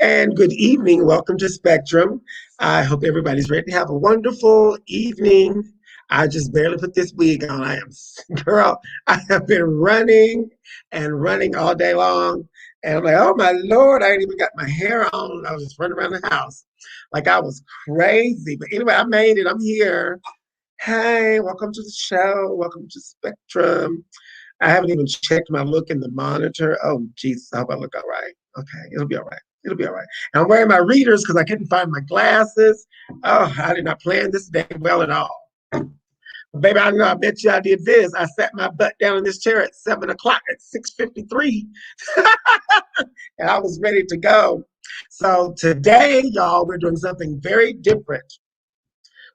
And good evening. Welcome to Spectrum. I hope everybody's ready to have a wonderful evening. I just barely put this wig on. Girl, I have been running and running all day long. And I'm like, oh my Lord, I ain't even got my hair on. I was just running around the house like I was crazy. But anyway, I made it. I'm here. Hey, welcome to the show. Welcome to Spectrum. I haven't even checked my look in the monitor. Oh, Jesus, I hope I look all right. Okay, it'll be all right. It'll be all right. And I'm wearing my readers because I couldn't find my glasses. Oh, I did not plan this day well at all. Baby, I know. I bet you I did this. I sat my butt down in this chair at 7 o'clock at 6:53, and I was ready to go. So today, y'all, we're doing something very different.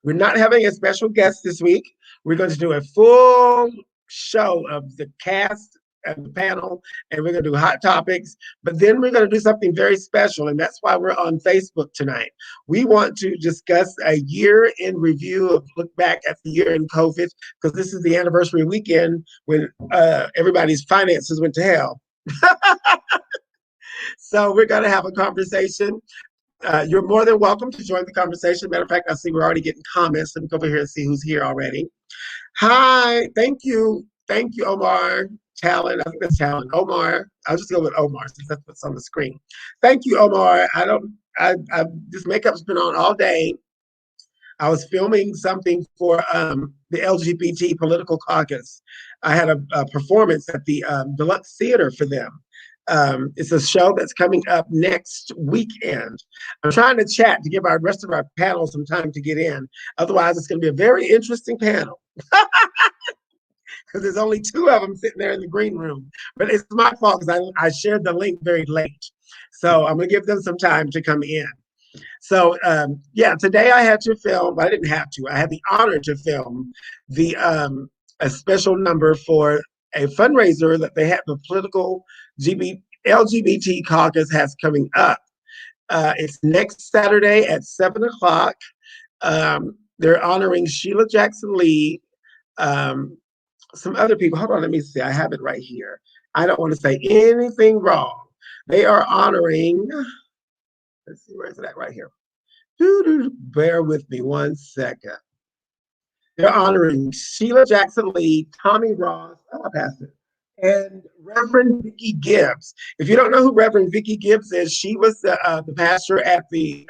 We're not having a special guest this week. We're going to do a full show of the cast and the panel, and we're going to do hot topics. But then we're going to do something very special, and that's why we're on Facebook tonight. We want to discuss a year in review of look back at the year in COVID, because this is the anniversary weekend when everybody's finances went to hell. So we're going to have a conversation. You're more than welcome to join the conversation. Matter of fact, I see we're already getting comments. Let me go over here and see who's here already. Hi, thank you. Thank you, Omar. Talon, I think that's Talon. Omar, I'll just go with Omar since that's what's on the screen. Thank you, Omar. This makeup's been on all day. I was filming something for the LGBT political caucus. I had a performance at the Deluxe Theater for them. It's a show that's coming up next weekend. I'm trying to chat to give our rest of our panel some time to get in. Otherwise, it's going to be a very interesting panel because there's only two of them sitting there in the green room. But it's my fault because I shared the link very late. So I'm going to give them some time to come in. So yeah, today I had to film. I didn't have to. I had the honor to film the a special number for a fundraiser that they have. The political LGBT caucus has coming up. It's next Saturday at 7 o'clock. They're honoring Sheila Jackson Lee. Some other people. Hold on, let me see. I have it right here. I don't want to say anything wrong. They are honoring. Let's see, where is it at? Right here. Bear with me 1 second. They're honoring Sheila Jackson Lee, Tommy Ross, I passed it, and Reverend Vicki Gibbs. If you don't know who Reverend Vicki Gibbs is, she was the pastor at the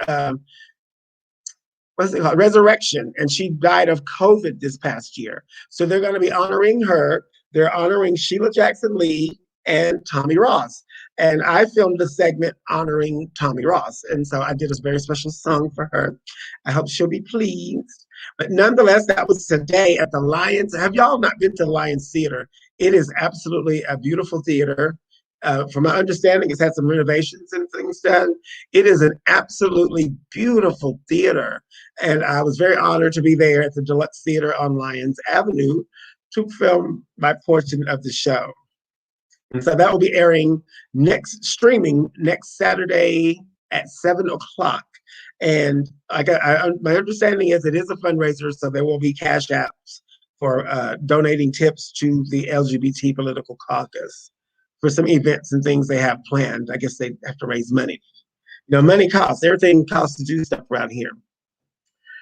what's it called, Resurrection, and she died of COVID this past year. So they're going to be honoring her. They're honoring Sheila Jackson Lee and Tommy Ross. And I filmed a segment honoring Tommy Ross. And so I did a very special song for her. I hope she'll be pleased. But nonetheless, that was today at the Lions. Have y'all not been to the Lions Theater? It is absolutely a beautiful theater. From my understanding, it's had some renovations and things done. It is an absolutely beautiful theater. And I was very honored to be there at the Deluxe Theater on Lyons Avenue to film my portion of the show. And so that will be airing streaming next Saturday at 7 o'clock. And my understanding is it is a fundraiser, so there will be cash apps for donating tips to the LGBT political caucus for some events and things they have planned. I guess they have to raise money. You know, money costs. Everything costs to do stuff around here.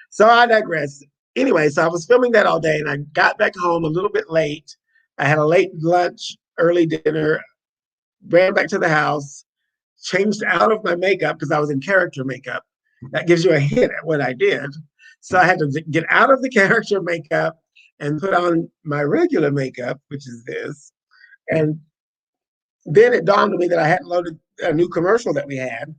So I digress. Anyway, so I was filming that all day, and I got back home a little bit late. I had a late lunch, early dinner, ran back to the house, changed out of my makeup because I was in character makeup. That gives you a hint at what I did. So I had to get out of the character makeup and put on my regular makeup, which is this. And then it dawned on me that I hadn't loaded a new commercial that we had.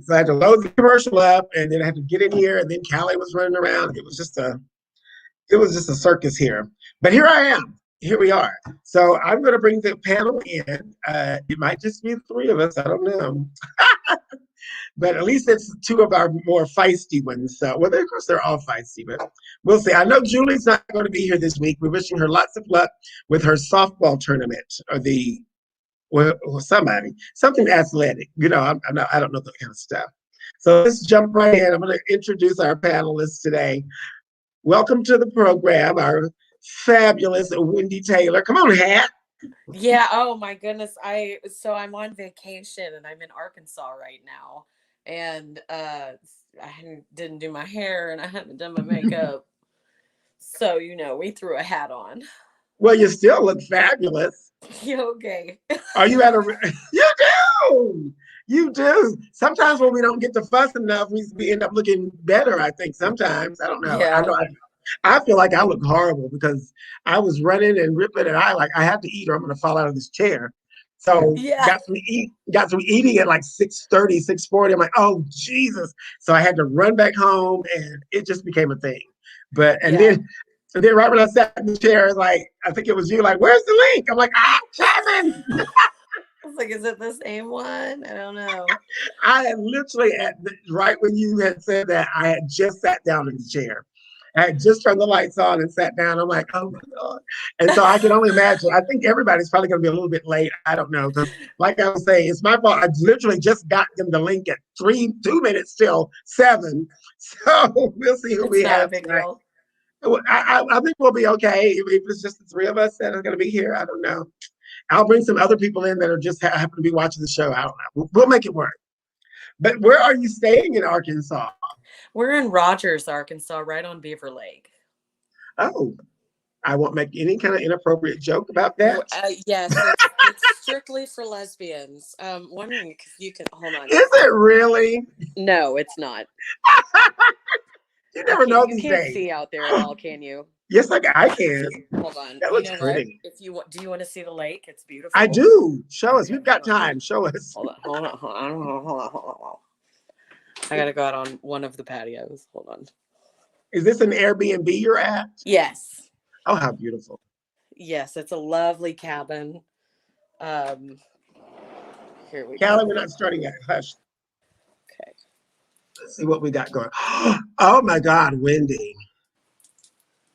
So I had to load the commercial up, and then I had to get in here, and then Callie was running around. It was just a circus here. But here I am. Here we are. So I'm going to bring the panel in. It might just be the three of us. I don't know. But at least it's two of our more feisty ones. So, well, of course, they're all feisty, but we'll see. I know Julie's not going to be here this week. We're wishing her lots of luck with her softball tournament or something athletic. You know, I don't know that kind of stuff. So let's jump right in. I'm going to introduce our panelists today. Welcome to the program, our fabulous Wendy Taylor. Come on, Hat. Yeah. Oh my goodness. I'm on vacation and I'm in Arkansas right now. And didn't do my hair and I haven't done my makeup. So, we threw a hat on. Well, you still look fabulous. Okay. Are you at a? You do. You do. Sometimes when we don't get to fuss enough, we end up looking better. I think sometimes. I don't know. I know. Yeah. I feel like I look horrible because I was running and ripping, and I had to eat or I'm going to fall out of this chair. So Yeah. got to eating at like 6:30, 6:40. I'm like, oh Jesus! So I had to run back home, and it just became a thing. But Yeah. and then right when I sat in the chair, like I think it was you, like, where's the link? I'm like, Kevin. I was like, is it the same one? I don't know. I had literally right when you had said that, I had just sat down in the chair. I had just turned the lights on and sat down. I'm like, oh my God. And so I can only imagine. I think everybody's probably going to be a little bit late. I don't know. Because, like I was saying, it's my fault. I literally just got them the link at 2 minutes till 7. So we'll see who It's we not a have big tonight. deal. I think we'll be okay. If it's just the three of us that are going to be here, I don't know. I'll bring some other people in that are just happen to be watching the show. I don't know. We'll make it work. But where are you staying in Arkansas? We're in Rogers, Arkansas, right on Beaver Lake. Oh, I won't make any kind of inappropriate joke about that. Yes, it's strictly for lesbians. Wondering if you can hold on. Is it really? No, it's not. You never know You these can't days. see out there at all, can you? Yes, I can. Hold on. That You looks know what? pretty. If you do, you want to see the lake? It's I beautiful. do. Show us. Okay, We've got hold on. time. Show us. Hold on. I gotta go out on one of the patios. Hold on. Is this an Airbnb you're at? Yes. Oh, how beautiful. Yes, it's a lovely cabin. Um, Here we Callie, we're go. not starting yet. Hush. Okay. Let's see what we got going. Oh my God, Wendy.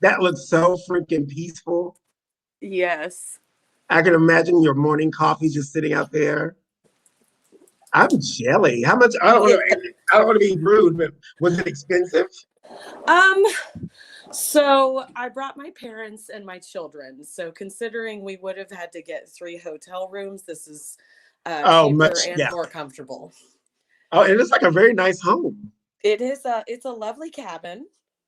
That looks so freaking peaceful. Yes. I can imagine your morning coffee just sitting out there. I'm jelly. How much? Yeah. I don't want to be rude, but was it expensive? Um, so I brought my parents and my children. So considering we would have had to get 3 hotel rooms, this is Oh, cheaper much. and Yeah. more comfortable. Oh, it is like a very nice home. It's a lovely cabin.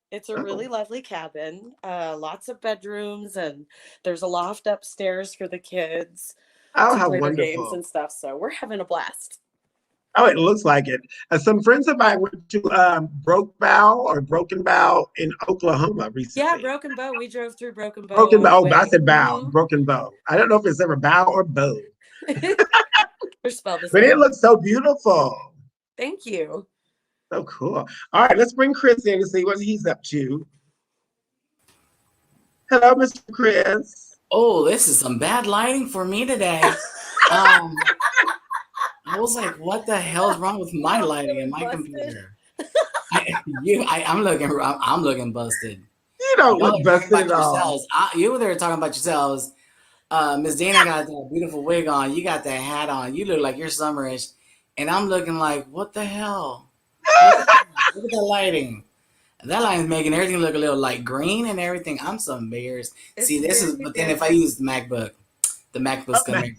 It's a Oh, really lovely cabin. Lots of bedrooms and there's a loft upstairs for the kids oh, to how play their games wonderful. and stuff. So we're having a blast. Oh, it looks like it. Some friends of mine went to Broken Bow in Oklahoma Yeah, recently. Broken Bow. We drove through Broken Bow Broken all the Bow. Oh, I way. said Bow. Broken Bow. I don't know if it's ever Bow or Bow, They're spelled the but it same. looks so beautiful. Thank you. So cool. All right, let's bring Chris in and see what he's up to. Hello, Mr. Chris. Oh, this is some bad lighting for me today. Um, I was like, what the hell's wrong with my I'm lighting in feeling my busted. computer? I'm looking busted. You don't Y'all look are talking busted about at all. yourselves. You were there talking about yourselves. Miss Dana got that beautiful wig on. You got that hat on. You look like you're summerish, and I'm looking like, what the hell? Look at that. Look at the lighting. That line's making everything look a little like green and everything. I'm so embarrassed. It's See, this very is, but then if I different. use the MacBook's gonna make,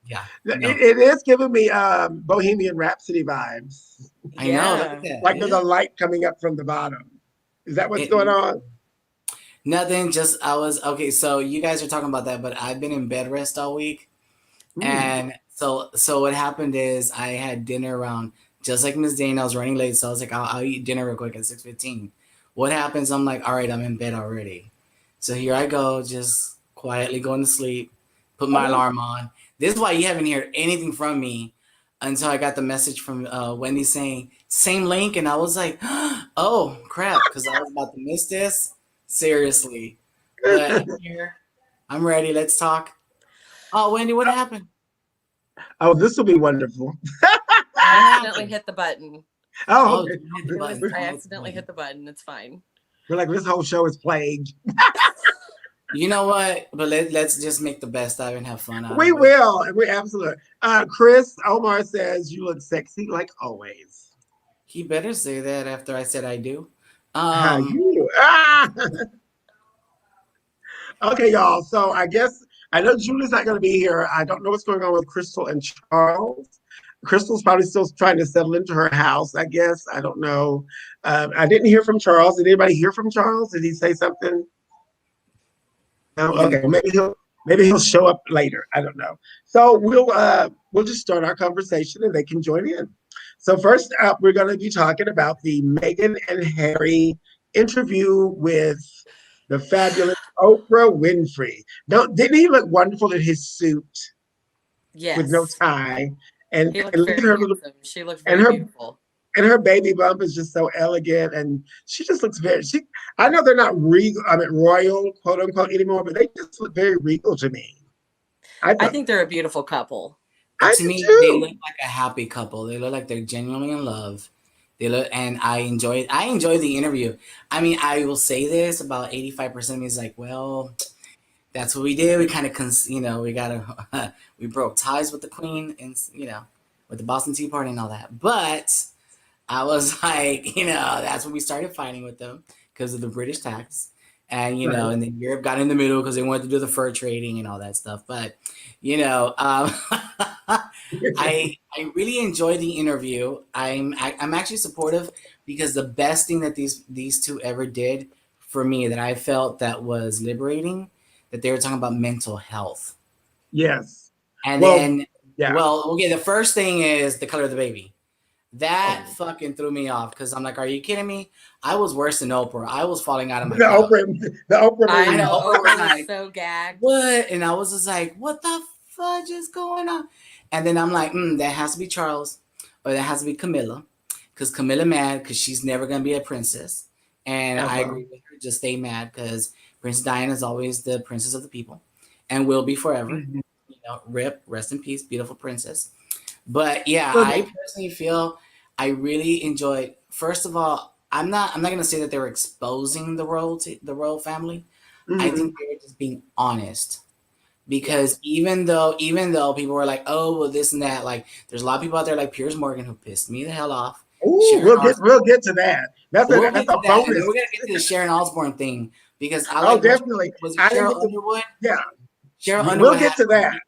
yeah, no. It is giving me Bohemian Rhapsody vibes. I know. Look at Yeah. that. Like there's a light coming up from the bottom. Is that what's It going on? nothing. Just I was okay. So you guys are talking about that, but I've been in bed rest all week, Ooh. and so what happened is I had dinner around just like Miss Dana. I was running late, so I was like, I'll eat dinner real quick at 6:15. What happens? I'm like, all right, I'm in bed already. So here I go, just quietly going to sleep. Put my Oh, alarm on. This is why you haven't heard anything from me until I got the message from Wendy saying same link, and I was like, oh crap, because I was about to miss this. Seriously, but I'm here. I'm ready. Let's talk. Oh, Wendy, what happened? oh, this will be wonderful. I What accidentally happened? hit the button. Oh, Oh, okay. don't hit the button. I Don't hit the accidentally hit button. the button. It's fine. We're like, this whole show is plagued. You know what? But let's just make the best out of it and have fun out We of it. will. We absolutely. Chris Omar says you look sexy like always. He better say that after I said I do. How Um, you? Okay, y'all. So I guess I know Julie's not going to be here. I don't know what's going on with Crystal and Charles. Crystal's probably still trying to settle into her house, I guess. I don't know. I didn't hear from Charles. Did anybody hear from Charles? Did he say something? No? You Okay, well, maybe he'll show up later. I don't know. So we'll just start our conversation and they can join in. So first up, we're going to be talking about the Meghan and Harry interview with the fabulous Oprah Winfrey. Didn't he look wonderful in his suit with no Yes. tie? And, He looked and look at very her little handsome. She looked and very her beautiful. and her baby bump is just so elegant, and she just looks very. She, I know they're not regal, I mean royal, quote unquote, anymore, but they just look very regal to me. I I thought think they're a beautiful couple. I To do me, they look too. like a happy couple. They look like they're genuinely in love. They look, and I enjoyed the interview. I mean, I will say this about 85% of me is like, well, that's what we did. We kind of, we got we broke ties with the queen and, with the Boston Tea Party and all that. But I was like, that's when we started fighting with them because of the British tax. And, Right. and then Europe got in the middle because they wanted to do the fur trading and all that stuff. But, I really enjoyed the interview. I'm actually supportive because the best thing that these two ever did for me that I felt that was liberating, that they were talking about mental health. Yes. And Well, then, yeah. well, okay, the first thing is the color of the baby. That Oh. fucking threw me off because I'm like, are you kidding me? I was worse than Oprah. I was falling out of my The couch. Oprah I I know meme. know Oprah was Oprah was like, so gagged. what? And I was just like, what the fudge is going on? And then I'm like, that has to be Charles or that has to be Camilla because Camilla mad because she's never going to be a princess. And I Uh-huh. agree with her. Just stay mad because Princess Diana is always the princess of the people and will be forever. Mhm. Rip, rest in peace, beautiful princess. But yeah, Well, I personally feel I really enjoyed. First of all, I'm not gonna say that they were exposing the royal family. I mhm. think they were just being honest Yeah. because even though people were like, oh well, this and that, like there's a lot of people out there like Piers Morgan who pissed me the hell off. Ooh, Sharon we'll get to that. That's a We'll that's get a to that, and then bonus. we're gonna get to the Sharon Osbourne thing because I Oh, like what definitely. was it I didn't Cheryl get to. Underwood? Yeah, Cheryl we'll Underwood get had to that.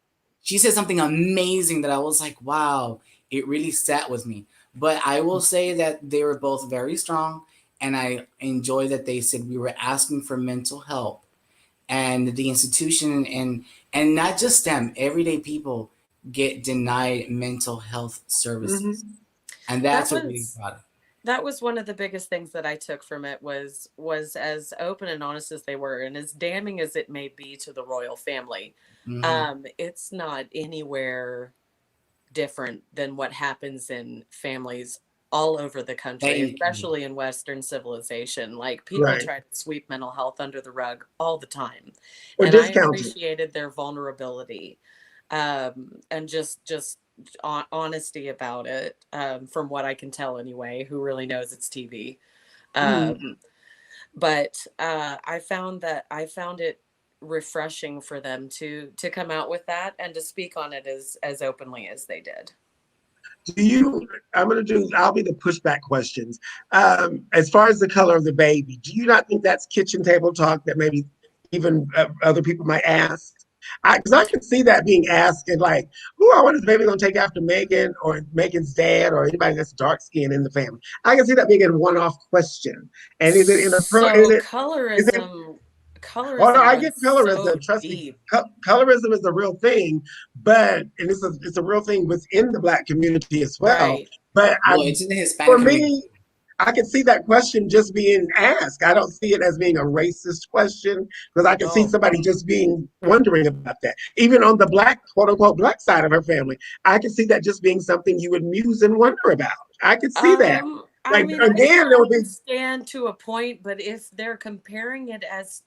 she said something amazing that I was like, wow, it really sat with me. But I will say that they were both very strong, and I enjoy that they said we were asking for mental help, and the institution and not just them, everyday people get denied mental health services, Hmm. and That that's what really was brought it. that was one of the biggest things that I took from it was as open and honest as they were and as damning as it may be to the royal family. Hmm. It's not anywhere different than what happens in families all over the country, Thank you. especially in Western civilization. Like people Right. try to sweep mental health under the rug all the time. Or And I discounted. appreciated their vulnerability and just honesty about it, from what I can tell anyway, who really knows it's TV. Mhm. Um, but I found it refreshing for them to come out with that and to speak on it as openly as they did. Do you? I'm gonna do. I'll be the pushback questions. As far as the color of the baby, do you not think that's kitchen table talk that maybe even other people might ask? Because I can see that being asked and like, "Who I wonder if the baby gonna take after Megan or Megan's dad or anybody that's dark skinned in the family." I can see that being a one-off question. And is it in a pro? So Is it Oh no, colorism I get runs so colorism. Trust me, deep. colorism is a real thing, but and it's a real thing within the Black community as well. Right. But Well, it's in the for Hispanic community. me, I can see that question just being asked. I don't see it as being a racist question because I can see Oh. somebody just being wondering about that. Even on the Black, quote unquote, Black side of her family, I can see that just being something you would muse and wonder about. I could see that. I Like mean, I can again, there would be understand to a point, but if they're comparing it as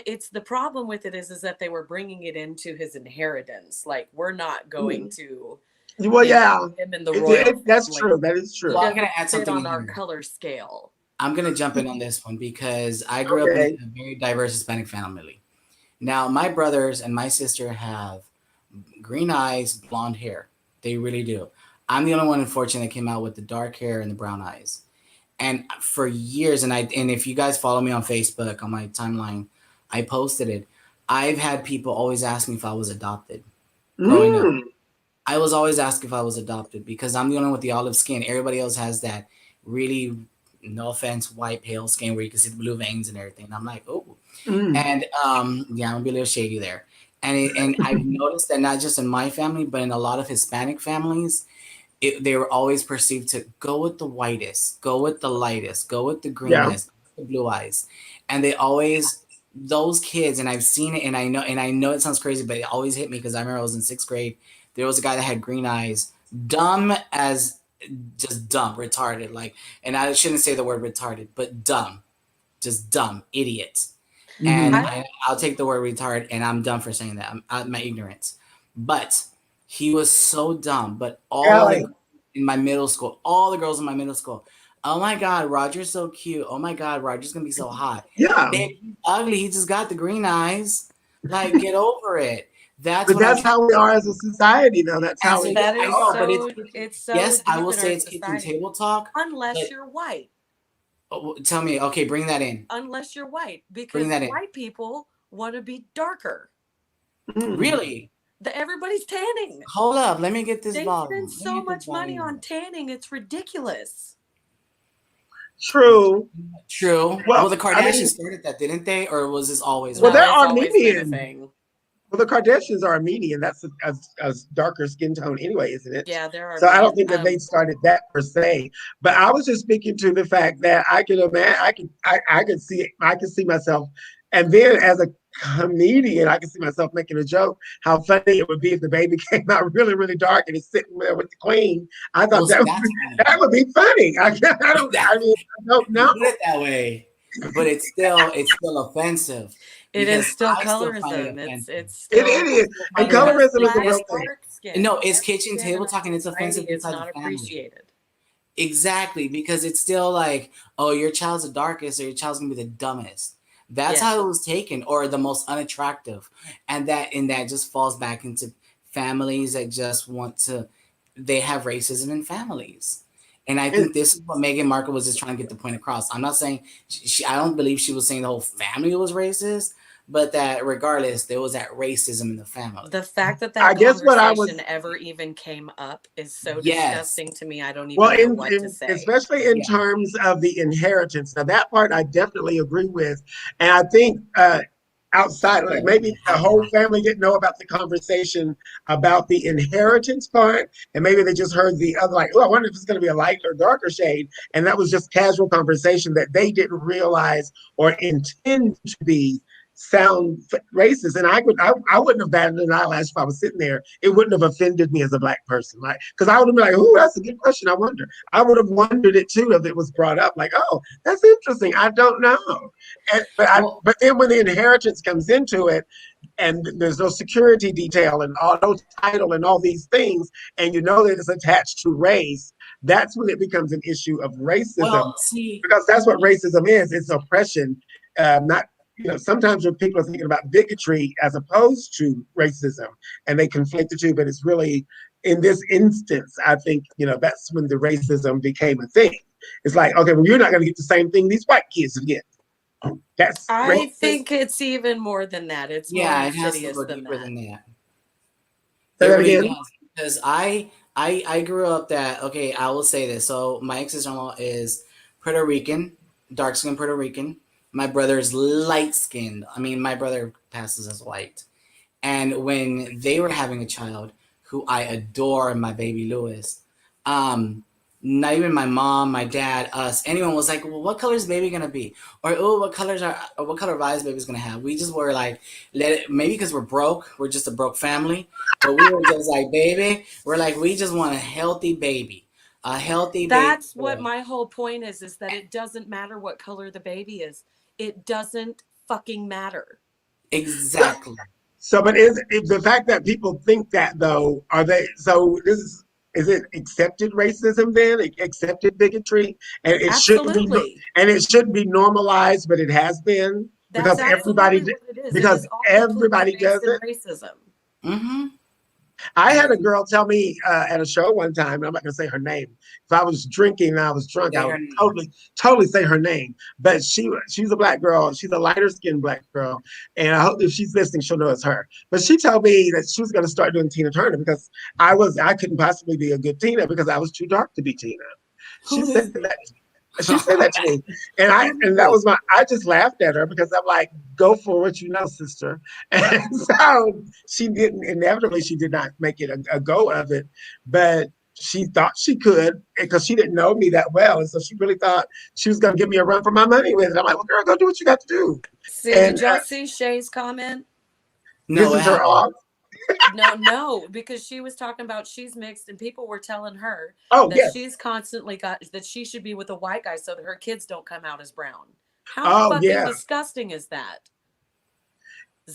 it's the problem with it is that they were bringing it into his inheritance. Like we're not going to, well, yeah, put him in the royal that's family. true. That is He Well, true. I'm gonna doesn't add fit something on in our here. color scale. I'm gonna jump in on this one because I grew up in Okay. a very diverse Hispanic family. Now, my brothers and my sister have green eyes, blonde hair. They really do. I'm the only one, unfortunately, that came out with the dark hair and the brown eyes. And for years, and if you guys follow me on Facebook on my timeline, I posted it. I've had people always ask me if I was adopted growing up. Mm. I was always asked if I was adopted because I'm the only one with the olive skin. Everybody else has that really, no offense, white pale skin where you can see the blue veins and everything. And I'm like, oh, Mm. and yeah, I'm gonna be a little shady there. And I've noticed that not just in my family, but in a lot of Hispanic families, they were always perceived to go with the whitest, go with the lightest, go with the Yeah. greenest, the blue eyes, and they always those kids. And I've seen it, and I know it sounds crazy, but it always hit me because I remember I was in sixth grade. There was a guy that had green eyes, dumb as just dumb, retarded, like, and I shouldn't say the word retarded, but dumb, just dumb, idiot. And Hmm. I I'll take the word retard, and I'm done for saying that. I'm out my ignorance. But he was so dumb. But all the Allie. girls in my middle school, all the girls in my middle school, oh my God, Roger's so cute. Oh my God, Roger's gonna be so hot. Yeah. Babe, he's ugly. He just got the green eyes. Like, get over it. That's But what I'm that's trying. how we are as a society, though. That's And how so it. yeah, that I is know, but it's so yes, I deep will in our say it's kitchen society. table talk. But Unless you're white. tell me, okay, bring that in. Unless you're white. Bring Because that in. white people want to be darker. Mm. Really? Everybody's tanning. Hold up. Let me get this They spend volume. Let me so get this much money on volume. tanning, it's ridiculous. True. True. Well, Well, the I Kardashians mean, started that, didn't they? Or was this always well, No, they're around? it's always been a Armenian. thing. Well, the Kardashians are Armenian. That's a darker skin tone anyway, isn't it? Yeah, they're So I don't Armenian. think that they started that per se. But I was just speaking to the fact that I could imagine, I could see myself, and then as a comedian, I could see myself making a joke how funny it would be if the baby came out really, really dark and he's sitting there with the queen. I Well, thought see, that's that funny. would be funny. I don't. That, I mean, I don't you know. put it that way, but it's still offensive It is because still I still find it colorism. offensive. It's It still I is, still and find it because colorism offensive. is a black real Yes, thing. dark skin, no, it's every kitchen skin in table our talk, and it's society offensive is inside the not family. appreciated. Exactly, because it's still like, oh, your child's the darkest, or your child's gonna be the dumbest. That's Yes. how it was taken, or the most unattractive, and that just falls back into families that just want to. They have racism in families, and I And, think this is what Meghan Markle was just trying to get the point across. I'm not saying I don't believe she was saying the whole family was racist, but that regardless, there was that racism in the family. The fact that I that guess what I conversation was ever even came up is so Yes, disgusting to me. I don't Well, even know what to say. especially in yeah, terms of the inheritance. Now, that part I definitely agree with, and I think outside, like maybe the whole family didn't know about the conversation about the inheritance part, and maybe they just heard the other, like, oh, I wonder if it's going to be a light or darker shade, and that was just casual conversation that they didn't realize or intend to be sound racist. And I wouldn't have batted an eyelash if I was sitting there. It wouldn't have offended me as a black person, like, because I would have been like, "Oh, that's a good question. I wonder." I would have wondered it too if it was brought up. Like, "Oh, that's interesting. I don't know." well, But then when the inheritance comes into it, and there's no security detail and all no title and all these things, and you know that it's attached to race, that's when it becomes an issue of racism, see, because that's what racism is. It's oppression, not. Sometimes when people are thinking about bigotry as opposed to racism, and they conflate the two, but it's really in this instance, I think that's when the racism became a thing. It's like, okay, well, you're not going to get the same thing these white kids get. That's I racism. think it's even more than that. It's more yeah, it has to insidious go than deeper that. than that. Say It that really again. does because I grew up that okay. I will say this. So my ex sister-in-law is Puerto Rican, dark skinned Puerto Rican. My brother is light skinned. I mean, my brother passes as white. And when they were having a child, who I adore, my baby Lewis, um, not even my mom, my dad, us, anyone was like, "Well, what color is baby gonna be?" Or "Oh, what color of eyes baby's gonna have?" We just were like, "Let it." Maybe because we're broke, we're just a broke family, but we were just like, "Baby," we're like, "We just want a healthy baby That's what boy." my whole point is that it doesn't matter what color the baby is. It doesn't fucking matter. Exactly. So, but is the fact that people think that though, are they? So is it accepted racism then? Accepted bigotry, and it shouldn't be, Absolutely. and it shouldn't be normalized, but it has been That's absolutely what it is. It because is all completely everybody based does in it. racism. Mm-hmm. I And had a girl tell me at a show one time, and I'm not going to say her name. If I was drinking and I was drunk, I say would her name. totally say her name. But she's a black girl. She's a lighter skinned black girl, and I hope if she's listening, she'll know it's her. But she told me that she was going to start doing Tina Turner because I couldn't possibly be a good Tina because I was too dark to be Tina. She Who said is that. this? She said that to me, Who is and that this? was I just laughed at her because I'm like, go for what you know, sister. And so she didn't. Inevitably, she did not make it a go of it, but she thought she could because she didn't know me that well, and so she really thought she was going to give me a run for my money with it. I'm like, well, girl, go do what you got to do. See, And did y'all see Shay's comment? No, what pisses her happened? off. No, because she was talking about she's mixed, and people were telling her Oh that yes. she's constantly got that she should be with a white guy so that her kids don't come out as brown. How Oh fucking yeah. disgusting is that?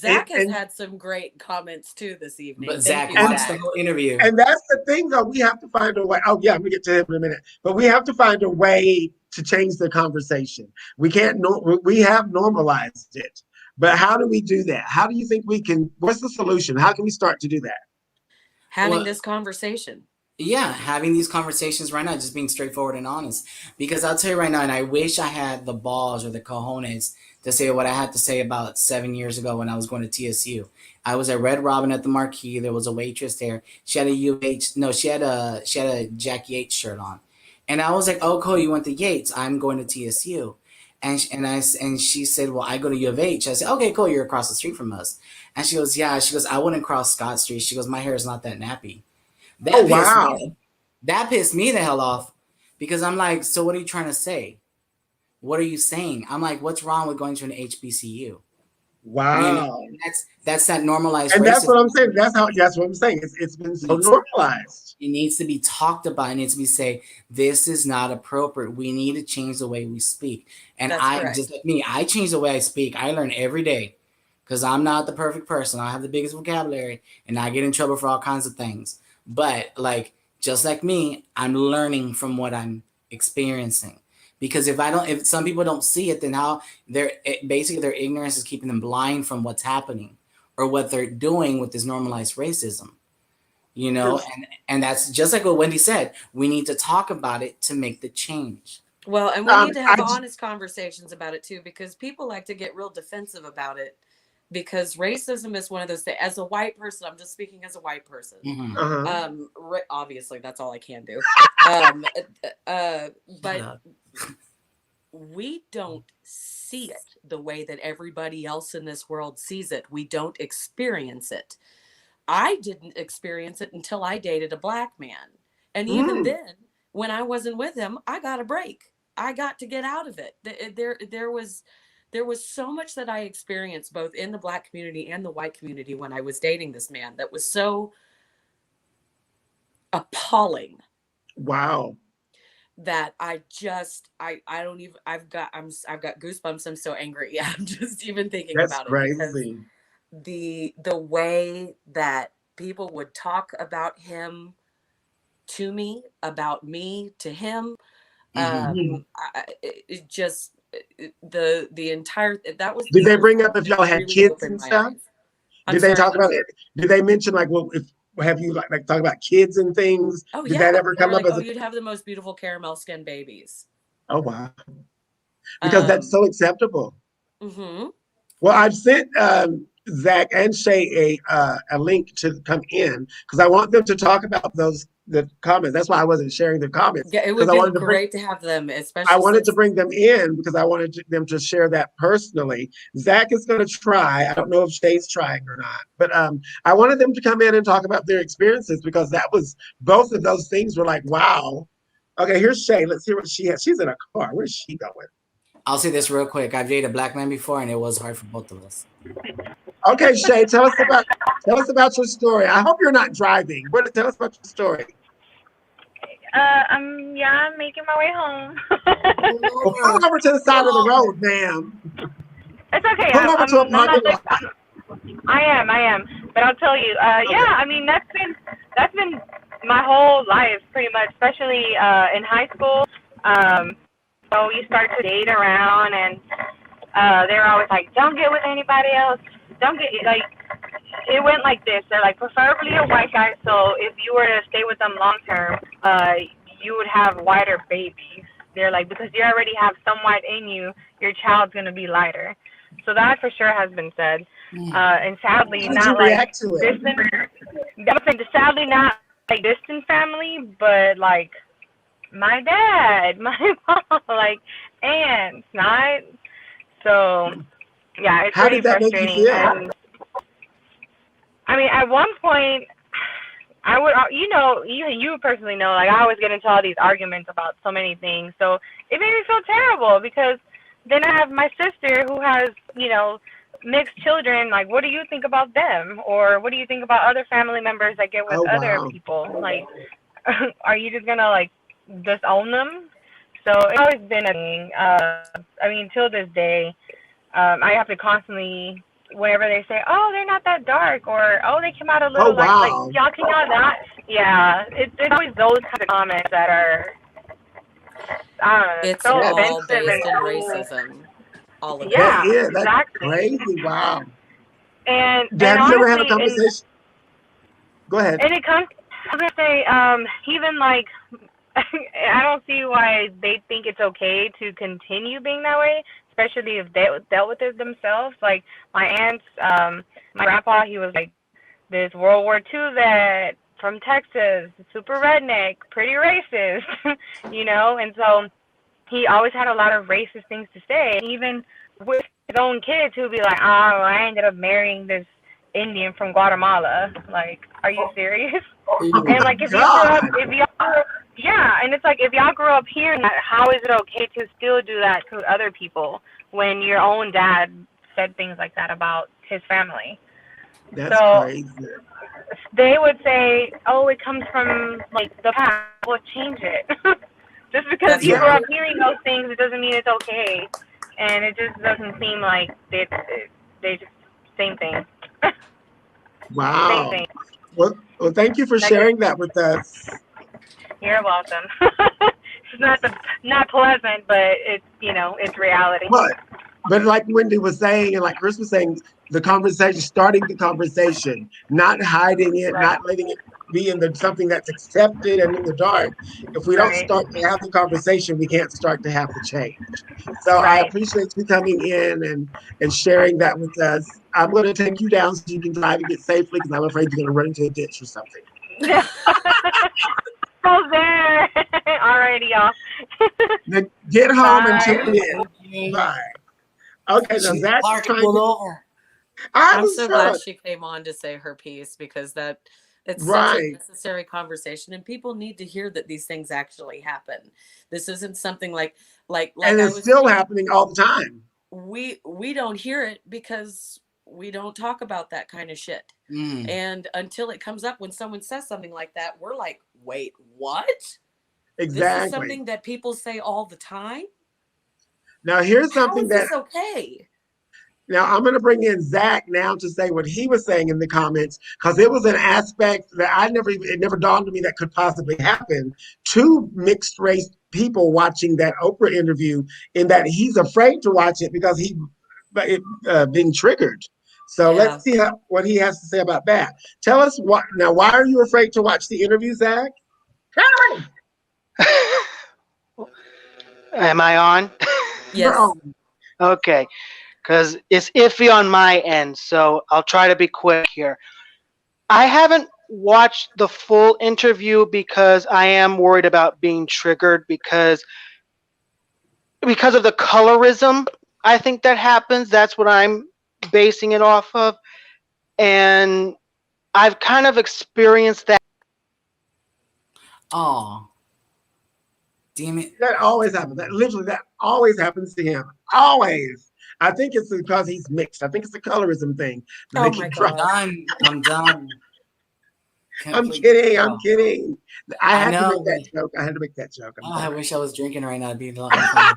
And Zach has and had some great comments too this evening. But Thank Zach, you, and watch the Zach. whole interview. And that's the thing, though. We have to find a way. Oh, yeah, I'm gonna get to him in a minute. But we have to find a way to change the conversation. We can't. We have normalized it, but how do we do that? How do you think we can? What's the solution? How can we start to do that? Having Well, this conversation. yeah, having these conversations right now, just being straightforward and honest. Because I'll tell you right now, and I wish I had the balls or the cojones to say what I had to say about 7 years ago when I was going to TSU. I was at Red Robin at the Marquee. There was a waitress there. She had a UH, no, she had a Jackie Yates shirt on, and I was like, "Oh, cool, you went to Yates. I'm going to TSU." And she said, "Well, I go to U of H." I said, "Okay, cool. You're across the street from us." And she goes, "Yeah." She goes, "I wouldn't cross Scott Street." She goes, "My hair is not that nappy." Oh That pissed wow, me. That pissed me the hell off because I'm like, so what are you trying to say? What are you saying? I'm like, what's wrong with going to an HBCU? You know, wow. and that's that normalized And that's racism. what I'm saying. That's what I'm saying. It's been It so needs, normalized. it needs to be talked about. It needs to be say, this is not appropriate. We need to change the way we speak. And That's I just correct. like me, I change the way I speak. I learn every day because I'm not the perfect person. I have the biggest vocabulary and I get in trouble for all kinds of things. But like just like me, I'm learning from what I'm experiencing. Because if some people don't see it, then how basically their ignorance is keeping them blind from what's happening or what they're doing with this normalized racism. And that's just like what Wendy said. We need to talk about it to make the change. Well, and we Um, need to I have honest conversations about it too, because people like to get real defensive about it. Because racism is one of those things. As a white person, I'm just speaking as a white person. Hmm. uh-huh. Obviously, that's all I can do. Um, Shut but up. we don't see it the way that everybody else in this world sees it. We don't experience it. I didn't experience it until I dated a black man. And even Mm, then, when I wasn't with him, I got a break. I got to get out of it. There was so much that I experienced both in the black community and the white community when I was dating this man that was so appalling wow, that I don't even I've got goosebumps. I'm so angry. I'm just even thinking that's about it because crazy. the way that people would talk about him to me, about me to him, Hmm. Mhm. it just the entire that was Did the they first bring time up if that it y'all had really kids opened and my stuff? eyes. I'm Did they sorry. talk about it? Did they mention like, well, if have you like talk about kids and things? Oh Did that yeah, ever they're come up like, as oh, a? you'd have the most beautiful caramel skin babies. Oh wow, because that's Um, so acceptable. mm-hmm. Well, I've sent Zach and Shay a link to come in because I want them to talk about the comments. That's why I wasn't sharing the comments Yeah, it because would be great to have them, I especially wanted to since bring them in because I wanted them to share that personally. Zach is going to try. I don't know if Shay's trying or not, but I wanted them to come in and talk about their experiences because that was both of those things were like, wow. Okay, here's Shay. Let's hear what she has. She's in a car. Where's she going? I'll say this real quick. I've dated a black man before, and it was hard for both of us. Okay, Shay, tell us about your story. I hope you're not driving. Tell us about your story. I'm making my way home. Pull Well, pull over. over to the side Pull of the over. road, ma'am. It's okay. Pull over to a I'm parking not lot. like I am. But I'll tell you. Okay. Yeah. I mean, that's been my whole life, pretty much, especially in high school. Um, so you start to date around, and they're always like, "Don't get with anybody else. Don't get like." it went like this. They're like, preferably a white guy. So if you were to stay with them long term, you would have whiter babies. They're like, because you already have some white in you, your child's gonna be lighter. So that for sure has been said. And sadly, How did you not like react to it? distant. I'm saying sadly not like distant family, but like my dad, my mom, like aunts, not. So yeah, it's How pretty did that make you frustrating. feel? And I mean, at one point, I would, you personally know, like I always get into all these arguments about so many things. So it made me feel terrible because then I have my sister who has, mixed children. Like, what do you think about them? Or what do you think about other family members that get with Oh, other wow. people? Like, are you just gonna like just own them? So it's always been a thing. I mean, till this day, I have to constantly, whenever they say, "Oh, they're not that dark," or "Oh, they came out a Oh, little like wow. y'all came out that." Yeah, it's always those kind of comments that are, I don't know, It's so That's all offensive and based in so. racism. All of it. That Yeah, is, that's exactly. crazy. Wow. And Have you ever had a honestly, and conversation? Go ahead. and it comes. I'm gonna say, even like, I don't see why they think it's okay to continue being that way, especially if they dealt with it themselves. Like my aunts, my grandpa, he was like this World War II vet from Texas, super redneck, pretty racist, and so he always had a lot of racist things to say. And even with his own kids, he would be like, "Oh, I ended up marrying this Indian from Guatemala." Like, are you serious? Oh, And my like, God. yeah, and it's like if y'all grew up hearing that, how is it okay to still do that to other people when your own dad said things like that about his family? That's So crazy. they would say, "Oh, it comes from like the past. Well, change it." Just because That's you Yeah. grew up right. hearing those things, it doesn't mean it's okay. And it just doesn't seem like they just same thing, same Wow. thing. Well, thank you for Like, sharing that with us. you're welcome. It's not pleasant, but it's reality. But like Wendy was saying, and like Chris was saying, the conversation, starting the conversation, not hiding it, Right, not letting it be in the something that's accepted and in the dark. If we don't right, start to have the conversation, we can't start to have the change. So I right. appreciate you coming in and sharing that with us. I'm going to take you down so you can drive and get safely because I'm afraid you're going to run into a ditch or something. So there. Alrighty, y'all. Then get home and tune Bye. in. Bye. Okay, now She's Zach is parked trying pulled to. over. I I'm was so glad shocked. she came on to say her piece because that it's such a Right. necessary conversation and people need to hear that these things actually happen. This isn't something like And I it's was still saying, happening all the time. we don't hear it because we don't talk about that kind of shit. Mm. And until it comes up when someone says something like that, we're like, "Wait, what? This is Exactly. something that people say all the time? Now, here's How something is that this okay?" now I'm going to bring in Zach now to say what he was saying in the comments because it was an aspect that it never dawned on me that could possibly happen. Two mixed race people watching that Oprah interview, in that he's afraid to watch it because being triggered. So Yeah. let's see what he has to say about that. Tell us what now. Why are you afraid to watch the interview, Zach? Am I on? You're Yes. on. Okay, because it's iffy on my end, so I'll try to be quick here. I haven't watched the full interview because I am worried about being triggered because of the colorism. I think that happens. That's what I'm basing it off of, and I've kind of experienced that. Oh, damn it. That always happens. That always happens to him. Always. I think it's because he's mixed. I think it's a colorism thing that they Oh my keep I'm trying. god. done. I'm done. I'm Complete. kidding. I'm Oh, kidding. I I had to know, make that but joke. I had to make that joke. I'm oh, I sorry. wish I was drinking right now. It'd be a lot more fun.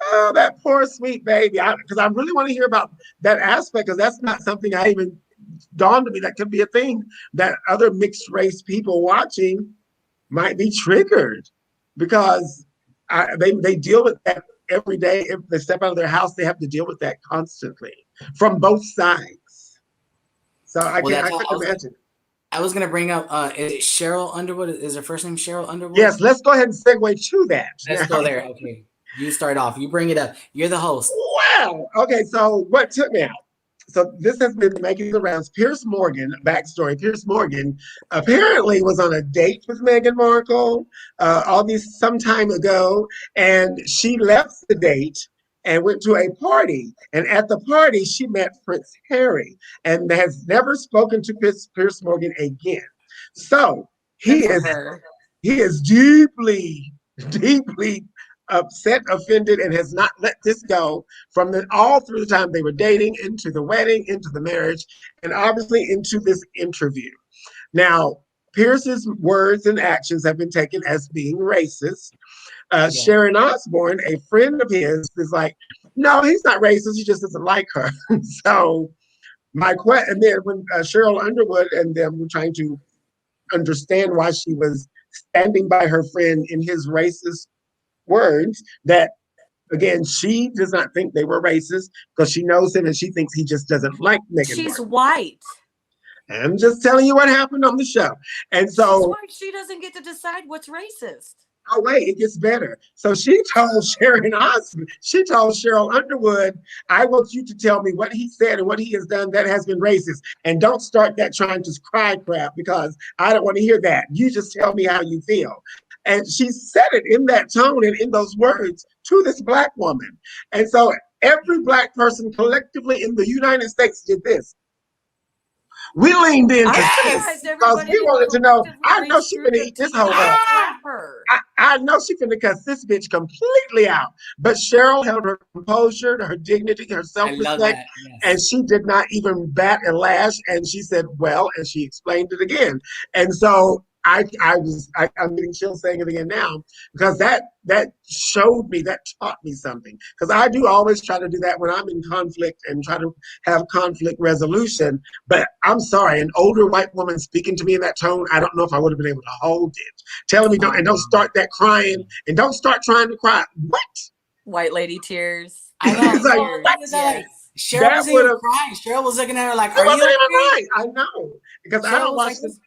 Oh, that poor sweet baby. Because I really want to hear about that aspect because that's not something I even dawned on me that could be a thing that other mixed race people watching might be triggered because they deal with that every day. If they step out of their house, they have to deal with that constantly from both sides. So I Well, can't. that's I all couldn't imagine. I was gonna bring up. Is it Cheryl Underwood? Is her first name Cheryl Underwood? Yes, let's go ahead and segue to that Let's now. go there. Okay, you start off. You bring it up. You're the host. Wow. Okay, so what took me out? So this has been making the rounds. Pierce Morgan, backstory. Pierce Morgan apparently was on a date with Meghan Markle all these some time ago, and she left the date and went to a party. And at the party, she met Prince Harry and has never spoken to Pierce Morgan again. So Good he for is her. he is deeply, deeply upset, offended, and has not let this go from the all through the time they were dating, into the wedding, into the marriage, and obviously into this interview. Now, Pierce's words and actions have been taken as being racist. Yeah. Sharon Osbourne, a friend of his, is like, no, he's not racist. He just doesn't like her. So my question, and then when Cheryl Underwood and them were trying to understand why she was standing by her friend in his racist words, that again, she does not think they were racist because she knows him and she thinks he just doesn't like Meghan She's Markle. white. I'm just telling you what happened on the show. And She's so, white. She doesn't get to decide what's racist. oh wait, it gets better. So she told Sharon Osbourne, she told Cheryl Underwood, I want you to tell me what he said and what he has done that has been racist. And don't start that trying to cry crap because I don't want to hear that. You just tell me how you feel. And she said it in that tone and in those words to this black woman. And so every black person collectively in the United States did this. We leaned in I'm Yes. surprised because everybody we didn't wanted to know. collectively I know reach she through finna the eat this whole TV and up. slap her. I know she finna cuss this bitch completely out. But Cheryl held her composure, her dignity, her I love self-respect, that. and Yes. she did not even bat a lash. And she said, well, and she explained it again. And so I'm getting chills saying it again now because that showed me, that taught me something. Because I do always try to do that when I'm in conflict and try to have conflict resolution. But I'm sorry, an older white woman speaking to me in that tone, I don't know if I would have been able to hold it. Telling me don't, and don't start that crying and don't start trying to cry. What? White lady tears. I White know. lady It's like No, tears. the thing is that like Yes. Cheryl that wasn't would even have. crying. Cheryl was looking at her like, It "Are you wasn't even okay?" right. I know because I Cheryl don't was watch like, the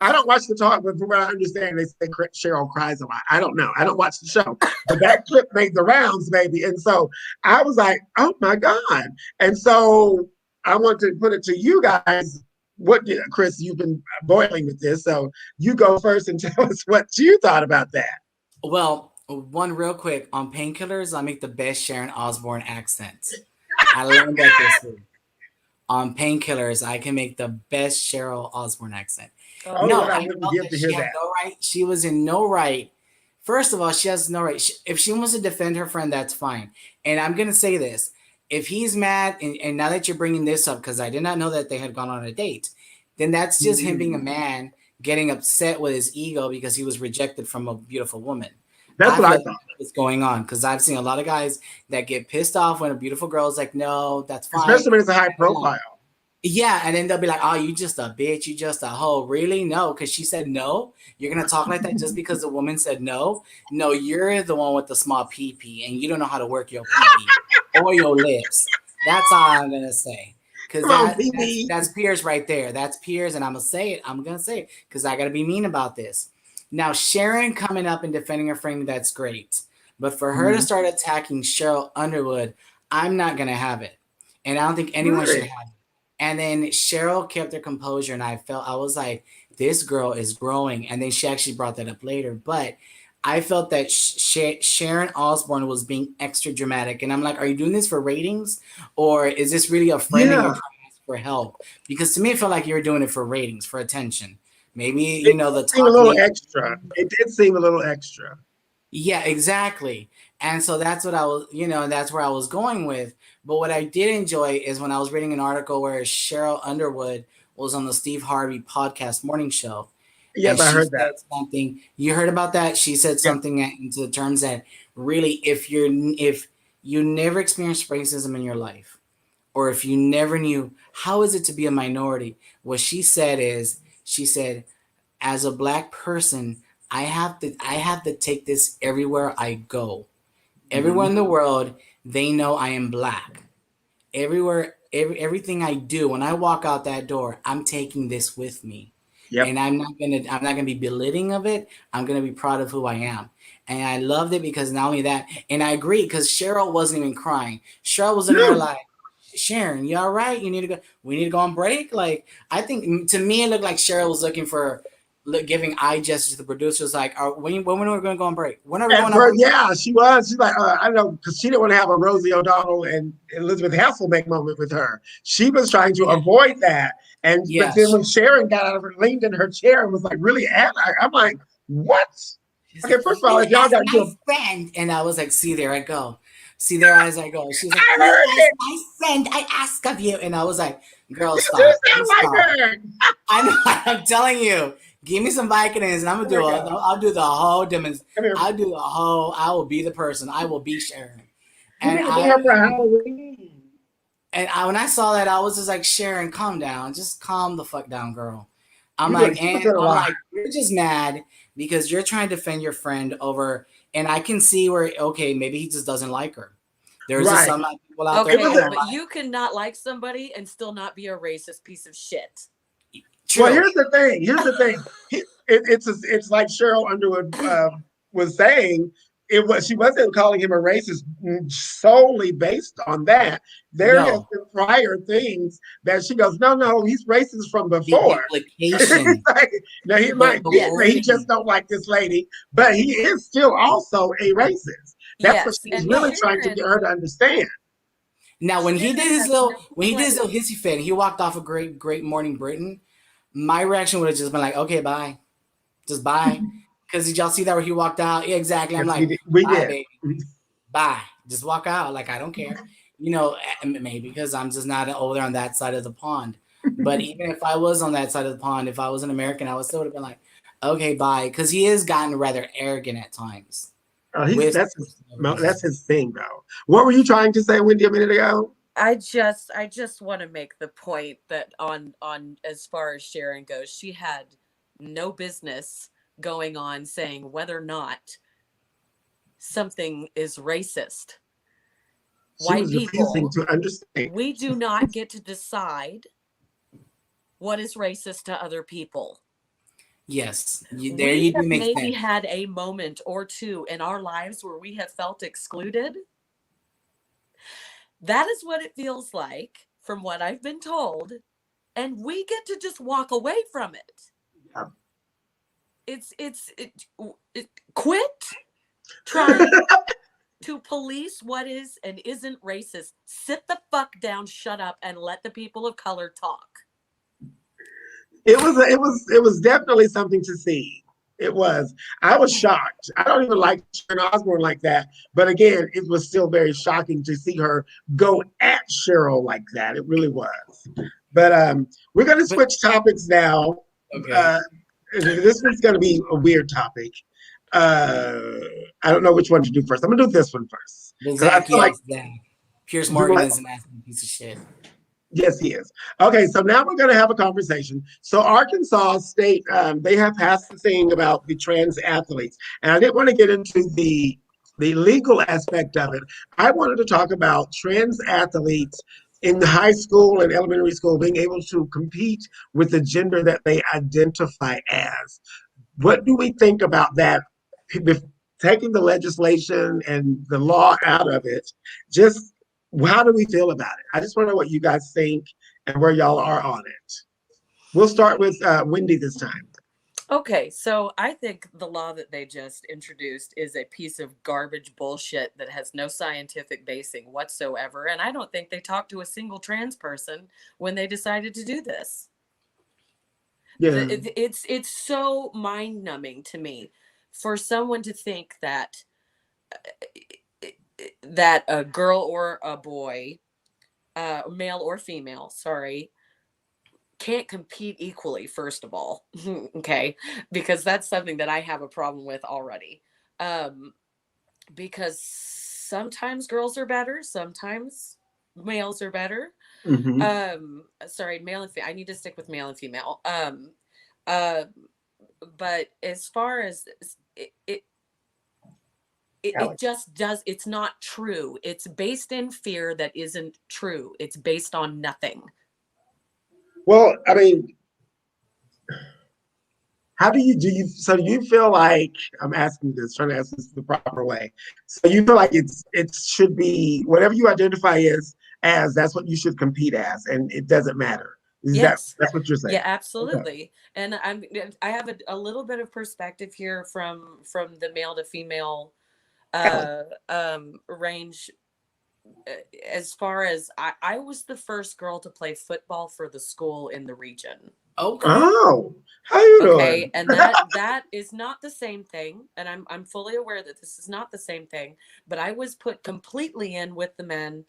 I don't watch the talk, but from what I understand, they say Cheryl cries a lot. I don't know. I don't watch the show, but that clip made the rounds, baby. And so I was like, oh my God. And so I want to put it to you guys. Chris, you've been boiling with this. So you go first and tell us what you thought about that. well, one real quick on painkillers. I make the best Sharon Osbourne accent. I learned that this week. On painkillers, I can make the best Cheryl Osbourne accent. Oh Oh, No, what I I yeah. wouldn't felt give that to she hear had that. no right. She was in no right. First of all, she has no right. If she wants to defend her friend, that's fine. And I'm going to say this. If he's mad, and now that you're bringing this up, because I did not know that they had gone on a date, then that's just him being a man getting upset with his ego because he was rejected from a beautiful woman. That's I what I feel thought, what's going on because I've seen a lot of guys that get pissed off when a beautiful girl is like, no, that's fine. especially when it's a high profile. Yeah, and then they'll be like, "Oh, you just a bitch, you just a hoe." Really? No, because she said no. You're gonna talk like that just because the woman said no? No, you're the one with the small pee pee, and you don't know how to work your pee pee or your lips. That's all I'm gonna say. Cause Come on, that's BB. that's Piers right there. That's Piers, and I'm gonna say it. I'm gonna say it because I gotta be mean about this. Now, Sharon coming up and defending her friend, that's great. But for her to start attacking Cheryl Underwood, I'm not gonna have it, and I don't think anyone should Right. have it. And then Cheryl kept her composure, and I was like, this girl is growing. And then she actually brought that up later, but I felt that Sharon Osbourne was being extra dramatic, and I'm like, are you doing this for ratings, or is this really a friend and you're Yeah. trying to ask for help? Because to me, it felt like you were doing it for ratings, for attention. Maybe It the did seem a talking. little extra. It did seem a little extra. Yeah, exactly. And so that's what I was, that's where I was going with. But what I did enjoy is when I was reading an article where Cheryl Underwood was on the Steve Harvey podcast morning show, and Yep, I she heard that. said something. You heard about that? She said Yeah. something into the terms that really, if you never experienced racism in your life, or if you never knew how is it to be a minority, what she said is, she said, as a black person, I have to take this everywhere I go. Everywhere Mhm. in the world, they know I am black. Everywhere everything I do, when I walk out that door, I'm taking this with me. Yep. And I'm not gonna be belittling of it. I'm gonna be proud of who I am. And I loved it because not only that, and I agree because Cheryl wasn't even crying. Cheryl was in there No. like, Sharon, you all right? You need to go. We need to go on break. Like, I think to me it looked like Cheryl was looking for giving eye gestures to the producers, like, when are we going to go on break? When are we At going on first, break? yeah, she was. She's like, I don't know, because she didn't want to have a Rosie O'Donnell and Elizabeth Hasselbeck moment with her. She was trying to Yeah, avoid that. But yeah. then when Sharon got out of her, leaned in her chair and was like really at her, I'm like, what? She's Okay, like, first of all, you if y'all as got to my do friend, and I was like, see, there I go. See, there as I go. She's like, I you heard as it. my friend, I ask of you, and I was like, girl, You stop, do sound just like stop. her. I know, I'm telling you, give me some Vicodins, and I'm gonna Oh my do God. I'll do the whole demonstration. Come here. I will be the person. I will be Sharon. You And need to be here for Halloween. when I saw that, I was just like, Sharon, calm down. Just calm the fuck down, girl. You doing she was doing a I'm lot. like, you're just mad because you're trying to defend your friend over, and I can see where, okay, maybe he just doesn't like her. There's just Right. some people out there It that was Okay, a, don't but like. you cannot like somebody and still not be a racist piece of shit. well, True. here's the thing. Here's the thing. It's like Cheryl Underwood was saying. She wasn't calling him a racist solely based on that. There has No, been prior things that she goes, no, he's racist from the before. He's implication, like, now he might the be, Yes. he just wording. don't like this lady, but he is still also a racist. That's what Yes. she was And really trying to get Sharon her to understand. Now, Sharon has no when he did his place. little hissy fit, and he walked off a Great Morning Britain. My reaction would have just been like, okay, bye, just bye. Because did y'all see that where he walked out? Yeah, exactly. I'm Yes, like, we bye, did. baby. Bye. Just walk out. Like, I don't care. Maybe because I'm just not over there on that side of the pond. But even if I was on that side of the pond, if I was an American, I would still would have been like, okay, bye. Because he has gotten rather arrogant at times He's with that's his thing though. What were you trying to say, Wendy, a minute ago? I just want to make the point that on as far as Sharon goes, she had no business going on saying whether or not something is racist. She White was refusing people, to understand. we do not get to decide what is racist to other people. Yes, there We you do have make maybe sense. had a moment or two in our lives where we have felt excluded. That is what it feels like, from what I've been told. And we get to just walk away from it. Yeah. It quit trying to police what is and isn't racist. Sit the fuck down, shut up, and let the people of color talk. It was definitely something to see. It was. I was shocked. I don't even like Sharon Osbourne like that, but again, it was still very shocking to see her go at Cheryl like that. It really was. But we're going to But switch topics now. okay, Uh, this one's going to be a weird topic. Uh, I don't know which one to do first. I'm going to do this one first the because I Zach, feel like yes, Zach. Pierce do Morgan what? is an asshole piece of shit. Yes, he is. Okay, so now we're going to have a conversation. So Arkansas State, they have passed the thing about the trans athletes, and I didn't want to get into the legal aspect of it. I wanted to talk about trans athletes in high school and elementary school being able to compete with the gender that they identify as. What do we think about that? Taking the legislation and the law out of it, just how do we feel about it? I just want to know what you guys think and where y'all are on it. We'll start with Wendy this time. Okay, so I think the law that they just introduced is a piece of garbage bullshit that has no scientific basing whatsoever. And I don't think they talked to a single trans person when they decided to do this. Yeah. It's so mind numbing to me for someone to think that a girl or a boy, male or female, sorry, can't compete equally, first of all. Okay, because that's something that I have a problem with already. um because sometimes girls are better, sometimes males are better. Mm-hmm. Sorry, male and female, I need to stick with male and female. uh but as far as it it just does. It's not true. It's based in fear that isn't true. It's based on nothing. Well, I mean, how do you so do you feel like, I'm asking this, trying to ask this the proper way. So you feel like it should be whatever you identify as that's what you should compete as, and it doesn't matter. Is Yes. that's what you're saying? Yeah, Okay. absolutely. And I have a little bit of perspective here from the male to female range. As far as I was the first girl to play football for the school in the region. Okay. Oh, how you Okay, doing? and that is not the same thing, and I'm fully aware that this is not the same thing, but I was put completely in with the men,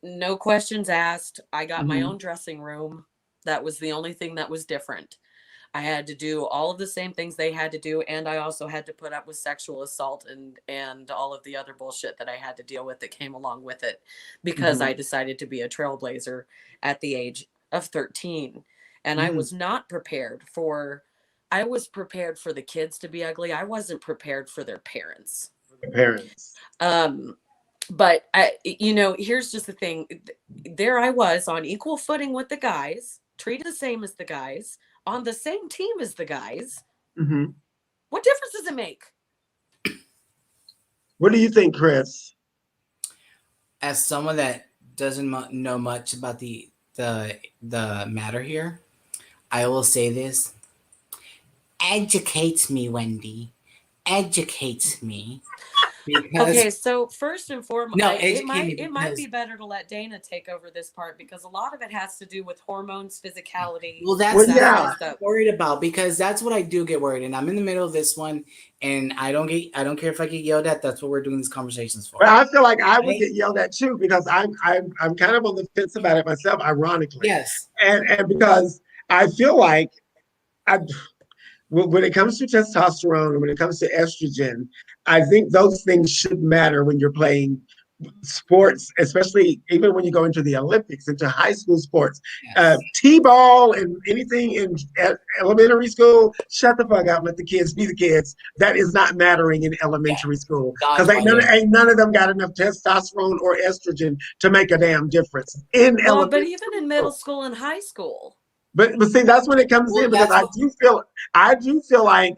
no questions asked. I got my own dressing room. That was the only thing that was different. I had to do all of the same things they had to do, and I also had to put up with sexual assault and all of the other bullshit that I had to deal with that came along with it, because I decided to be a trailblazer at the age of 13. And I was not prepared for I was prepared for the kids to be ugly. I wasn't prepared for their parents. The parents. But here's just the thing. There I was on equal footing with the guys, treated the same as the guys, on the same team as the guys. What difference does it make? What do you think, Chris? As someone that doesn't know much about the matter here, I will say this: educate me, Wendy. Educate me. Because Okay, so first and foremost, no, it educate me might be better to let Dana take over this part, because a lot of it has to do with hormones, physicality. Well, that's Well, what yeah. I'm worried about, because that's what I do get worried, and I'm in the middle of this one, and I don't care if I get yelled at. That's what we're doing these conversations for. But I feel like I would Right? get yelled at too, because I'm kind of on the fence about it myself, ironically. Yes. And because I feel like when it comes to testosterone and when it comes to estrogen, I think those things should matter when you're playing sports, especially even when you go into the Olympics, into high school sports. Yes. T-ball and anything in elementary school, shut the fuck up, let the kids be the kids. That is not mattering in elementary school, because ain't none of them got enough testosterone or estrogen to make a damn difference in Well, elementary but even in middle school and high school. But see, that's when it comes in, because I do feel like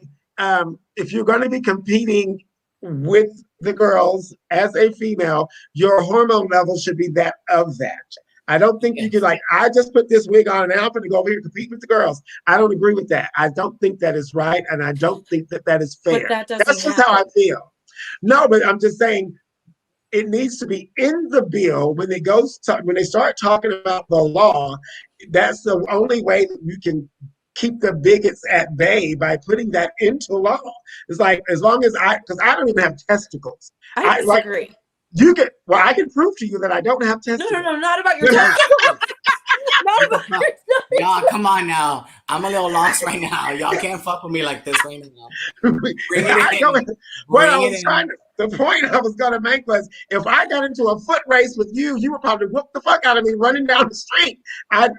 if you're going to be competing with the girls as a female, your hormone level should be that of that. I don't think you could I just put this wig on and I'm going to go over here and compete with the girls. I don't agree with that. I don't think that is right, and I don't think that that is fair. But That's just how I feel. No, but I'm just saying, it needs to be in the bill when when they start talking about the law. That's the only way that you can keep the bigots at bay, by putting that into law. It's like, as long as because I don't even have testicles. I disagree. I can prove to you that I don't have testicles. No, not about your testicles. Y'all, come on now. I'm a little lost right now. Y'all can't fuck with me like this right now. Bring it in. The point I was going to make was, if I got into a foot race with you, you would probably whoop the fuck out of me running down the street. Our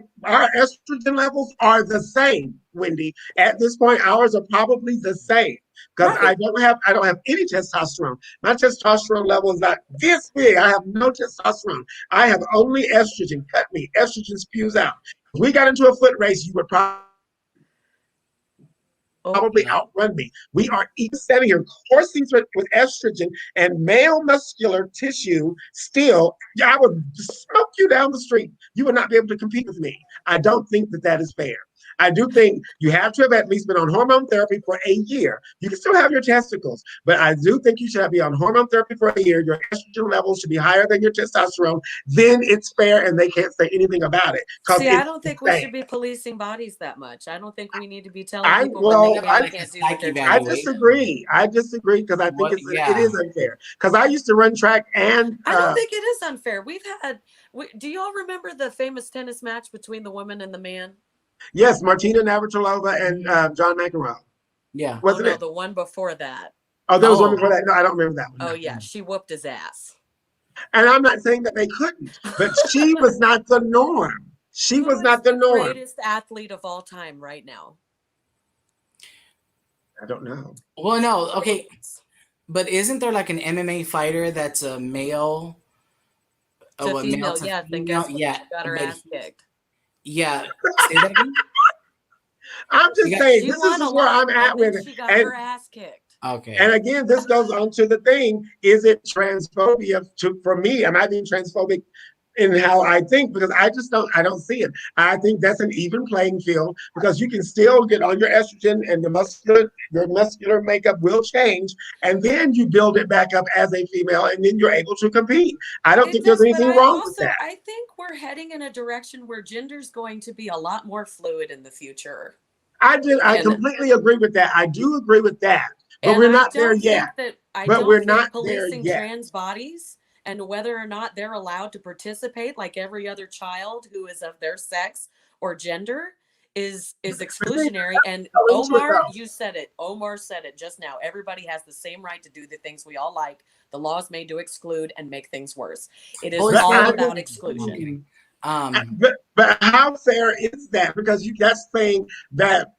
estrogen levels are the same, Wendy. At this point, ours are probably the same, because I don't have any testosterone. My testosterone level is not this big. I have no testosterone. I have only estrogen. Cut me. Estrogen spews out. If we got into a foot race, you would probably outrun me. We are even standing here coursing with estrogen and male muscular tissue. Still, I would smoke you down the street. You would not be able to compete with me. I don't think that that is fair. I do think you have to have at least been on hormone therapy for a year. You can still have your testicles, but I do think you should be on hormone therapy for a year. Your estrogen levels should be higher than your testosterone. Then it's fair, and they can't say anything about it. See, I don't think we should be policing bodies that much. I don't think we need to be telling people what they can't do with their I disagree. Because I think it is unfair. Because I used to run track, and I don't think it is unfair. Do you all remember the famous tennis match between the woman and the man? Yes, Martina Navratilova and John McEnroe. Yeah. Wasn't it? The one before that. Oh, there was one before that. No, I don't remember that one. Oh, yeah. She whooped his ass. And I'm not saying that they couldn't, but she was not the norm. She was not the norm. Who is the greatest athlete of all time right now? I don't know. Well, no. Okay. But isn't there like an MMA fighter that's a male? To Oh, a male female, to yes. And female? guess what? Yeah, She got her but ass kicked. yeah. Say that again. I'm She just got saying, She this is won a just where lot, I'm at and then with it. she got her ass kicked. okay. And again, this goes on to the thing: is it transphobia? For me, am I being transphobic in how I think? Because I don't see it. I think that's an even playing field because you can still get on your estrogen and your muscular makeup will change, and then you build it back up as a female, and then you're able to compete. I don't It think there's does, but anything wrong with that. I think we're heading in a direction where gender's going to be a lot more fluid in the future. I And completely agree with that. I do agree with that, but we're not there yet. I But don't we're think not there policing yet. trans bodies and whether or not they're allowed to participate like every other child who is of their sex or gender is exclusionary. And Omar, you said it. Omar said it just now. Everybody has the same right to do the things we all like. The law is made to exclude and make things worse. It is all about exclusion. But how fair is that? Because that's saying that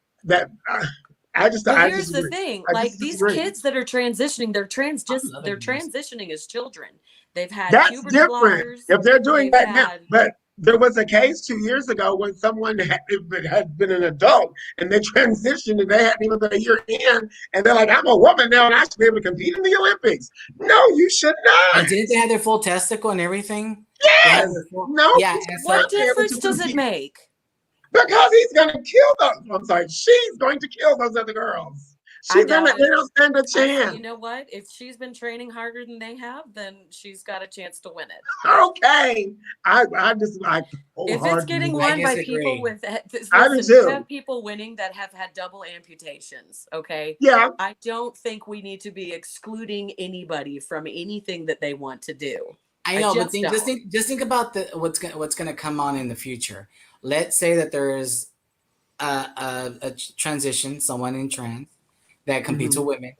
I just Well, I here's the disagree. thing: I like just they're disagree. kids that are transitioning, they're transitioning as children. They've had That's puberty different blockers. if they're doing They've that now. had But there was a case 2 years ago when someone had been an adult and they transitioned and they hadn't even been a year in, and they're like, "I'm a woman now and I should be able to compete in the Olympics." No, you should not. And didn't they have their full testicle and everything? Yes. No, yeah. you And should so what not be able difference to does it compete. make? Because he's going to kill those. I'm sorry, she's going to kill those other girls. They don't stand a chance. You know what? If she's been training harder than they have, then she's got a chance to win it. Okay. I if it's getting won by people with listen, you have people winning that have had double amputations. Okay. Yeah. I don't think we need to be excluding anybody from anything that they want to do. I know, but just think about what's gonna come on in the future. Let's say that there's a transition, someone in trans that competes with women,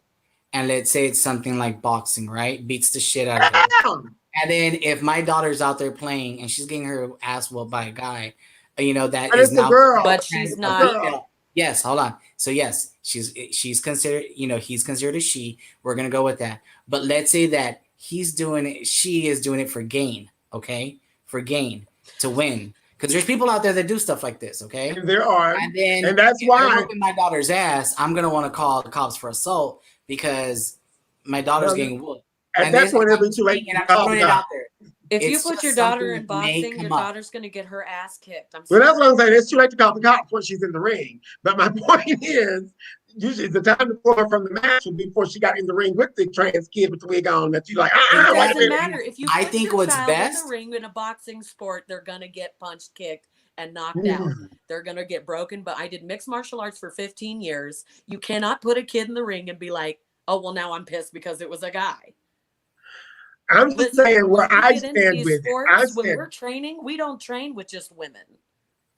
and let's say it's something like boxing, right? Beats the shit out of them. And then if my daughter's out there playing and she's getting her ass whooped by a guy, that but is now, girl. But she's not. Yes, hold on. So yes, she's considered, he's considered a she. We're gonna go with that. But let's say that she is doing it for gain, okay? For gain, to win. Because there's people out there that do stuff like this, okay? And there are. And that's why they're whooping my daughter's ass, I'm gonna want to call the cops for assault because my daughter's getting whooped. At that point, it'll be too late. And I'm throwing it out there. If you put your daughter in boxing, your daughter's going to get her ass kicked. Well, that's what I'm saying. It's too late to call the cops when she's in the ring. But my point is, usually the time to pull her from the match would be before she got in the ring with the trans kid with the wig on. That you like, it doesn't matter. If you put I think your what's child best in the ring in a boxing sport, they're going to get punched, kicked, and knocked out. They're going to get broken. But I did mixed martial arts for 15 years. You cannot put a kid in the ring and be like, oh, well, now I'm pissed because it was a guy. I'm just saying where I stand with sports, when we're training, we don't train with just women.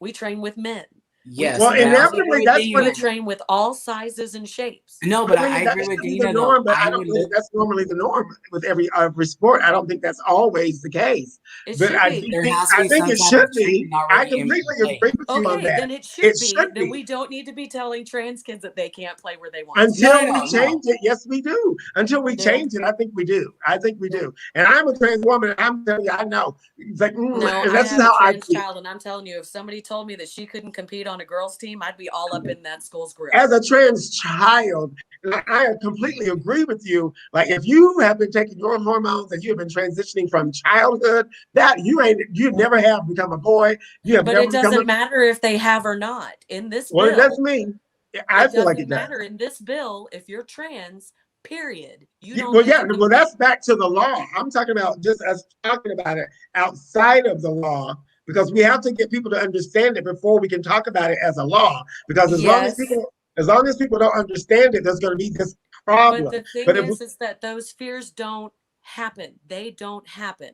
We train with men. Yes. Well, inevitably, that's when we train with all sizes and shapes. No, but I agree with Dana. But I don't think that's normally the norm with every sport. I don't think that's always the case. But I think it should be. I completely agree with you on that. Then it should be. Then we don't need to be telling trans kids that they can't play where they want until we change it. Yes, we do. Until we change it, I think we do. And I'm a trans woman, and I'm telling you, I know. It's like, that's how I feel. Child, and I'm telling you, if somebody told me that she couldn't compete on a girls' team, I'd be all up in that school's grill. As a trans child, I completely agree with you. Like, if you have been taking your hormones and you have been transitioning from childhood, that you never have become a boy. But it doesn't matter if they have or not. In this bill, it doesn't mean. I feel like it matter in this bill if you're trans. Period. You don't. Well, that's back to the law. I'm talking about just us talking about it outside of the law. Because we have to get people to understand it before we can talk about it as a law. Because as long as people don't understand it, there's going to be this problem. But the thing is that those fears don't happen. They don't happen.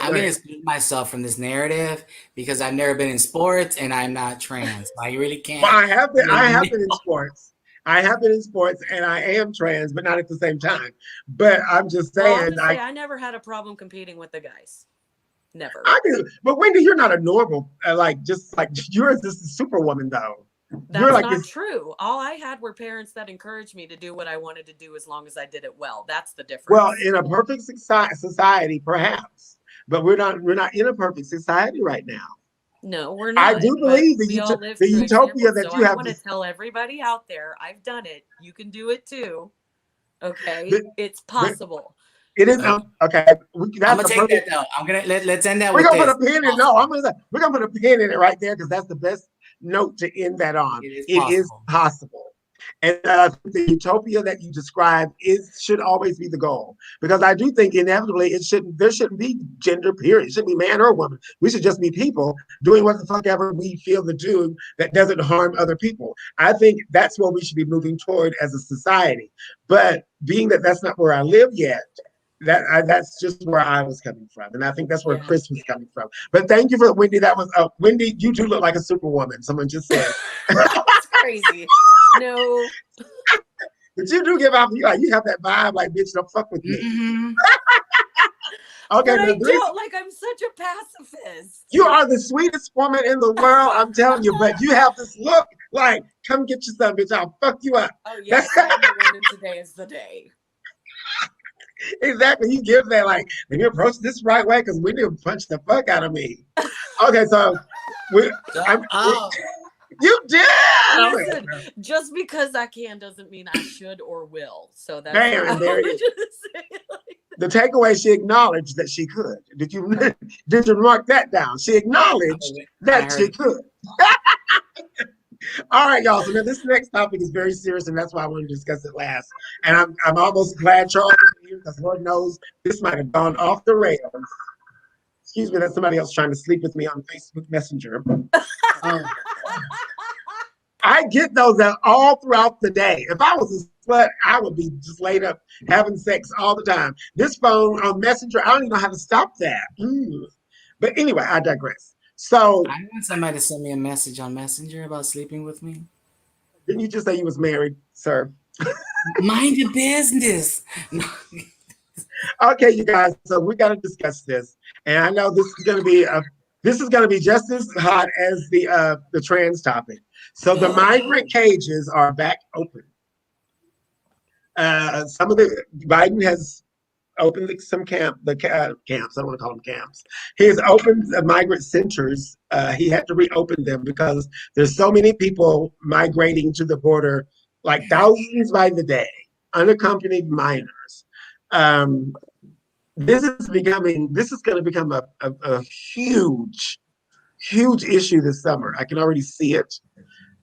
I'm going to exclude myself from this narrative because I've never been in sports and I'm not trans. I really can't. Well, I have been in sports. I have been in sports and I am trans, but not at the same time. But I'm just saying. I never had a problem competing with the guys. Never. I do. But Wendy, you're not a normal, you're just a superwoman, though. You're That's like not this. true. All I had were parents that encouraged me to do what I wanted to do as long as I did it well. That's the Well, difference. in a perfect society, perhaps, but we're not in a perfect society right now. No, we're I not. do But believe we all live the through utopia examples. that So you I have want to this. tell everybody out there, I've done it. You can do it too. Okay, The, it's the, possible. it is Okay. okay. I'm That's gonna the take that perfect. though. I'm gonna let's end that We're with gonna put this. a pin in. No, Possible. we're gonna put a pin in it right there because that's the best note to end that on. It is It is possible. possible. And the utopia that you described should always be the goal, because I do think inevitably there shouldn't be gender, period. It shouldn't be man or woman. We should just be people doing what the fuck ever we feel to do that doesn't harm other people. I think that's what we should be moving toward as a society. But being that that's not where I live yet, that's just where I was coming from, and I think that's where Yeah. Chris was coming from. But thank you for Wendy. That was Wendy. You do look like a superwoman. Someone just said. That's crazy. No. But you do give off, you have that vibe like, bitch, don't fuck with me. Mm-hmm. Okay, But now I don't. Like, I'm such a pacifist. you are the sweetest woman in the world, I'm telling you, but you have this look like, come get your son, bitch, I'll fuck you up. Oh, That's yes. I'm the one, and today is the day. exactly, you give that, like, if you approach this right way, because we didn't punch the fuck out of me. Okay, so, we, Oh, you did! Listen, just because I can doesn't mean I should or will. So that's Bam, and there it is. The takeaway, she acknowledged that she could. Did you mark that down? She acknowledged that she could. All right, y'all. So now this next topic is very serious, and that's why I want to discuss it last. And I'm almost glad Charles is here because Lord knows this might have gone off the rails. Excuse me, that's somebody else trying to sleep with me on Facebook Messenger. I get those all throughout the day. If I was a slut, I would be just laid up having sex all the time. This phone on Messenger, I don't even know how to stop that. But anyway, I digress. So, I want somebody to send me a message on Messenger about sleeping with me. didn't you just say you was married, sir? Mind your business. No. Okay, you guys. So we got to discuss this, and I know this is going to be just as hot as the trans topic. So the migrant cages are back open. Some of the Biden has opened some camps. I don't want to call them camps. He has opened the migrant centers. He had to reopen them because there's so many people migrating to the border, like thousands by the day, unaccompanied minors. This is going to become a huge, huge issue this summer. I can already see it.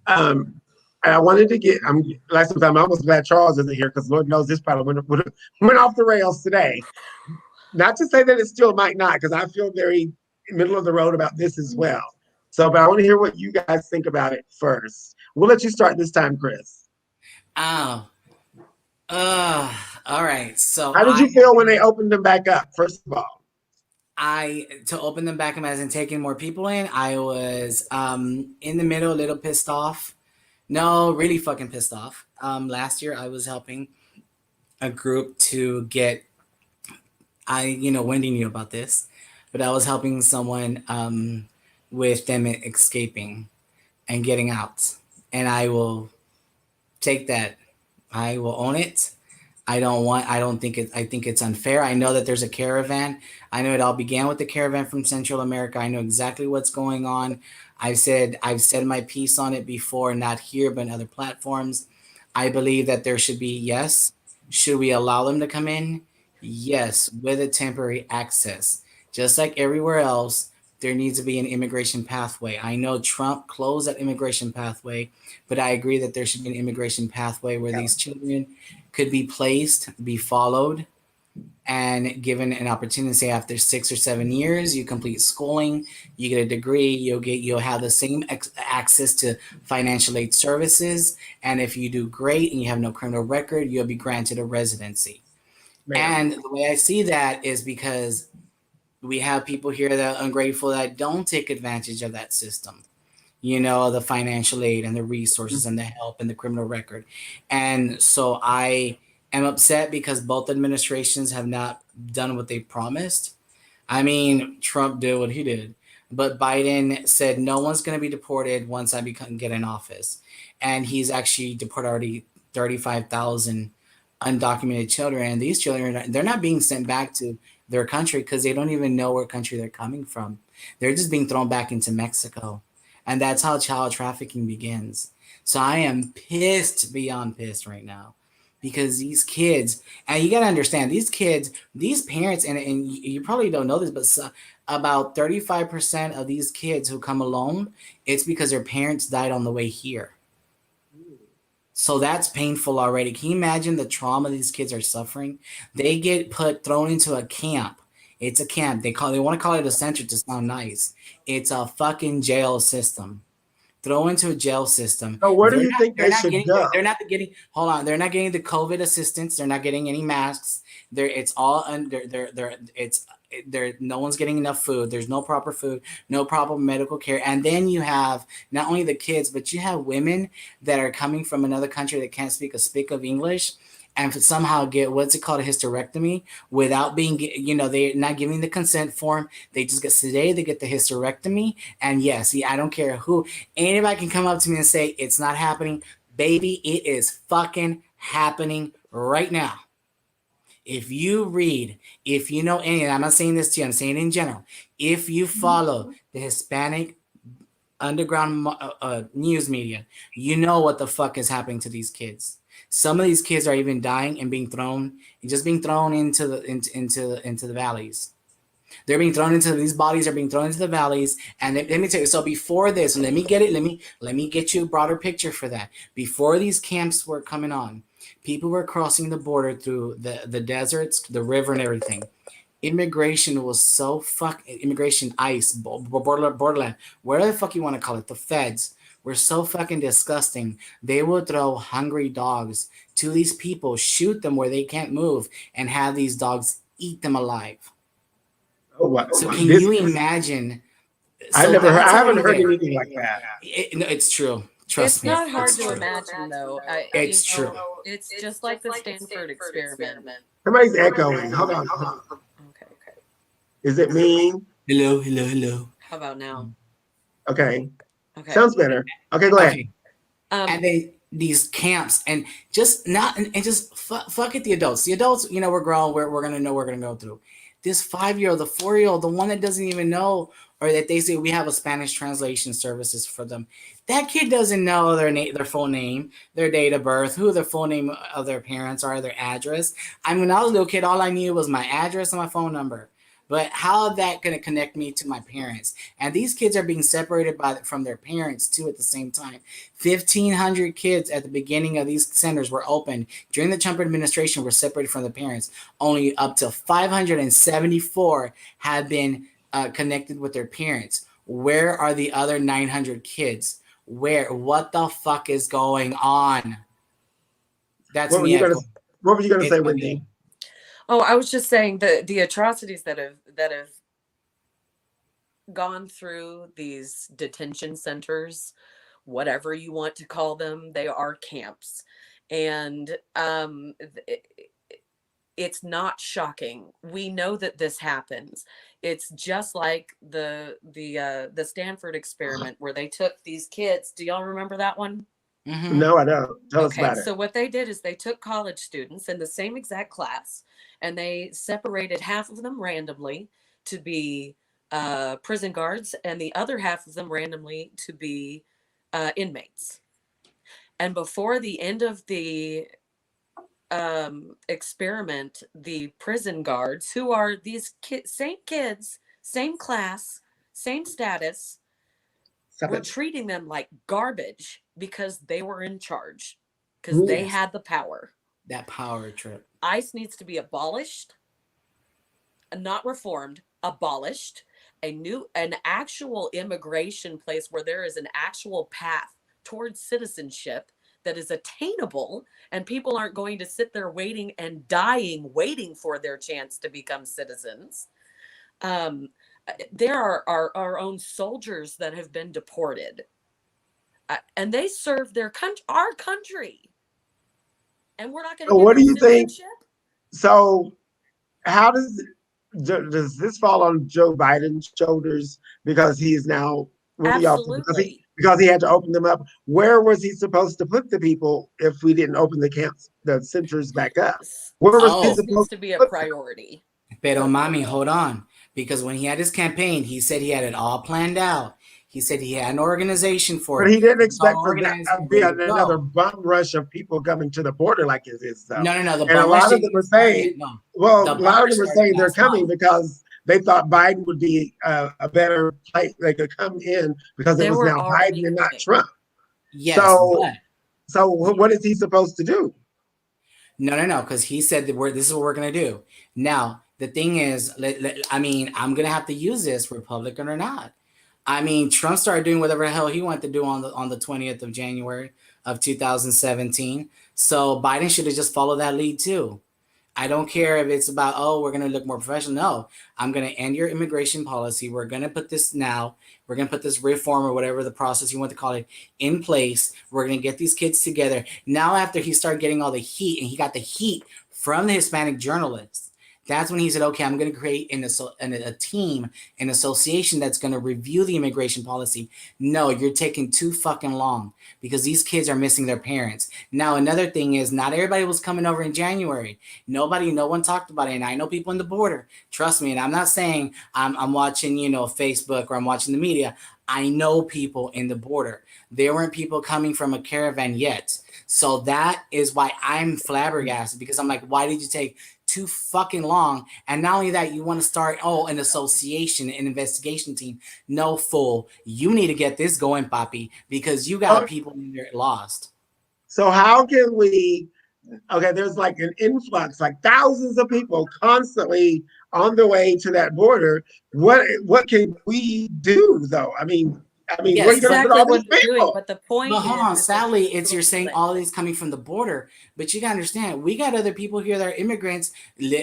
And I wanted to last time, I'm almost glad Charles isn't here because Lord knows this probably went off the rails today. Not to say that it still might not, because I feel very middle of the road about this as well. So, but I want to hear what you guys think about it first. We'll let you start this time, Chris. Oh. All right. So How did you feel when they opened them back up, first of all? To open them back up as in taking more people in, I was in the middle, a little pissed off. No, really fucking pissed off. Last year I was helping a group to get Wendy knew about this, but I was helping someone with them escaping and getting out. And I will take that. I will own it. I think it's unfair. I know that there's a caravan. I know it all began with the caravan from Central America. I know exactly what's going on. I've said my piece on it before, not here, but in other platforms. I believe that there should be, yes. Should we allow them to come in? Yes, with a temporary access. Just like everywhere else, there needs to be an immigration pathway. I know Trump closed that immigration pathway, but I agree that there should be an immigration pathway where these children could be placed, be followed, and given an opportunity. Say after 6 or 7 years, you complete schooling, you get a degree, you'll have the same access to financial aid services, and if you do great and you have no criminal record, you'll be granted a residency. And the way I see that is because we have people here that are ungrateful that don't take advantage of that system. The financial aid and the resources and the help and the criminal record. And so I am upset because both administrations have not done what they promised. I mean, Trump did what he did. but Biden said no one's going to be deported once I get in office, and he's actually deported already 35,000 undocumented children, and these children, they're not being sent back to their country because they don't even know what country they're coming from. They're just being thrown back into Mexico, and that's how child trafficking begins. So I am pissed beyond pissed right now because these kids, and you got to understand, these kids, these parents, and you probably don't know this, but about 35% of these kids who come alone, it's because their parents died on the way here. So that's painful already. Can you imagine the trauma these kids are suffering? They get thrown into a camp. It's a camp. They want to call it a center to sound nice. It's a fucking jail system. Throw into a jail system. So where do you think they should go? They're not getting. Hold on. They're not getting the COVID assistance. They're not getting any masks. It's all under. No one's getting enough food. There's no proper food, no proper medical care. And then you have not only the kids, but you have women that are coming from another country that can't speak a speak of English, and somehow get what's it called, a hysterectomy without being, they're not giving the consent form. They just get today, they get the hysterectomy. And yes, I don't care who, anybody can come up to me and say it's not happening. Baby, it is fucking happening right now. If you read, if you know any, I'm not saying this to you, I'm saying in general, if you follow the Hispanic underground news media, you know what the fuck is happening to these kids. Some of these kids are even dying and being thrown into the valleys. They're being thrown into these bodies are being thrown into the valleys. And let me tell you, so before this, and let me get you a broader picture for that. Before these camps were coming on, people were crossing the border through the deserts, the river, and everything. Immigration was so immigration ICE, borderland, whatever the fuck you want to call it, the feds were so fucking disgusting. They would throw hungry dogs to these people, shoot them where they can't move, and have these dogs eat them alive. Oh, wow. So can you imagine? I haven't heard anything like that. No, it's true. Trust me. It's not hard to imagine, though. It's true. It's just like the Stanford experiment. Somebody's echoing. Hold on. Okay. Is it me? Hello. How about now? Okay. Okay. Sounds better. Okay, go ahead. Okay. And then these camps, and just fuck it, the adults. The adults, we're grown. We're gonna know we're gonna go through. This 5-year-old, the 4-year-old, the one that doesn't even know, or that they say we have a Spanish translation services for them. That kid doesn't know their full name, their date of birth, who the full name of their parents are, their address. When I was a little kid, all I knew was my address and my phone number. But how is that going to connect me to my parents? And these kids are being separated from their parents too at the same time. 1,500 kids at the beginning of these centers were open during the Trump administration were separated from their parents. Only up to 574 have been connected with their parents. Where are the other 900 kids? What the fuck is going on? That's what were you going to say, Wendy? Oh, I was just saying the atrocities that have gone through these detention centers, whatever you want to call them, they are camps, and it's not shocking. We know that this happens. It's just like the Stanford experiment where they took these kids. Do y'all remember that one? Mm-hmm. No, I don't. Tell us about it. So what they did is they took college students in the same exact class, and they separated half of them randomly to be prison guards, and the other half of them randomly to be inmates. And before the end of the experiment, the prison guards, who are these same kids, same class, same status, were treating them like garbage because they were in charge, because they had the power. That power trip. ICE needs to be abolished, not reformed, abolished. An actual immigration place where there is an actual path towards citizenship that is attainable, and people aren't going to sit there waiting and dying, waiting for their chance to become citizens. There are our own soldiers that have been deported, and they serve our country, and we're not going to. So what do you think? So how does does this fall on Joe Biden's shoulders because he's now with the office Absolutely. because he had to open them up? Where was he supposed to put the people if we didn't open the centers back up? Where was he Oh, This needs supposed to to be a put them? priority. pero mommy, hold on. Because when he had his campaign, he said he had it all planned out. He said he had an organization for But it. he didn't It was all expect for that organized to and be ready to another go. bum rush of people coming to the border like it is, though. No, no, no. The And a bum rush lot of didn't them even are start saying, yet. No. well, The a bum lot of rush them are started saying they're last coming month. because they thought Biden would be a better place. They could come in because it They was were now already Biden and not coming. Trump. Yes, So, but so what is he supposed to do? no, no, no, because he said that this is what we're gonna do. Now, the thing is, I mean, I'm gonna have to use this, Republican or not. I mean, Trump started doing whatever the hell he wanted to do on the 20th of January of 2017. So Biden should have just followed that lead too. I don't care if it's about, oh, we're going to look more professional. No, I'm going to end your immigration policy. We're going to put this now. We're going to put this reform or whatever the process you want to call it in place. We're going to get these kids together. Now, after he started getting all the heat, and he got the heat from the Hispanic journalists, that's when he said, okay, I'm going to create a team, an association that's going to review the immigration policy. No, you're taking too fucking long because these kids are missing their parents. Now, another thing is not everybody was coming over in January. No one talked about it. And I know people in the border, trust me. And I'm not saying I'm watching, Facebook or I'm watching the media. I know people in the border. There weren't people coming from a caravan yet. So that is why I'm flabbergasted because I'm like, why did you take too fucking long? And not only that, you want to start, an association, an investigation team. No, fool. You need to get this going, Papi, because you got Oh, people in there lost. so how can we? Okay, there's like an influx, like thousands of people constantly on the way to that border. What can we do though? I mean, where are That's Yes, you going to but put exactly all what these they're doing. people? But the point hold on. is that Sadly, it's little you're saying thing. all these coming from the border, but you gotta understand we got other people here that are immigrants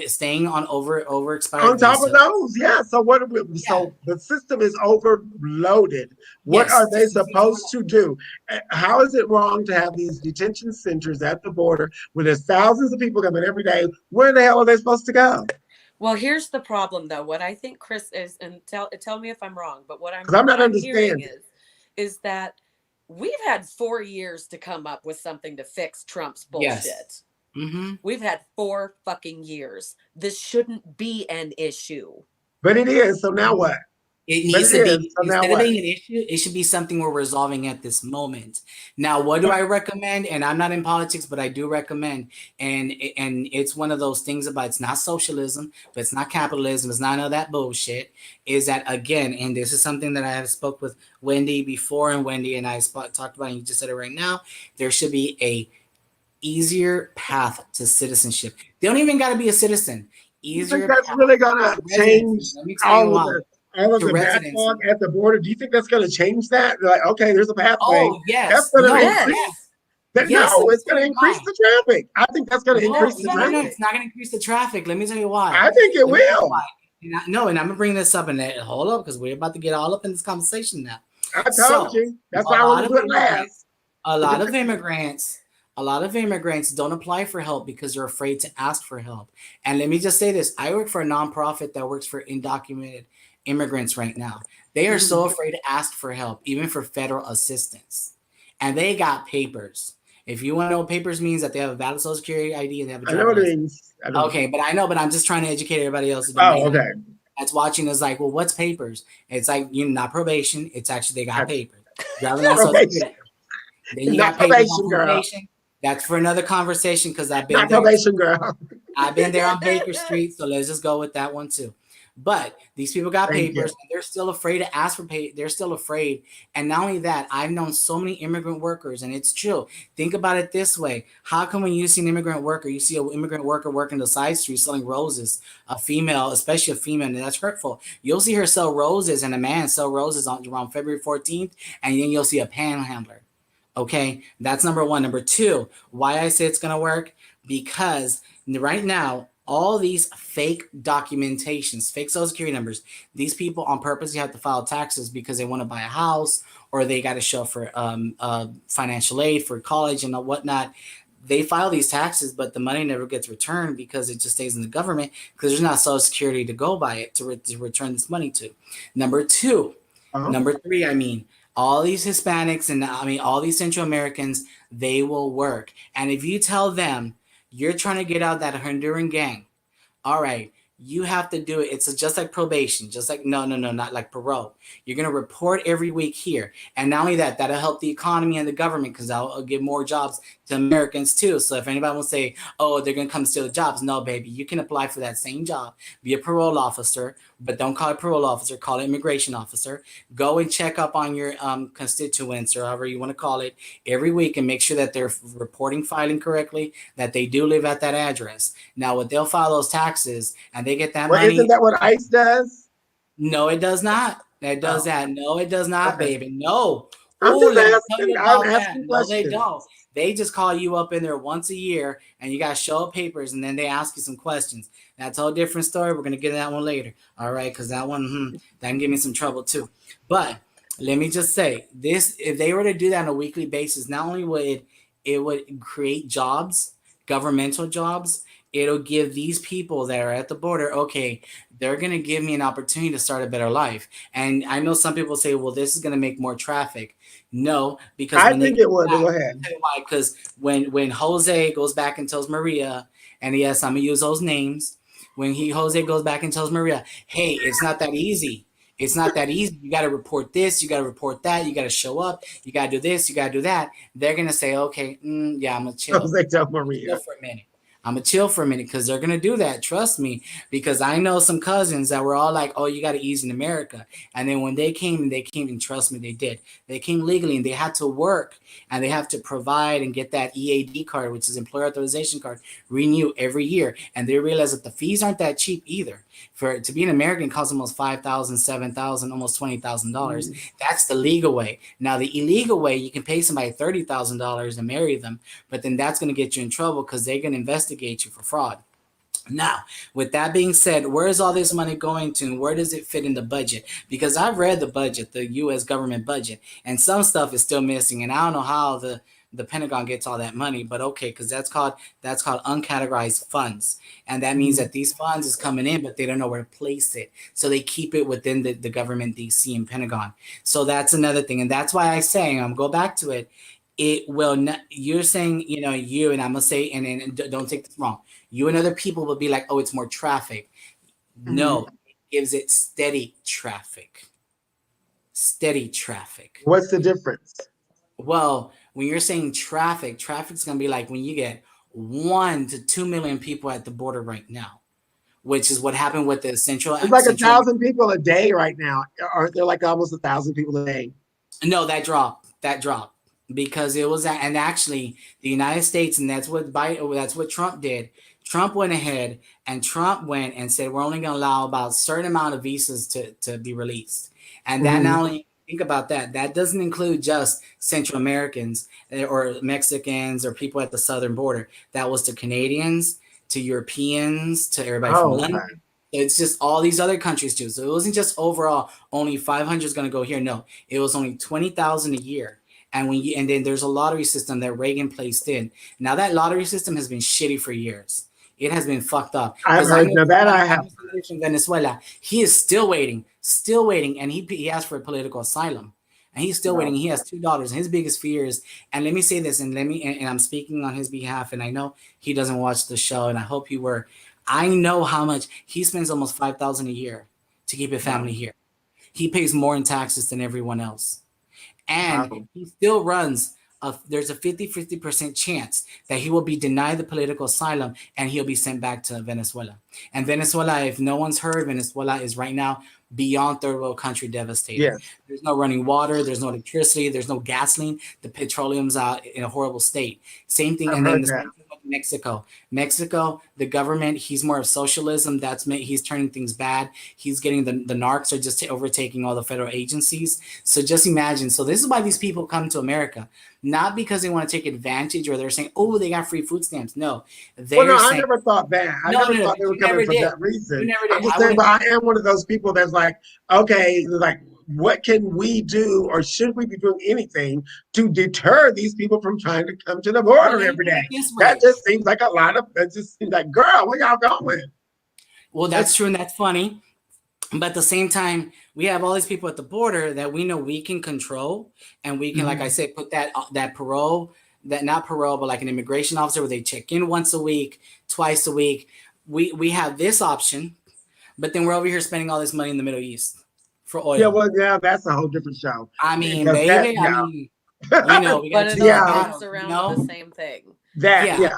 staying on over expired On top of visas. those, yeah. So what? Yeah. So the system is overloaded. What Yes, are the they system's supposed overloaded. to do? How is it wrong to have these detention centers at the border where there's thousands of people coming every day? Where the hell are they supposed to go? Well, here's the problem though. What I think Chris is, and tell me if I'm wrong, but Because I'm what not I'm hearing understanding. is that we've had 4 years to come up with something to fix Trump's Yes. bullshit. Mm-hmm. We've had 4 fucking years. This shouldn't be an issue. But it is. So now what? It But needs it to is. be, So now instead of what? being an issue, it should be something we're resolving at this moment. Now, what do I recommend? And I'm not in politics, but I do recommend, and it's one of those things about it's not socialism, but it's not capitalism, it's not none of that bullshit. Is that again, and this is something that I have spoke with Wendy before, and Wendy and I talked about, and you just said it right now. There should be a easier path to citizenship. They don't even got to be a citizen. You think Easier that's path really gonna to residency. change Let me tell you all of why. the To backlog residency. at the border? Do you think that's gonna change that? Like, okay, there's a pathway. Oh That's yes, gonna no, increase Yes. yes, that. yes. No, Let me it's tell gonna you increase why. the traffic. I think that's gonna No, increase Yes, the no, no, no. traffic. It's not going to increase the traffic. Let me tell you why. I think it Let me tell you will. why. No, and I'm gonna bring this up and hold up because we're about to get all up in this conversation now. I told So, you. That's a why I want lot to of do it immigrants, last. a lot of immigrants, a lot of immigrants don't apply for help because they're afraid to ask for help. And let me just say this: I work for a nonprofit that works for undocumented immigrants right now. They are so Mhm. afraid to ask for help, even for federal assistance, and they got papers. If you want to know what papers means, that they have a valid social security ID and they have a I know driver what it license. means. I know. Okay, but I know, but I'm just trying to educate everybody else who may Oh, not. okay. That's watching is like, well, what's papers? It's like not probation. It's actually they got That's papers. Driving on social probation. security. Then you Not got papers on probation, girl. probation. That's for another conversation because I've been Not there too. probation, girl. I've been there on Baker Street, so let's just go with that one too. But these people got Thank papers, you. and they're still afraid to ask for pay. They're still afraid, and not only that, I've known so many immigrant workers, and it's true. Think about it this way: how come when you see an immigrant worker, you see an immigrant worker working the side street selling roses, a female, especially a female, and that's hurtful. You'll see her sell roses, and a man sell roses on around February 14th, and then you'll see a panhandler. Okay, that's number one. Number two, why I say it's going to work? Because right now, all these fake documentations, fake social security numbers, these people on purpose you have to file taxes because they want to buy a house or they got to show for financial aid for college and whatnot. they file these taxes, but the money never gets returned because it just stays in the government because there's not Social Security to go by it to return this money to. Number two, number three, I mean, all these Hispanics and I mean all these Central Americans, they will work. And if you tell them you're trying to get out that Honduran gang, all right, you have to do it. It's just like probation, just like no, not like parole. You're gonna report every week here, and not only that, that'll help the economy and the government because that'll give more jobs to Americans too. So if anybody will say, "Oh, they're gonna come steal the jobs," no, baby, you can apply for that same job, be a parole officer, but don't call it parole officer, call it immigration officer. Go and check up on your constituents or however you want to call it every week and make sure that they're reporting, filing correctly, that they do live at that address. Now, what they'll file those taxes and they get that money. Isn't that what ICE does? No, it does not. It does that. No, it does not, baby. No. I'm Ooh, just let me tell you asking. about I'm that. asking No, they questions. don't. They just call you up in there once a year and you got to show up papers and then they ask you some questions. That's a whole different story. We're going to get to that one later. All right. Because that one, that can give me some trouble too. But let me just say this, if they were to do that on a weekly basis, not only would it would create jobs, governmental jobs, it'll give these people that are at the border, okay, they're going to give me an opportunity to start a better life. And I know some people say, well, this is going to make more traffic. No, because I think it would. Go ahead. Why? Because when Jose goes back and tells Maria, and yes, I'm going to use those names. When Jose goes back and tells Maria, hey, it's not that easy. It's not that easy. You got to report this. You got to report that. You got to show up. You got to do this. You got to do that. They're going to say, okay, yeah, I'm going to chill. Jose tell Maria. Chill for a minute. I'm going to chill for a minute because they're going to do that. Trust me, because I know some cousins that were all like, oh, you got to ease in America. And then when they came and trust me, they did. They came legally and they had to work and they have to provide and get that EAD card, which is employer authorization card, renew every year. And they realize that the fees aren't that cheap either. For to be an American costs almost $5,000, $7,000, almost $20,000. That's the legal way. Now the illegal way, you can pay somebody $30,000 to marry them, but then that's going to get you in trouble because they're going to investigate you for fraud. Now, with that being said, where is all this money going to and where does it fit in the budget? Because I've read the budget, the U.S. government budget, and some stuff is still missing. And I don't know how the Pentagon gets all that money, but okay, because that's called uncategorized funds. And that means that these funds is coming in, but they don't know where to place it. So they keep it within the government, DC and Pentagon. So that's another thing. And that's why I say, I'm go back to it. It will not, you're saying, you, and I'm going to say, and don't take this wrong. You and other people will be like, oh, it's more traffic. No, it gives it steady traffic. Steady traffic. What's the difference? Well, when you're saying traffic's going to be like when you get 1 to 2 million people at the border right now, which is what happened with the Central. It's like 1,000 people a day right now. Aren't there like almost 1,000 people a day? No, that dropped because it was, and actually the United States, and that's what Trump did. Trump went ahead and said, we're only going to allow about a certain amount of visas to be released. And that not only, think about that, that doesn't include just Central Americans or Mexicans or people at the southern border. That was to Canadians, to Europeans, to everybody from London. It's just all these other countries too. So it wasn't just overall only 500 is going to go here. No, it was only 20,000 a year. And then there's a lottery system that Reagan placed in. Now that lottery system has been shitty for years. It has been fucked up. I've heard that. I have from Venezuela. He is still waiting, and he asked for political asylum, and he's still waiting. He has 2 daughters, and his biggest fear is, and let me say this, and I'm speaking on his behalf, and I know he doesn't watch the show, and I hope you were. I know how much he spends, almost $5,000 a year to keep his family here. He pays more in taxes than everyone else, and he still runs. There's a 50% chance that he will be denied the political asylum and he'll be sent back to Venezuela. And Venezuela, if no one's heard, Venezuela is right now beyond third world country devastated. Yes. There's no running water. There's no electricity. There's no gasoline. The petroleum's out in a horrible state. Same thing. And then the same thing with Mexico, the government, he's more of socialism. He's turning things bad. He's getting the narcs are just overtaking all the federal agencies. So just imagine. So this is why these people come to America. Not because they want to take advantage or they're saying, oh, they got free food stamps. No. I never thought that. I never thought they were coming for that reason. I'm just saying, but I am one of those people that's like, okay, like what can we do, or should we be doing anything to deter these people from trying to come to the border Well, every day? this That way. just seems like a lot of, it just seems like, girl, where y'all going? Well, that's true and that's funny. But at the same time, we have all these people at the border that we know we can control, and we can, like I said, put that parole, that not parole, but like an immigration officer where they check in once a week, twice a week. We have this option, but then we're over here spending all this money in the Middle East for oil. Yeah, well, yeah, that's a whole different show. I mean, Because that, baby, yeah. I mean, you know, we got But to it choose all our Yeah. comes battles, around you know? to the same thing. That, yeah.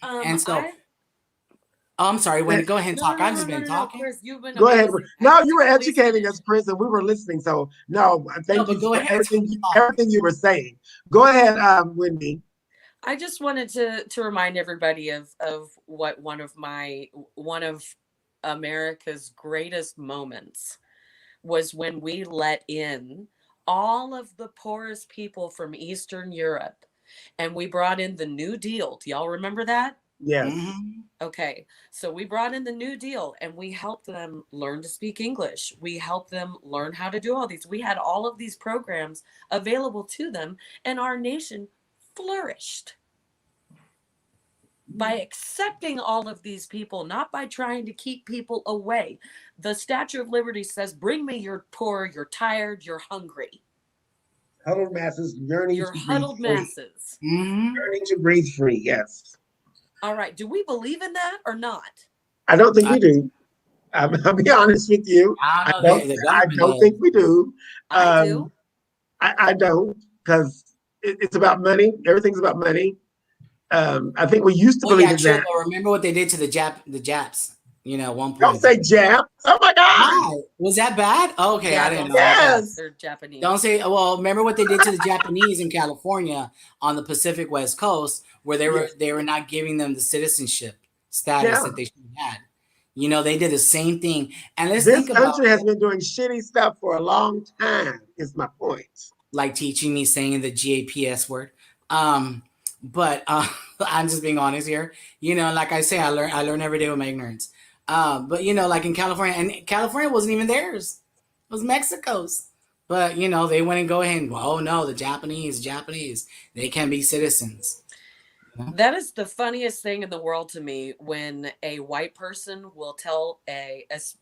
And so, I'm sorry, Wendy, go ahead and talk. I've just been talking. Chris, you've been Go ahead. amazing. No, you were Please educating finish. us, Chris, and we were listening. So, no, No, thank but you go for ahead. everything you were saying. Go ahead, Wendy. I just wanted to remind everybody of what one of America's greatest moments was when we let in all of the poorest people from Eastern Europe, and we brought in the New Deal. Do y'all remember that? Yes. Mhm. Okay, so we brought in the New Deal and we helped them learn to speak English. We helped them learn how to do all these. We had all of these programs available to them, and our nation flourished by accepting all of these people, not by trying to keep people away. The Statue of Liberty says, bring me your poor, you're tired, you're hungry. Huddled masses yearning You're to huddled breathe free. masses. Yearning to breathe free, yes. All right, do we believe in that or not? I don't think we do. I'll be honest with you. I I don't know. I don't think we do. I do. I don't, because it's about money. Everything's about money. I think we used to Well, believe yeah, in true. that. Though. Remember what they did to the Japs? You know, at one point. Don't say Jap. Oh my God. Why? Was that bad? Okay, Yeah, I didn't don't know. say that. Yes. They're Japanese. Don't say. Well, remember what they did to the Japanese in California on the Pacific West Coast, where they were not giving them the citizenship status that they should have had. You know, they did the same thing. And let's This think about country has been doing shitty stuff for a long time, is my point. like teaching me saying the GAPS word. But I'm just being honest here. You know, like I say, I learn every day with my ignorance. But you know, like in California, and California wasn't even theirs; it was Mexico's. But you know, they went and go ahead and, well, oh no, the Japanese, they can be citizens. That is the funniest thing in the world to me, when a white person will tell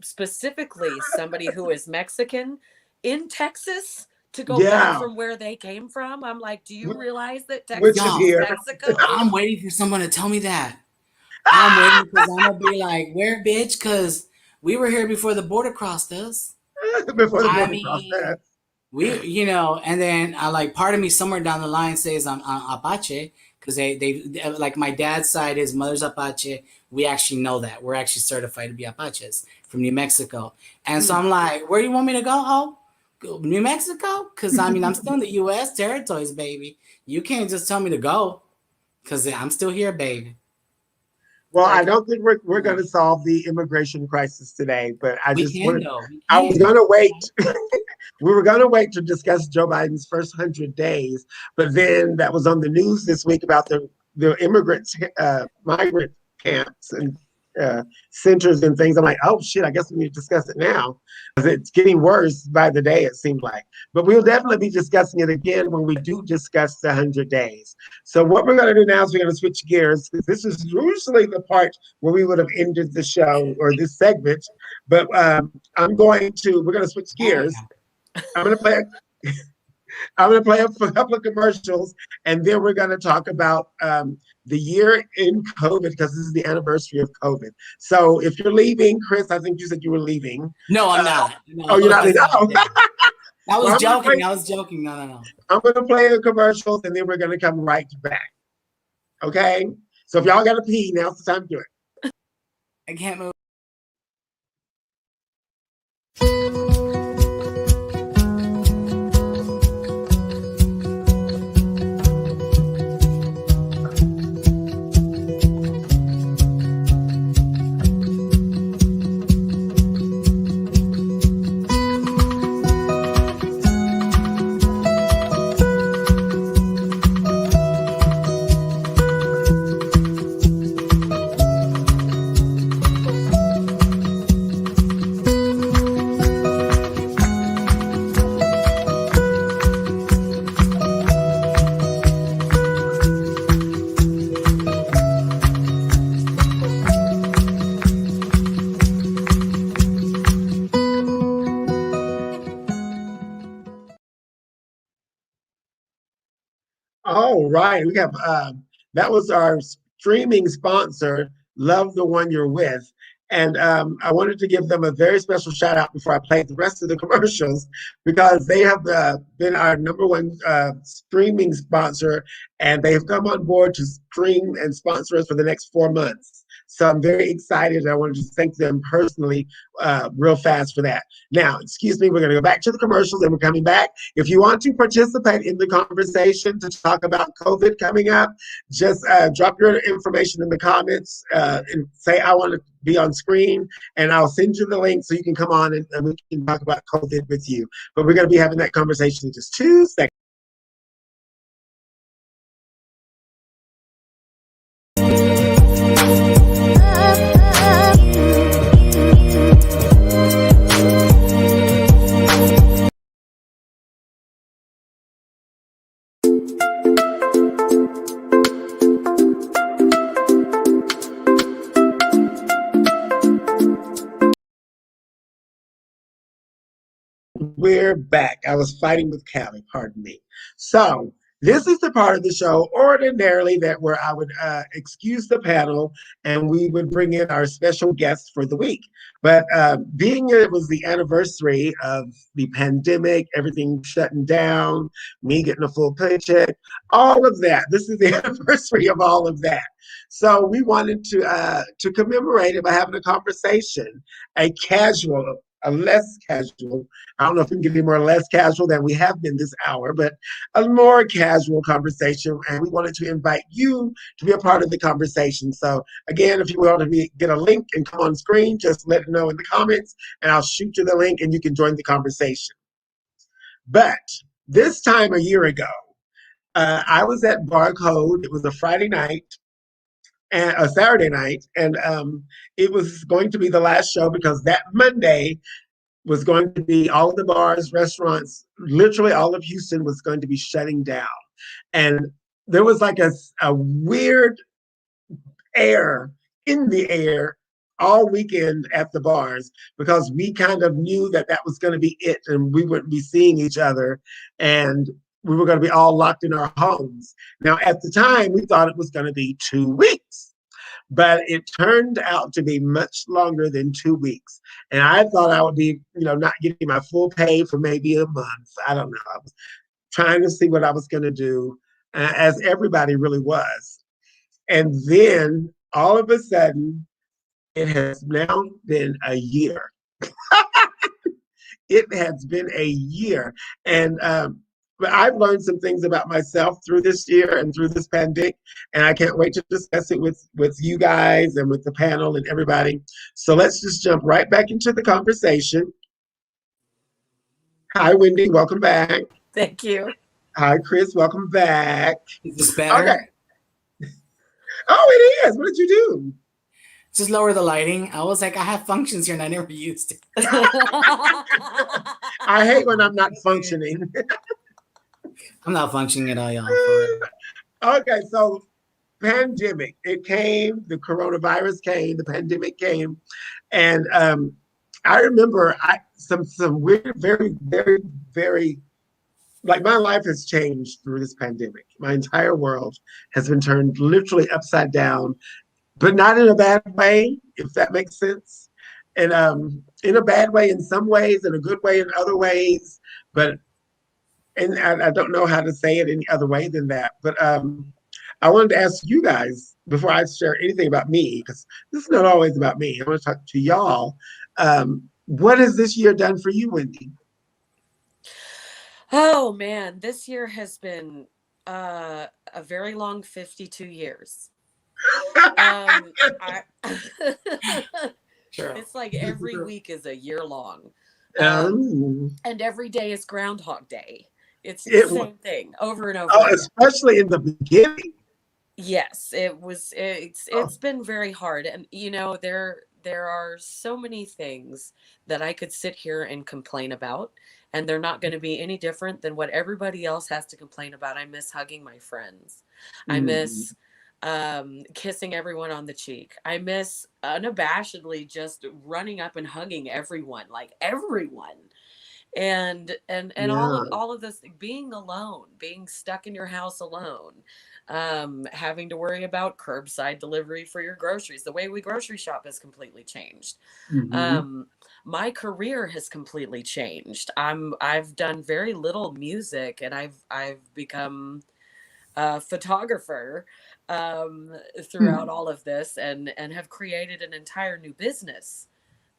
specifically somebody who is Mexican in Texas to go back from where they came from. I'm like, do you realize that Texas is Mexico? I'm waiting for someone to tell me that. I'm waiting because I'm gonna be like, where, bitch? Because we were here before the border crossed us. Before the border crossed us. We, you know, and then I like part of me somewhere down the line says I'm Apache, because they like my dad's side, his mother's Apache. We actually know that we're actually certified to be Apaches from New Mexico, and so I'm like, where do you want me to go? Oh, New Mexico? Because I mean, I'm still in the U.S. territories, baby. You can't just tell me to go, because I'm still here, baby. Well, I don't think we're going to solve the immigration crisis today, but I was going to wait. We were going to wait to discuss Joe Biden's first 100 days, but then that was on the news this week about the migrant camps and centers and things. I'm like, oh shit, I guess we need to discuss it now, because it's getting worse by the day, it seemed like. But we'll definitely be discussing it again when we do discuss the 100 days. So what we're going to do now is we're going to switch gears, because this is usually the part where we would have ended the show or this segment. But we're going to switch gears. I'm going to play a couple of commercials, and then we're going to talk about the year in COVID, because this is the anniversary of COVID. So if you're leaving, Chris, I think you said you were leaving. No, I'm not. No, oh, you're not leaving? Oh. I was joking. I was joking. No. I'm going to play the commercials, and then we're going to come right back. Okay? So if y'all got to pee, now's the time to do it. I can't move. All right. We have that was our streaming sponsor, Love the One You're With. And I wanted to give them a very special shout out before I play the rest of the commercials because they have been our number one streaming sponsor and they've come on board to stream and sponsor us for the next 4 months. So I'm very excited. I wanted to thank them personally real fast for that. Now, excuse me, we're going to go back to the commercials and we're coming back. If you want to participate in the conversation to talk about COVID coming up, just drop your information in the comments and say, I want to be on screen, and I'll send you the link so you can come on and we can talk about COVID with you. But we're going to be having that conversation in just 2 seconds. We're back. I was fighting with Callie, pardon me. So this is the part of the show ordinarily that where I would excuse the panel and we would bring in our special guest for the week. But being it was the anniversary of the pandemic, everything shutting down, me getting a full paycheck, all of that. This is the anniversary of all of that. So we wanted to commemorate it by having a conversation, a less casual. I don't know if we can get any more less casual than we have been this hour, but a more casual conversation. And we wanted to invite you to be a part of the conversation. So again, if you want to get a link and come on screen, just let it know in the comments and I'll shoot you the link and you can join the conversation. But this time a year ago, I was at Barcode. It was a Friday night and a Saturday night, and it was going to be the last show because that Monday was going to be all of the bars, restaurants, literally all of Houston was going to be shutting down. And there was like a weird air in the air all weekend at the bars because we kind of knew that that was going to be it and we wouldn't be seeing each other and we were going to be all locked in our homes. Now, at the time, we thought it was going to be 2 weeks. But it turned out to be much longer than 2 weeks. And I thought I would be, not getting my full pay for maybe a month. I don't know. I was trying to see what I was going to do, as everybody really was. And then all of a sudden, it has now been a year. It has been a year. And but I've learned some things about myself through this year and through this pandemic, and I can't wait to discuss it with you guys and with the panel and everybody. So let's just jump right back into the conversation. Hi, Wendy, welcome back. Thank you. Hi, Chris, welcome back. Is this better? Okay. Oh, it is. What did you do? Just lower the lighting. I was like, I have functions here and I never used it. I hate when I'm not functioning. I'm not functioning at all, y'all. Okay, so pandemic. It came, the coronavirus came, the pandemic came. And I remember some weird, very, very, very, like my life has changed through this pandemic. My entire world has been turned literally upside down, but not in a bad way, if that makes sense. And in a bad way in some ways, in a good way in other ways. But and I don't know how to say it any other way than that. But I wanted to ask you guys before I share anything about me, because this is not always about me. I want to talk to y'all. What has this year done for you, Wendy? Oh man, this year has been a very long 52 years. Sure. It's like every week is a year long. And every day is Groundhog Day. It's the same thing over and over. Oh, especially in the beginning. Yes, it was. It's been very hard, and there are so many things that I could sit here and complain about, and they're not going to be any different than what everybody else has to complain about. I miss hugging my friends. I miss kissing everyone on the cheek. I miss unabashedly just running up and hugging everyone, like everyone. and all of this, being alone, being stuck in your house alone, having to worry about curbside delivery for your groceries. The way we grocery shop has completely changed. My career has completely changed. I've done very little music, and I've become a photographer throughout all of this, and have created an entire new business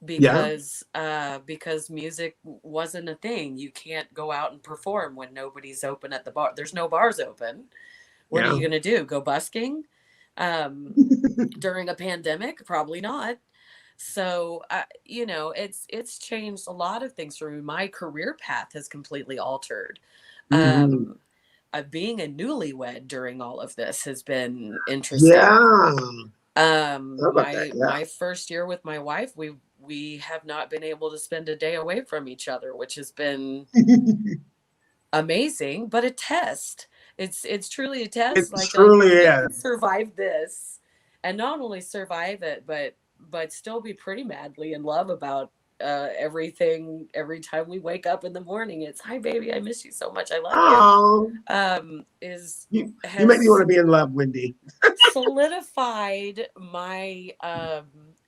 Yeah. because music wasn't a thing. You can't go out and perform when nobody's open at the bar. There's no bars open. What are Yeah. you going to do? Go busking during a pandemic? Probably not. So it's changed a lot of things for me. My career path has completely altered. Mhm. Being a newlywed during all of this has been interesting. Yeah. How about that? My first year with my wife, we have not been able to spend a day away from each other, which has been Yeah. amazing, but a test. It's truly a test. It Like truly we is. can survive this, and not only survive it, but still be pretty madly in love about everything. Every time we wake up in the morning, it's, hi baby, I miss you so much, I love you. Oh, Is you make me want has to be in love, Wendy. solidified my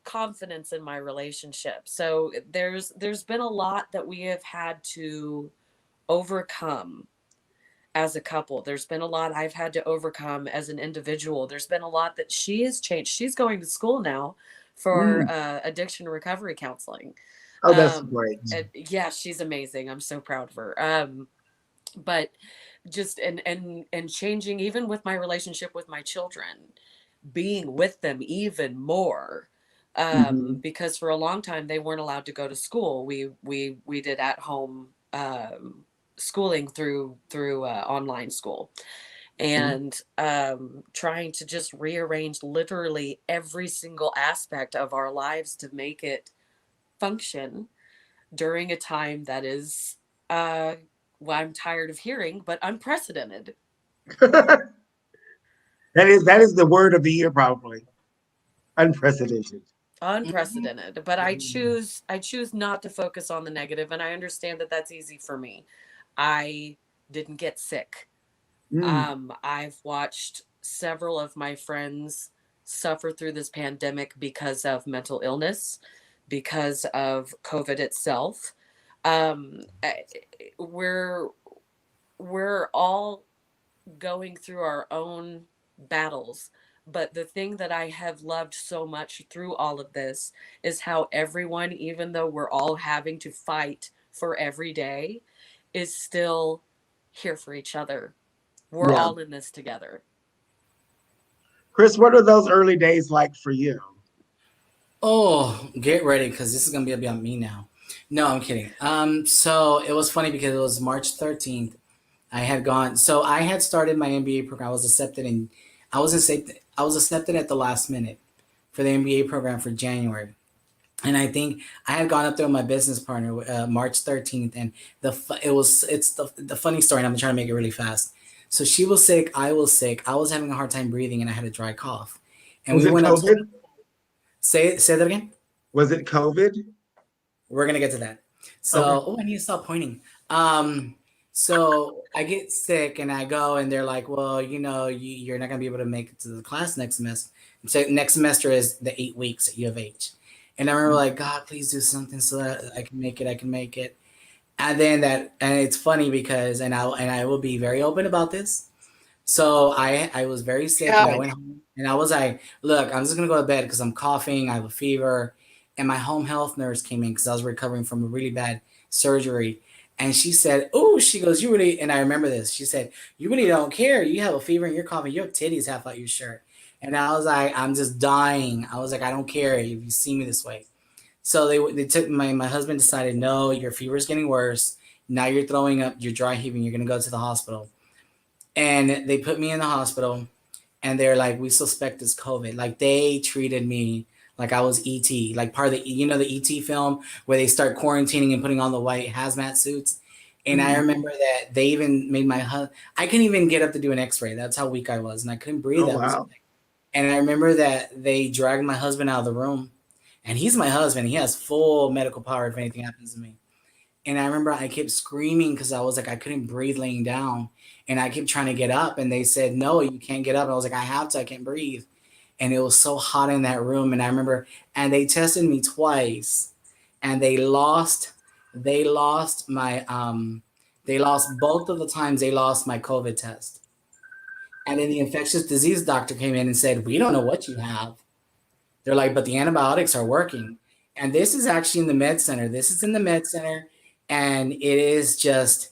confidence in my relationship. So there's been a lot that we have had to overcome as a couple. There's been a lot I've had to overcome as an individual. There's been a lot that she has changed. She's going to school now for Mm. addiction recovery counseling. Oh, that's great. Yeah, she's amazing. I'm so proud of her. But just and changing, even with my relationship with my children, being with them even more, Hmm. because for a long time they weren't allowed to go to school. We did at home schooling through online school, and trying to just rearrange literally every single aspect of our lives to make it function during a time that is well, I'm tired of hearing, but unprecedented. That is the word of the year, probably. Unprecedented. Unprecedented, but Mhm. I choose not to focus on the negative, and I understand that that's easy for me. I didn't get sick. Mm. I've watched several of my friends suffer through this pandemic because of mental illness, because of COVID itself. um we're we're all going through our own battles. But the thing that I have loved so much through all of this is how everyone, even though we're all having to fight for every day, is still here for each other. We're Yeah. all in this together. Chris, what are those early days like for you? Oh, get ready because this is gonna be about me now. No, I'm kidding. So it was funny because it was March 13th. I had gone. So I had started my MBA program. I was accepted in. I was accepted at the last minute for the MBA program for January. And I think I had gone up there with my business partner March 13th, and it's the funny story, and I'm trying to make it really fast. So she was sick, I was sick, I was having a hard time breathing, and I had a dry cough. And Was we it went up to COVID? say that again. Was it COVID? We're gonna get to that. Okay. So, I need to stop pointing. Um, so I get sick and I go, and they're like, "Well, you're not gonna be able to make it to the class next semester." So next semester is the 8 weeks at U of H, and I remember like, God, please do something so that I can make it. I can make it. And then and it's funny because, and I will be very open about this. So I was very sick, and I Yeah. went home, and I was like, "Look, I'm just gonna go to bed because I'm coughing. I have a fever." And my home health nurse came in because I was recovering from a really bad surgery, and she said, "Oh," she goes, "You really," and I remember this. She said, "You really don't care. You have a fever and you're coughing. Your titties half out your shirt." And I was like, "I'm just dying." I was like, "I don't care if you see me this way." So they took my husband decided, "No, your fever is getting worse. Now you're throwing up. You're dry heaving. You're gonna go to the hospital." And they put me in the hospital, and they're like, "We suspect it's COVID." Like they treated me like I was ET, like part of the ET film where they start quarantining and putting on the white hazmat suits. And I Mm. remember that they even made I couldn't even get up to do an X-ray. That's how weak I was, and I couldn't breathe. Oh, I was, wow. and I remember that they dragged my husband out of the room, and he's my husband. He has full medical power if anything happens to me. And I remember I kept screaming because I was like, I couldn't breathe laying down. And I kept trying to get up. And they said, no, you can't get up. And I was like, I have to, I can't breathe. And it was so hot in that room. And I remember, and they tested me twice. And they lost my, they lost both of the times they lost my COVID test. And then the infectious disease doctor came in and said, we don't know what you have. They're like, but the antibiotics are working. And this is actually in the med center. This is in the med center. And it is just,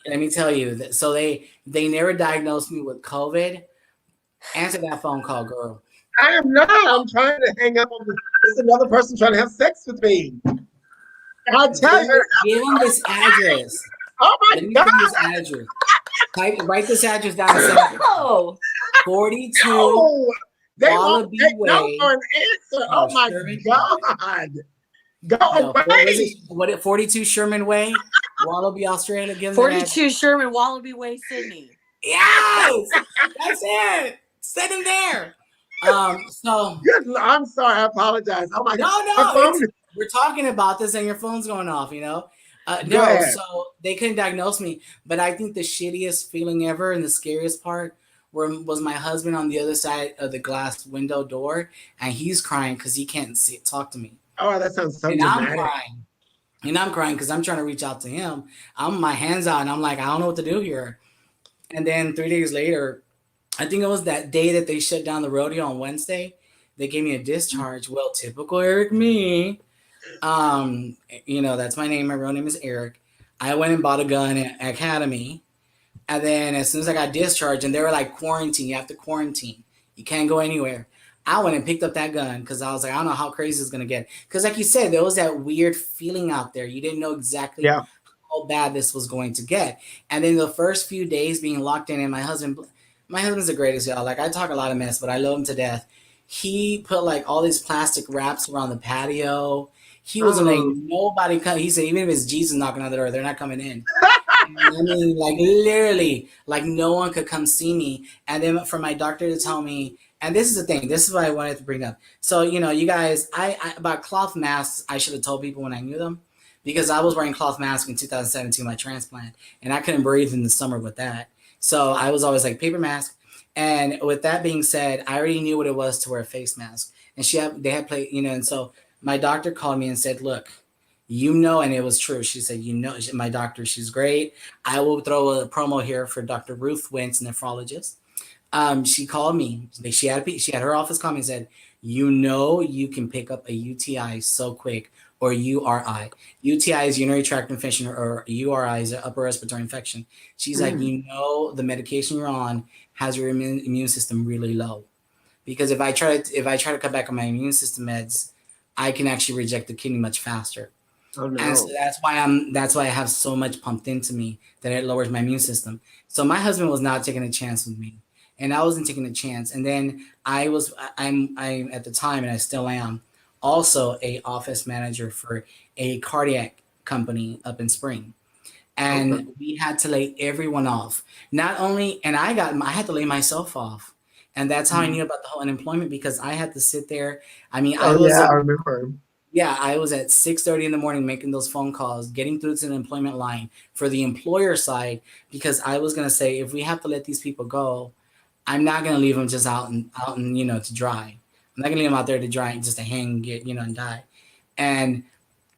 let me tell you, so they never diagnosed me with COVID. Answer that phone call, girl. I am not. I'm trying to hang up on this. There's another person trying to have sex with me. I tell you. Give them this address. Oh my Let me God. give you this address. Write this address down. Oh, 42 No. They won't Wallaby take no Way. for an answer. Oh my Sherman. God. Go No, what was away. it? 42 Sherman Way, Wallaby, Australia. Give them that address. 42 Sherman Wallaby Way, Sydney. Yes, that's it. Send him there. So Good. I'm sorry. I apologize. Oh my God. no, My phone- we're talking about this and your phone's going off. You know. Go No, ahead. so they couldn't diagnose me. But I think the shittiest feeling ever and the scariest part was my husband on the other side of the glass window door, and he's crying because he can't talk to me. Oh, that sounds so And dramatic. I'm crying because I'm trying to reach out to him. I'm my hands out, and I'm like, I don't know what to do here. And then 3 days later, I think it was that day that they shut down the rodeo on Wednesday. They gave me a discharge. Well, typical Eric me. That's my name. My real name is Eric. I went and bought a gun at Academy. And then as soon as I got discharged, and they were like, quarantine, you have to quarantine. You can't go anywhere. I went and picked up that gun because I was like, I don't know how crazy it's going to get. Because like you said, there was that weird feeling out there. You didn't know exactly how bad this was going to get. And then the first few days being locked in, and my husband's the greatest, y'all. Like, I talk a lot of mess, but I love him to death. He put like all these plastic wraps around the patio. He was like, nobody come. He said, even if it's Jesus knocking on the door, they're not coming in. I mean, like literally, like no one could come see me. And then for my doctor to tell me, and this is the thing, this is what I wanted to bring up. So, you guys, I about cloth masks, I should have told people when I knew them, because I was wearing cloth masks in 2017, my transplant, and I couldn't breathe in the summer with that. So I was always like, paper mask. And with that being said, I already knew what it was to wear a face mask. And they had played, and so my doctor called me and said, look, and it was true. She said, my doctor, she's great. I will throw a promo here for Dr. Ruth Wentz, nephrologist. She called me. She had her office call me and said, you can pick up a UTI so quick, or URI. UTI is urinary tract infection, or URI is an upper respiratory infection. She's like, the medication you're on has your immune system really low. Because if I try to cut back on my immune system meds, I can actually reject the kidney much faster. Oh, no. And so that's why I have so much pumped into me that it lowers my immune system. So my husband was not taking a chance with me, and I wasn't taking a chance. And then I'm at the time, and I still am, also a office manager for a cardiac company up in Spring. And we had to lay everyone off. Not only, and I had to lay myself off. And that's how I knew about the whole unemployment, because I had to sit there. I mean, I remember. Yeah, I was at 6:30 in the morning making those phone calls, getting through to the employment line for the employer side, because I was gonna say, if we have to let these people go, I'm not gonna leave them just out and to dry. I'm not gonna leave them out there to dry and just to hang, get and die. And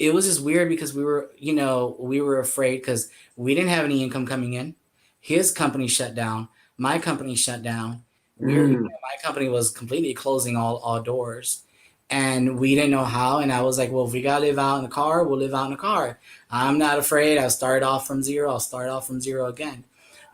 it was just weird because we were afraid because we didn't have any income coming in. His company shut down. My company shut down. My company was completely closing all doors. And we didn't know how. And I was like, well, if we got to live out in the car, we'll live out in the car. I'm not afraid. I'll start off from zero. I'll start off from zero again.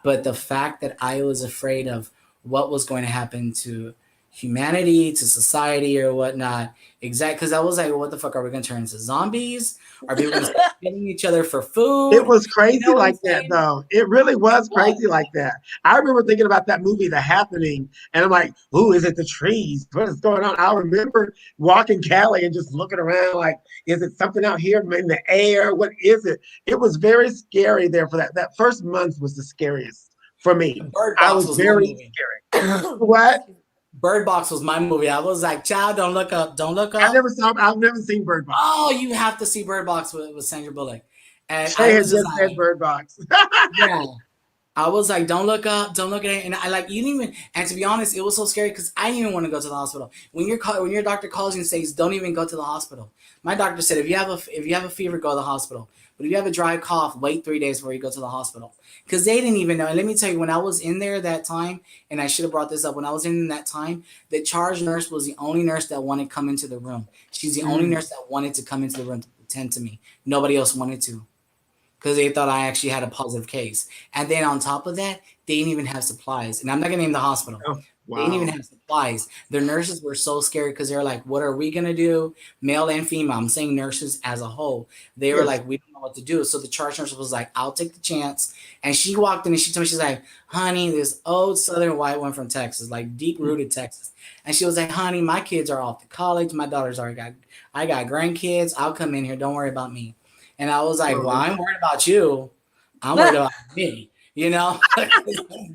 But the fact that I was afraid of what was going to happen to humanity, to society or whatnot, because I was like, well, what the fuck, are we going to turn into zombies? Are people going to start killing each other for food? It was crazy like that, though. It really was crazy like that. I remember thinking about that movie, The Happening, and I'm like, "Who is it? The trees? What is going on?" I remember walking Cali and just looking around, like, "Is it something out here in the air? What is it?" It was very scary there for that. That first month was the scariest for me. I was very scary. What? Bird Box was my movie. I was like, child, don't look up. Don't look up. I've never seen Bird Box. Oh, you have to see Bird Box with Sandra Bullock. And I Shay had was just just said like, Bird Box. yeah. I was like, don't look up, don't look at it. And I like, you didn't even, and to be honest, it was so scary because I didn't even want to go to the hospital. When your doctor calls you and says, don't even go to the hospital. My doctor said, if you have a fever, go to the hospital. But if you have a dry cough, wait 3 days before you go to the hospital. Because they didn't even know. And let me tell you, when I was in there that time, and I should have brought this up, when I was in that time, the charge nurse was the only nurse that wanted to come into the room. She's the only nurse that wanted to come into the room to attend to me. Nobody else wanted to, because they thought I actually had a positive case. And then on top of that, they didn't even have supplies. And I'm not going to name the hospital. Oh, They didn't even wow. have supplies. Their nurses were so scared because they were like, what are we going to do? Male and female. I'm saying nurses as a whole. They were Yes. like, we don't know what to do. So the charge nurse was like, I'll take the chance. And she walked in and she told me, she's like, honey, this old Southern white one from Texas, like deep rooted Texas. And she was like, honey, my kids are off to college. My daughter's already I got grandkids. I'll come in here. Don't worry about me. And I was like, well, Um, I'm worried about you. I'm worried about me, you know? That's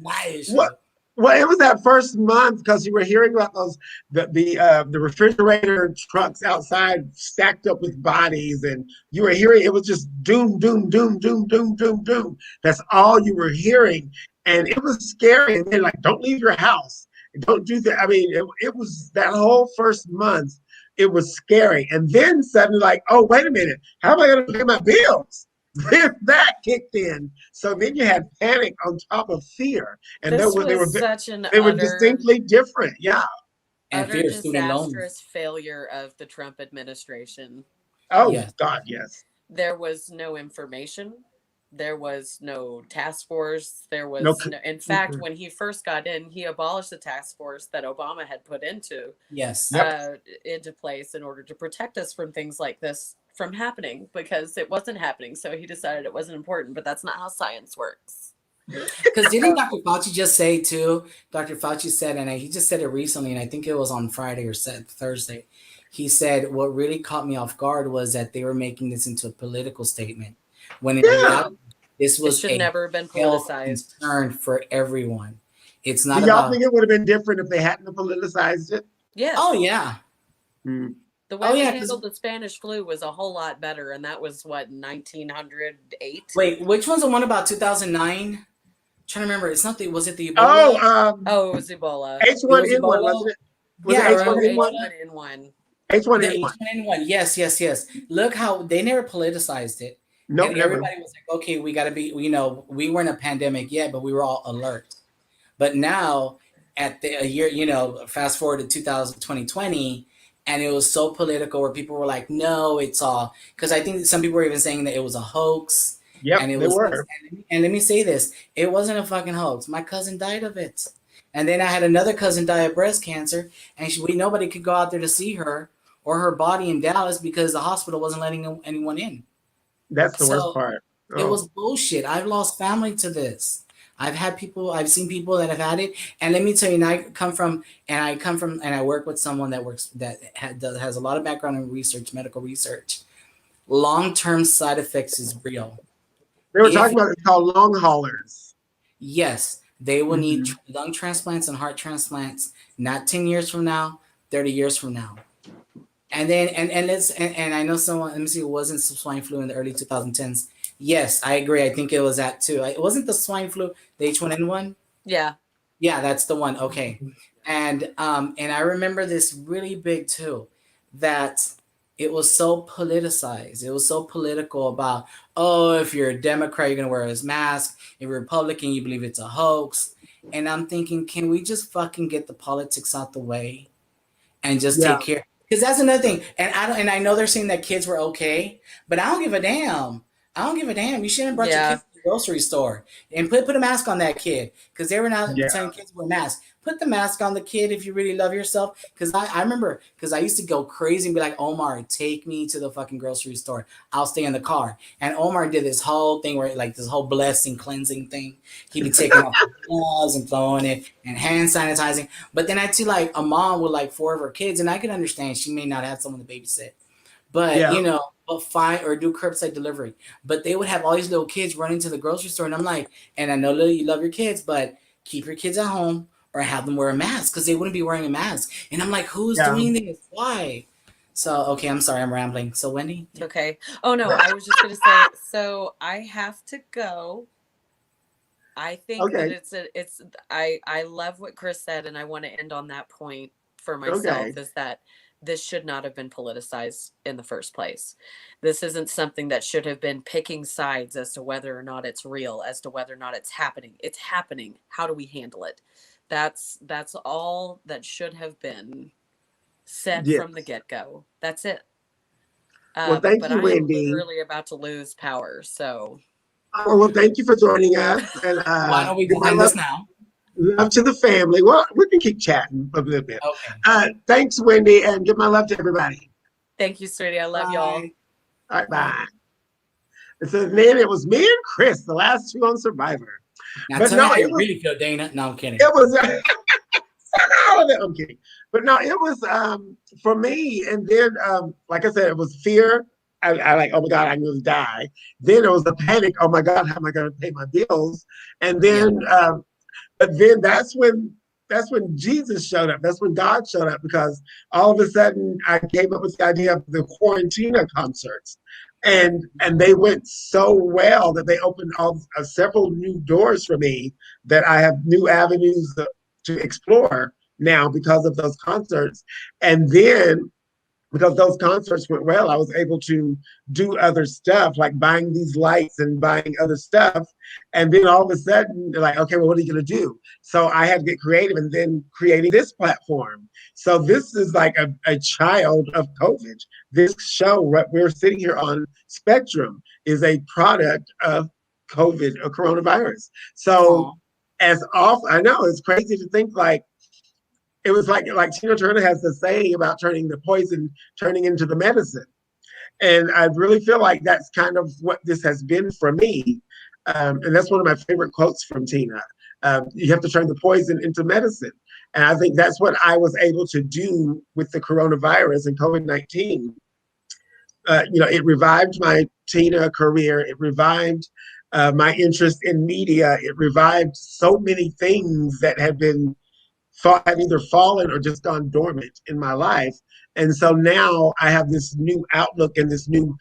my issue. what? Well, it was that first month because you were hearing about those the refrigerator trucks outside stacked up with bodies, and you were hearing it was just doom, doom, doom, doom, doom, doom, doom. That's all you were hearing, and it was scary. And they're like, "Don't leave your house. Don't do that." I mean, it was that whole first month. It was scary, and then suddenly, like, "Oh, wait a minute, how am I going to pay my bills?" Then that kicked in. So then you had panic on top of fear, and This was such an they were distinctly different. Yeah. And utter fear of student loans. disastrous failure of the Trump administration. Oh Yes. God, yes. There was no information. There was no task force. There No. was no, in fact, when he first got in, he abolished the task force that Obama had put Yes. Yep. into place in order to protect us from things like this from happening, because it wasn't happening. So he decided it wasn't important, but that's not how science works. Because didn't Dr. Fauci just say too? Dr. Fauci said, and he just said it recently, and I think it was on Friday or Thursday. He said what really caught me off guard was that they were making this into a political statement, when in Yeah. reality, this It was should a never have been health politicized. concern for everyone. It's Do not y'all about. think it would have been different if they hadn't politicized it? Yes. Oh yeah. Mm. The way Oh we yeah. handled the Spanish flu was a whole lot better, and that was what, 1908? Wait, which one's the one about 2009? Trying to remember. It's not the. Was it the Oh, Ebola? Oh, it was Ebola. H It one was N one, Ebola. wasn't it? Was it Yeah, H right. one No, N one? H1N1. H one The N one. H1N1. Yes, yes, yes. Look how they never politicized it. Nope, And never. everybody was like, okay, we got to be, we weren't a pandemic yet, but we were all alert. But now, at a year, fast forward to 2020, and it was so political where people were like, no, it's all, because I think some people were even saying that it was a hoax. Yep, And it they was were. and let me say this, it wasn't a fucking hoax. My cousin died of it. And then I had another cousin die of breast cancer, and nobody could go out there to see her or her body in Dallas because the hospital wasn't letting anyone in. That's the worst So part. it Oh, was bullshit. I've lost family to this. I've seen people that have had it, and let me tell you, and I work with someone that has a lot of background in research, medical research. Long-term side effects is real. they were If talking about it's called long haulers. Yes, they will need Mhm. lung transplants and heart transplants, not 10 years from now, 30 years from now. And then and I know someone, let me see, it wasn't swine flu in the early 2010s. Yes, I agree. I think it was that too. It wasn't the swine flu, the H1N1. Yeah. Yeah, that's the one. Okay. And I remember this really big too, that it was so politicized. It was so political about, oh, if you're a Democrat, you're gonna wear his mask. If you're a Republican, you believe it's a hoax. And I'm thinking, can we just fucking get the politics out the way and just Yeah. take care? Because that's another thing. And I know they're saying that kids were okay, but I don't give a damn. I don't give a damn. You shouldn't have brought your Yeah. kids to the grocery store and put a mask on that kid, because they were not Yeah. telling kids to wear masks. Put the mask on the kid if you really love yourself. Because I remember, because I used to go crazy and be like, Omar, take me to the fucking grocery store. I'll stay in the car. And Omar did this whole thing where, like, this whole blessing, cleansing thing. He'd be taking off the gloves and throwing it and hand sanitizing. But then I'd see like a mom with like 4 of her kids, and I could understand she may not have someone to babysit. But Yeah. but fine, or do curbside delivery. But they would have all these little kids running to the grocery store, and I'm like, and I know Lily, you love your kids, but keep your kids at home or have them wear a mask, because they wouldn't be wearing a mask. And I'm like, who's Yeah. doing this? Why? So okay, I'm sorry, I'm rambling. So Wendy, It's okay. Oh no, I was just gonna say. So I have to go. I think that Okay. it's I love what Chris said, and I want to end on that point for Okay. myself, is that this should not have been politicized in the first place. This isn't something that should have been picking sides as to whether or not it's real, as to whether or not it's happening. It's happening. How do we handle it? That's all that should have been said from the Yes. get-go. That's it. Well, thank But you, I am Wendy. literally about to lose power, so Oh, well, thank you for joining us, and why don't we give go my end this now? love to the family. Well, we can keep chatting a little bit. Okay. Thanks, Wendy, and give my love to everybody. thank you, sweetie. I love y'all. Bye. All right, bye. And so then it was me and Chris, the last two on Survivor. Now But tell me no, how it you was really feel, Dana. No, I'm kidding. it was all of it. I'm kidding. But no, it was for me. And then like I said, it was fear. I like, oh my God, I'm gonna die. Then it was the panic, oh my God, how am I gonna pay my bills? And Yeah. then but then that's when Jesus showed up. That's when God showed up, because all of a sudden I came up with the idea of the Quarantina concerts. And they went so well that they opened several new doors for me, that I have new avenues to explore now because of those concerts. And then because those concerts went well, I was able to do other stuff, like buying these lights and buying other stuff. And then all of a sudden, they're like, okay, well, what are you going to do? So I had to get creative, and then creating this platform. So this is like a child of COVID. This show, what we're sitting here on Spectrum, is a product of COVID or coronavirus. So Aw. as off, I know it's crazy to think, like, it was like Tina Turner has the saying about turning the poison turning into the medicine. And I really feel like that's kind of what this has been for me. And that's one of my favorite quotes from Tina. You have to turn the poison into medicine. And I think that's what I was able to do with the coronavirus and COVID-19. It revived my Tina career. It revived my interest in media. It revived so many things that had been thought had either fallen or just gone dormant in my life. And so now I have this new outlook and this new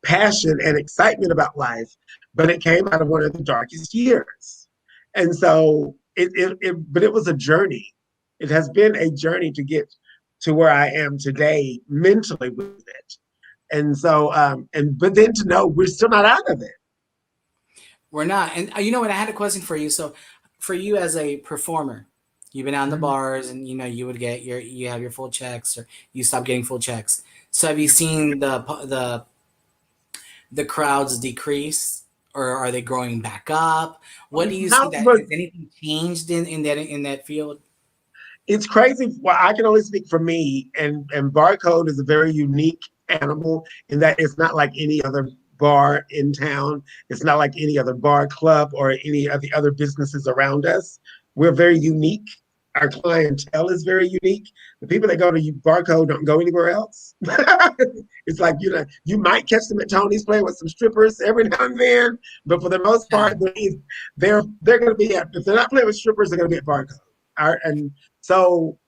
passion and excitement about life, but it came out of one of the darkest years. And so but it was a journey. It has been a journey to get to where I am today mentally with it. And so, but then to know we're still not out of it. We're not. And you know what? I had a question for you. So, for you as a performer, you've been out in the Mhm. bars, and you would get you have your full checks, or you stop getting full checks. So, have you seen the crowds decrease, or are they growing back up? What do you see, How, that but has anything changed in that field? it's crazy. Well, I can only speak for me, and Barcode is a very unique animal in that it's not like any other bar in town. It's not like any other bar club or any of the other businesses around us. We're very unique. Our clientele is very unique. The people that go to Barcode don't go anywhere else. It's like, you might catch them at Tony's playing with some strippers every now and then, but for the most part, they're going to be at, if they're not playing with strippers, they're going to be at Barcode. And so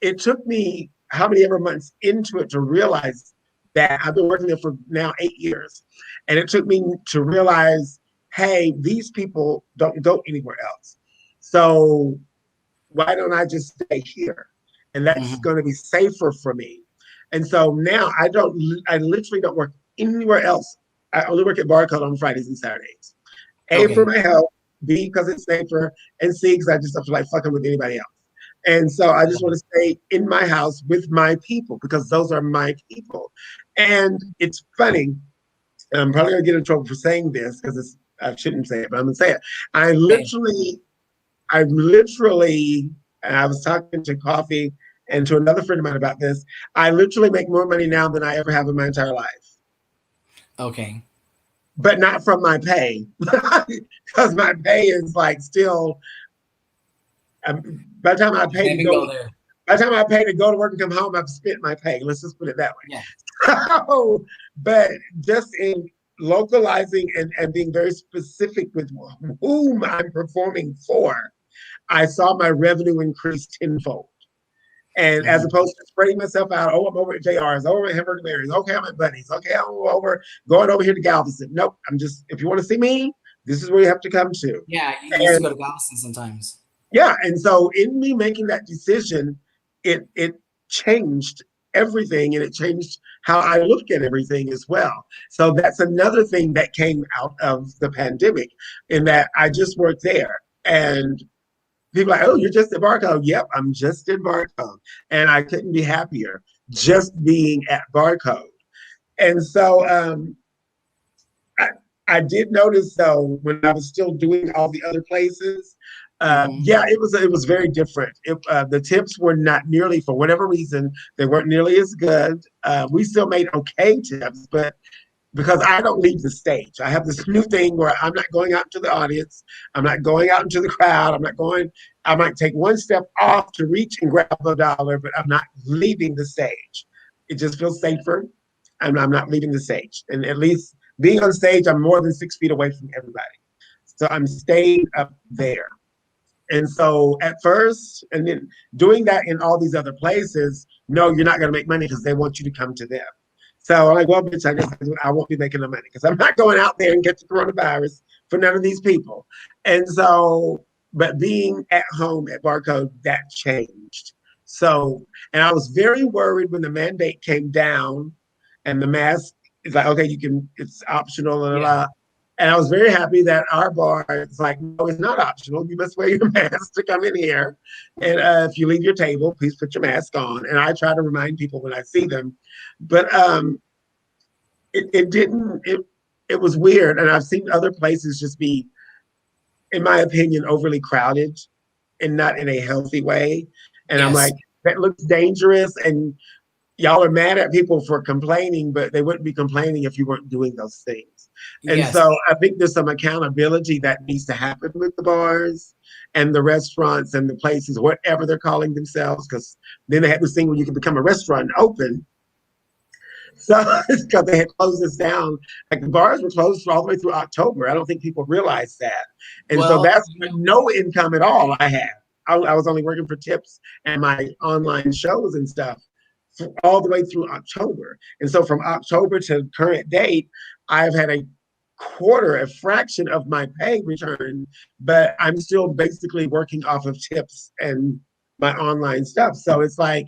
it took me how many ever months into it to realize that I've been working there for now 8 years. And it took me to realize, hey, these people don't go anywhere else. So why don't I just stay here? And that's Hmm. going to be safer for me. And so now I literally don't work anywhere else. I only work at Barcode on Fridays and Saturdays. A, for Okay. my health, B, because it's safer, and C, because I just don't feel like fucking with anybody else. And so I just want to stay in my house with my people, because those are my people. And it's funny, and I'm probably gonna get in trouble for saying this because I shouldn't say it, but I'm gonna say it. I Okay. literally, I literally, and I was talking to Coffee and to another friend of mine about this. I literally make more money now than I ever have in my entire life, Okay. but not from my pay, because my pay is like still. By the time I pay Didn't to even go go there. By the time I pay to go to work and come home, I've spent my pay. Let's just put it that Yeah. way. So, but just in localizing and being very specific with whom I'm performing for, I saw my revenue increase tenfold. And as opposed to spreading myself out, oh, I'm over at JR's, over at Hamburger Mary's, okay, I'm at Buddy's, okay, I'm over, going over here to Galveston. Nope, I'm just, if you want to see me, this is where you have to come to. Yeah, you used to go to Galveston sometimes. Yeah, and so in me making that decision, it changed everything, and it changed how I look at everything as well. So that's another thing that came out of the pandemic, in that I just worked there, and people are like, oh, you're just at Barcode. Yep, I'm just in Barcode, and I couldn't be happier just being at Barcode. And so I, I did notice though, when I was still doing all the other places, yeah, it was very different. The tips were not nearly, for whatever reason, they weren't nearly as good. We still made okay tips, but because I don't leave the stage, I have this new thing where I'm not going out to the audience, I'm not going out into the crowd, I'm not going. I might take one step off to reach and grab a dollar, but I'm not leaving the stage. It just feels safer, and I'm not leaving the stage. And at least being on stage, I'm more than 6 feet away from everybody, so I'm staying up there. And so at first, and then doing that in all these other places, no, you're not going to make money because they want you to come to them. So I'm like, well, bitch, I guess I won't be making the money because I'm not going out there and get the coronavirus for none of these people. And so, but being at home at Barcode, that changed. So, and I was very worried when the mandate came down and the mask is like, okay, you can, it's optional, blah, blah, blah. And I was very happy that our bar is like, no, it's not optional. You must wear your mask to come in here. And if you leave your table, please put your mask on. And I try to remind people when I see them. But it didn't, it was weird. And I've seen other places just be, in my opinion, overly crowded and not in a healthy way. And I'm like, that looks dangerous. And y'all are mad at people for complaining, but they wouldn't be complaining if you weren't doing those things. And so I think there's some accountability that needs to happen with the bars and the restaurants and the places, whatever they're calling themselves, because then they had this thing where you can become a restaurant and open. So because they had closed us down, like the bars were closed all the way through October. I don't think people realized that. And so that's no income at all I had. I was only working for tips and my online shows and stuff all the way through October. And so from October to current date, I've had a fraction of my pay return, but I'm still basically working off of tips and my online stuff. So it's like,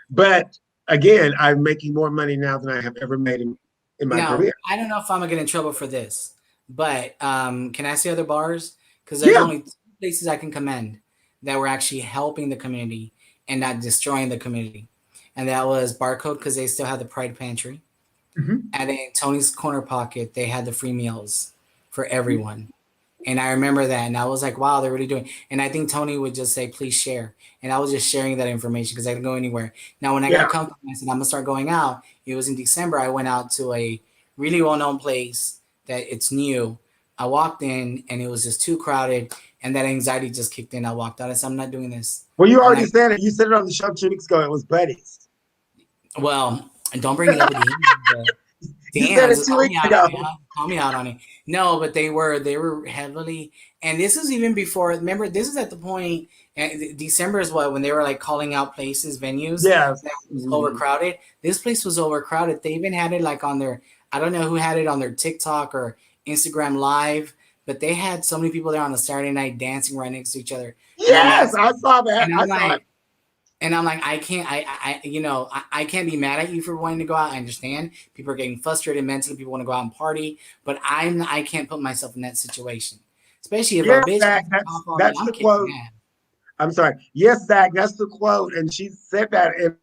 but again, I'm making more money now than I have ever made in my career. I don't know if I'm gonna get in trouble for this, but can I say other bars? Because there's only 2 places I can commend that were actually helping the community and not destroying the community. And that was Barcode, because they still had the Pride Pantry. And in Tony's Corner Pocket, they had the free meals for everyone. And I remember that, and I was like, wow, they're really doing. And I think Tony would just say, please share. And I was just sharing that information because I didn't go anywhere. Now, when I got comfortable, I said, I'm going to start going out. It was in December. I went out to a really well-known place that it's new. I walked in, and it was just too crowded, and that anxiety just kicked in. I walked out. I said, I'm not doing this. Well, you already said it. You said it on the show 2 weeks ago. It was Buddy's. Well, don't bring it up again. Damn, just call me out on it. No, but they were heavily, and this is even before. Remember, this is at the point. December is when they were like calling out places, venues. Yeah, that was overcrowded. This place was overcrowded. They even had it like on their. I don't know who had it on their TikTok or Instagram Live, but they had so many people there on a Saturday night dancing right next to each other. Yes, I saw that. And I'm like, I can't be mad at you for wanting to go out. I understand people are getting frustrated mentally. People want to go out and party, but I can't put myself in that situation, especially if a bitch. Zach, that's the quote. I'm sorry. Yes, Zach, that's the quote, and she said that in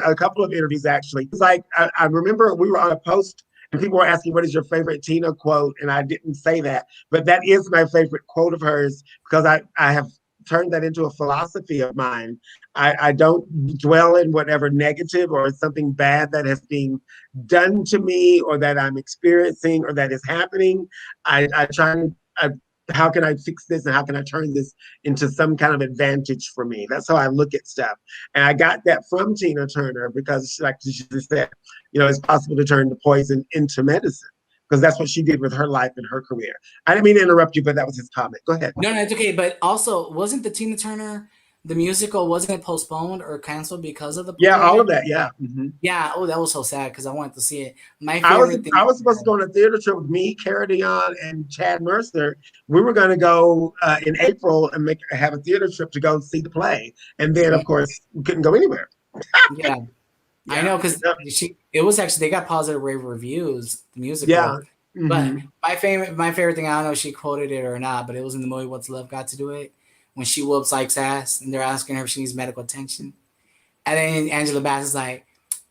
a couple of interviews. Actually, it's like I remember we were on a post. And people were asking, what is your favorite Tina quote? And I didn't say that, but that is my favorite quote of hers because I have turned that into a philosophy of mine. I don't dwell in whatever negative or something bad that has been done to me or that I'm experiencing or that is happening. I try to, how can I fix this and how can I turn this into some kind of advantage for me? That's how I look at stuff. And I got that from Tina Turner because, like she just said, it's possible to turn the poison into medicine because that's what she did with her life and her career. I didn't mean to interrupt you, but that was his comment. Go ahead. No, it's okay. But also, wasn't the Tina Turner the musical, wasn't it postponed or canceled because of the Yeah, all COVID? of that. Yeah. Mm-hmm. Yeah. Oh, that was so sad because I wanted to see it. My I was favorite thing. I was supposed to go on a theater trip with me, Cara Dion, and Chad Mercer. We were going to go in April and have a theater trip to go see the play, and then of course we couldn't go anywhere. Yeah, I Yeah, know because it was actually they got positive rave reviews, the yeah. musical. But Hmm. my favorite thing, I don't know if she quoted it or not, but it was in the movie What's Love Got to Do It when she whoops Ike's ass and they're asking her if she needs medical attention. And then Angela Bassett's like,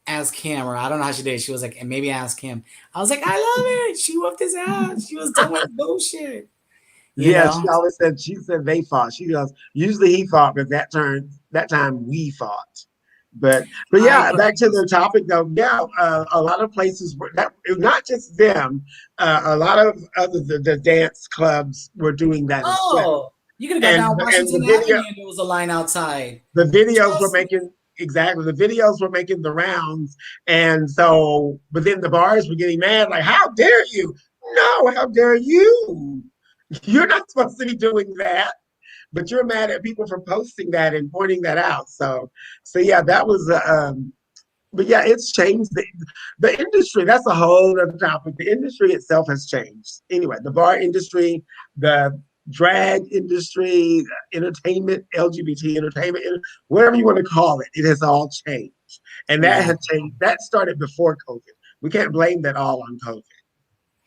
ask him, or I don't know how she did. She was like, and maybe ask him. I was like, I love it. She whooped his ass. She was done with bullshit. You Yeah, know? she always said she said they fought. She goes, usually he fought, but that time we fought. But I yeah, back to the agree. topic though. Yeah, a lot of places were that not just them. A lot of other the dance clubs were doing that as well. Oh, you could have got And down and Washington Avenue and there was a line outside. the videos were Trust me. making exactly the videos were making the rounds, and so but then the bars were getting mad, like, how dare you? No, how dare you? You're not supposed to be doing that, but you're mad at people for posting that and pointing that out. So yeah, that was but yeah, it's changed the industry. That's a whole other topic. The industry itself has changed. Anyway, the bar industry, the drag industry, entertainment, LGBT entertainment, whatever you want to call it, it has all changed. And that Yeah. has changed. That started before COVID. We can't blame that all on COVID.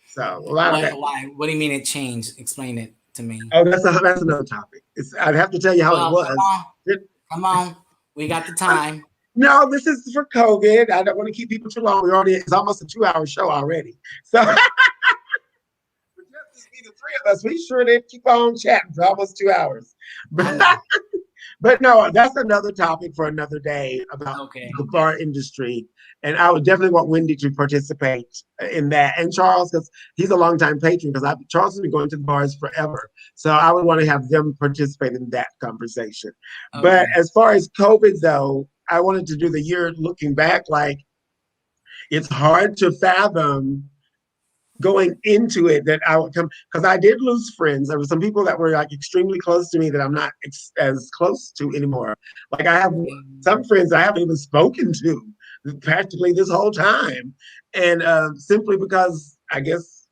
So a lot of Why? that. Why? What do you mean it changed? Explain it to me. Oh, that's another topic. I'd have to tell you how it Well, come was. on, come on. We got the time. No, this is for COVID. I don't want to keep people too long. It's almost a 2 hour show already. So just be the three of us. We sure did keep on chatting for almost 2 hours. I But, know. but no, that's another topic for another day about Okay. the bar industry. And I would definitely want Wendy to participate in that. And Charles, because he's a longtime patron, because Charles has been going to the bars forever. So I would want to have them participate in that conversation. But Okay. as far as COVID, though, I wanted to do the year looking back. Like, it's hard to fathom going into it that I would come, because I did lose friends. There were some people that were like extremely close to me that I'm not as close to anymore. Like, I have some friends I haven't even spoken to practically this whole time, and simply because I guess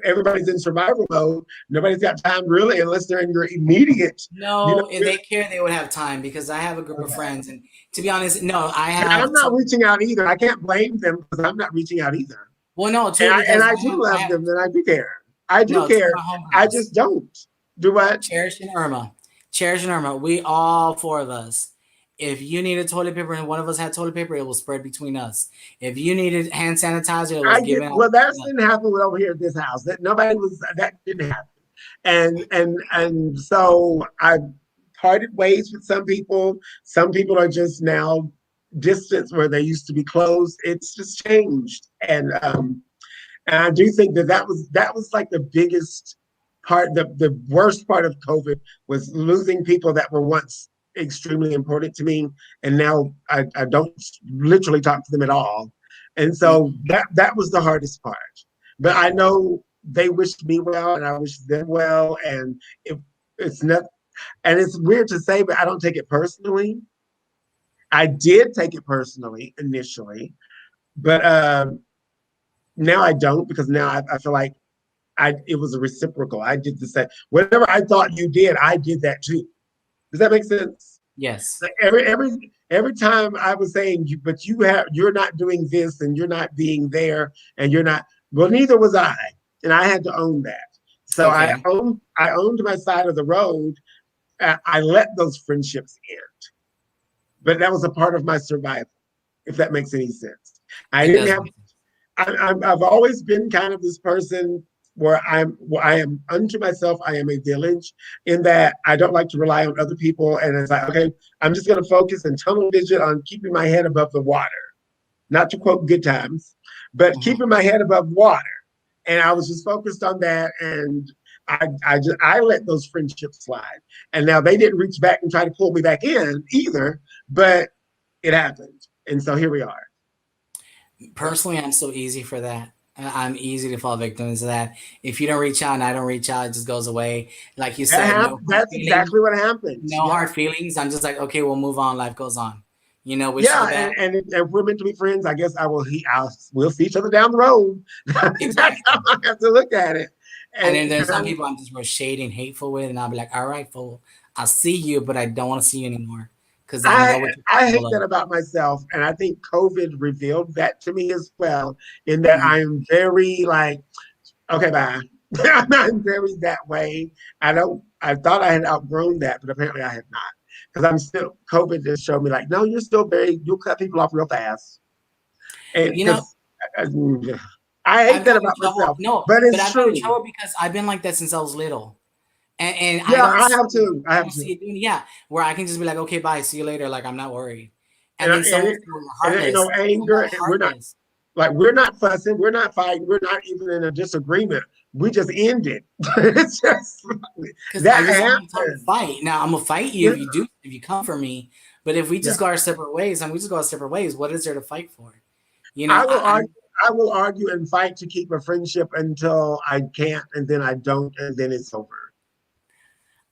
everybody's in survival mode. Nobody's got time really, unless they're in your immediate, No, if they really. care, they would have time because I have a group of friends, and to be honest, no, I And I'm have not some. reaching out either. I can't blame them because I'm not reaching out either. Well, no, And too, I and because I do I love have them and I do care. I do no two of care. my I homegirls, just don't. Do what? Cherish and Irma, Cherish and Irma. We all four of us. If you needed toilet paper and one of us had toilet paper, it was spread between us. If you needed hand sanitizer, it was I get given out well. That between us. didn't happen over here at this house. That nobody was. That didn't happen. And so I parted ways with some people. Some people are just now distance where they used to be close. It's just changed, and I do think that was like the biggest part. The worst part of COVID was losing people that were once extremely important to me, and now I don't literally talk to them at all. And so Mhm. that was the hardest part. But I know they wished me well, and I wish them well, and it's not. And it's weird to say, but I don't take it personally. I did take it personally initially, but now I don't, because now I feel like it was a reciprocal. I did the same. Whatever I thought you did, I did that too. Does that make sense? Yes. Like every time I was saying you, but you're not doing this and you're not being there and you're not. Well, neither was I, and I had to own that. So Okay. I owned my side of the road. I let those friendships end, but that was a part of my survival. If that makes any sense, I It didn't does have. make sense. I've always been kind of this person where I am unto myself. I am a village, in that I don't like to rely on other people. And it's like, okay, I'm just going to focus and tunnel vision on keeping my head above the water. Not to quote Good Times, but Mhm. keeping my head above water. And I was just focused on that, and I let those friendships slide. And now they didn't reach back and try to pull me back in either, but it happened, and so here we are. So Personally, I'm so easy for that. I'm easy to fall victim to that. If you don't reach out and I don't reach out, it just goes away. Like you said, no hard That's feelings. exactly what happens. No Yeah. hard feelings. I'm just like, okay, we'll move on. Life goes on. Wish you the Yeah, best. and if we're meant to be friends, I guess we'll see each other down the road. That's how Exactly. I have to look at it. And And then there's some people I'm just real shady and hateful with, and I'll be like, all right, fool, I'll see you, but I don't want to see you anymore because I I know what you're I hate capable that of. about myself, and I think COVID revealed that to me as well. In that Mm. I'm very like, okay, bye. I'm very that way. I don't. I thought I had outgrown that, but apparently I have not. Because I'm still COVID just showed me like, no, you're still very. You'll cut people off real fast, and You know, because I hate I've that gotten in about trouble. myself, No, but but it's I've gotten in true. trouble because I've been like that since I was little. And I Yeah, don't I see have it. to. I I have don't to. see it doing, yeah, where I can just be like, okay, bye, see you later. Like, I'm not worried. And And then and someone it, said, well, you're and it ain't heartless. no I'm not anger. We're not heartless. like we're not fussing. We're not fighting. We're not even in a disagreement. We just end it. It's just Because I that just don't have time to happens. fight. Now, I'm going to fight you Yeah, if you come for me. But if we yeah. just go our separate ways, and we just go our separate ways, what is there to fight for? You know, I will I, argue. I will argue and fight to keep a friendship until I can't, and then I don't, and then it's over.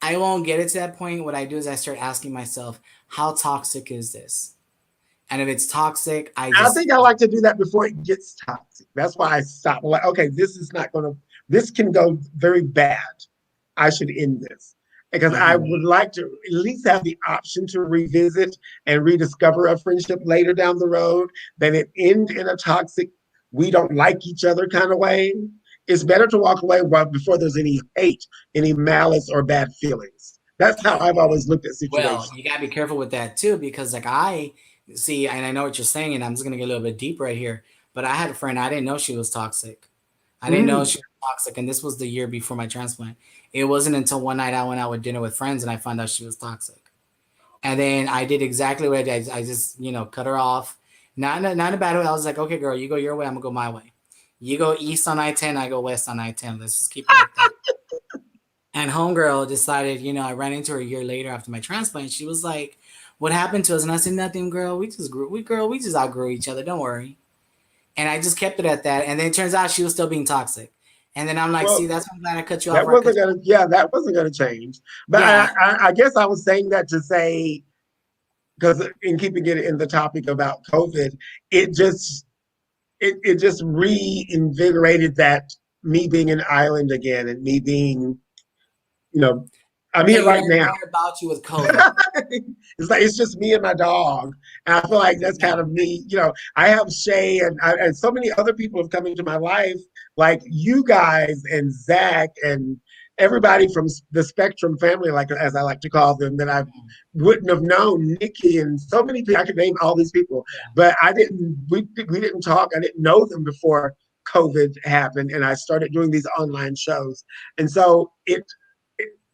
I won't get it to that point. What I do is I start asking myself, how toxic is this? And if it's toxic, I I just think I like to do that before it gets toxic. That's why I stop. Like, okay, this is not going to. This can go very bad. I should end this because I mhm. would like to at least have the option to revisit and rediscover a friendship later down the road than it end in a toxic, we don't like each other kind of way. It's better to walk away before there's any hate, any malice, or bad feelings. That's how I've always looked at Well, situations. you gotta be careful with that too, because like I see, and I know what you're saying, and I'm just gonna get a little bit deep right here. But I had a friend, I didn't know she was toxic. I didn't know Mm. she was toxic, and this was the year before my transplant. It wasn't until one night I went out with dinner with friends and I found out she was toxic. And then I did exactly what I did. I just, cut her off. Not in a bad way. I was like, okay, girl, you go your way, I'm gonna go my way. You go east on I-10, I go west on I-10. Let's just keep it like that. And homegirl decided, I ran into her a year later after my transplant. She was like, "What happened to us?" And I said, "Nothing, girl. We just grew. We just outgrew each other. Don't worry." And I just kept it at that. And then it turns out she was still being toxic. And then I'm like, "See, Well, that's why I'm glad I cut you off. that Or I cut wasn't you gonna. off." Yeah, that wasn't gonna change. But Yeah, I guess I was saying that to say because in keeping it in the topic about COVID, it just it just reinvigorated that me being an island again and me being, you know, I'm yeah. here You right learned now. more about you with COVID. It's like it's just me and my dog, and I feel like that's kind Yeah. of me. I have Shay and so many other people have come into my life, like you guys and Zach and everybody from the Spectrum family, like as I like to call them, that I wouldn't have known. Nikki and so many people. I could name all these people, Yeah. but I didn't. We didn't talk. I didn't know them before COVID happened, and I started doing these online shows, and so it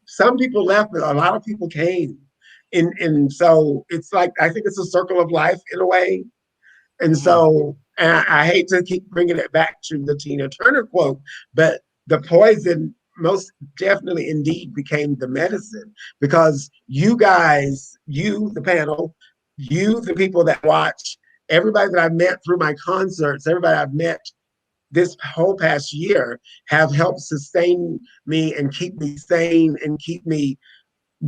some people left, but a lot of people came. And so it's like I think it's a circle of life in a way. And Hmm. so and I hate to keep bringing it back to the Tina Turner quote, but the poison most definitely indeed became the medicine because you guys, you, the panel, you, the people that watch, everybody that I've met through my concerts, everybody I've met this whole past year have helped sustain me and keep me sane and keep me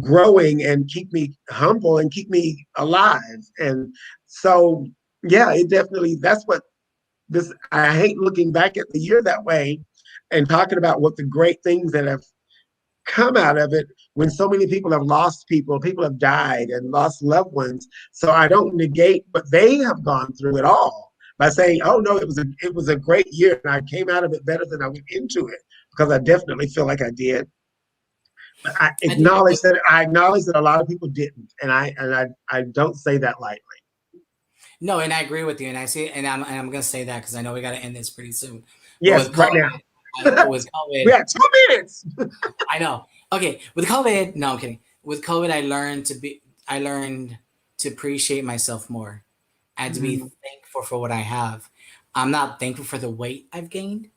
growing and keep me humble and keep me alive. And so, yeah, it definitely, that's what this, I hate looking back at the year that way and talking about what the great things that have come out of it when so many people have lost people have died and lost loved ones. So I don't negate what they have gone through at all by saying, "Oh no, it was a great year and I came out of it better than I went into it," because I definitely feel like I did. But I think I acknowledge that a lot of people didn't, and I don't say that lightly. no, and I agree with you. And I see, and I'm gonna say that because I know we got to end this pretty soon. But Yes, right now. With We COVID, have 2 minutes. I know. Okay, with COVID, no, I'm kidding. With COVID, I learned to appreciate myself more and to be Mhm. thankful for what I have. I'm not thankful for the weight I've gained,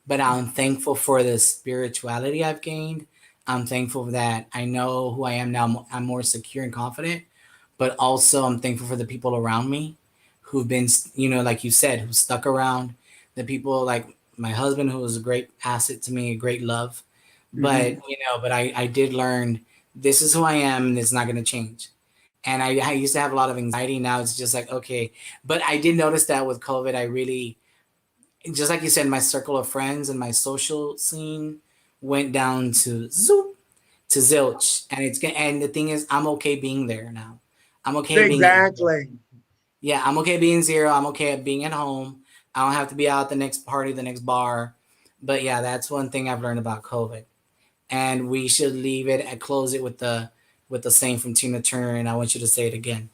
but I'm thankful for the spirituality I've gained. I'm thankful that I know who I am now. I'm more secure and confident, but also I'm thankful for the people around me who've been, like you said, who stuck around, the people like my husband, who was a great asset to me, a great love. But Mhm. but I did learn this is who I am, and it's not going to change. And I used to have a lot of anxiety. Now it's just like okay. But I did notice that with COVID, I really, just like you said, my circle of friends and my social scene went down to zoop, to zilch, and and the thing is, I'm okay being there now. I'm okay being at zero. Exactly. Yeah, I'm okay being zero. I'm okay at being at home. I don't have to be out at the next party, the next bar. But yeah, that's one thing I've learned about COVID. And we should leave it and close it with the saying from Tina Turner, and I want you to say it again.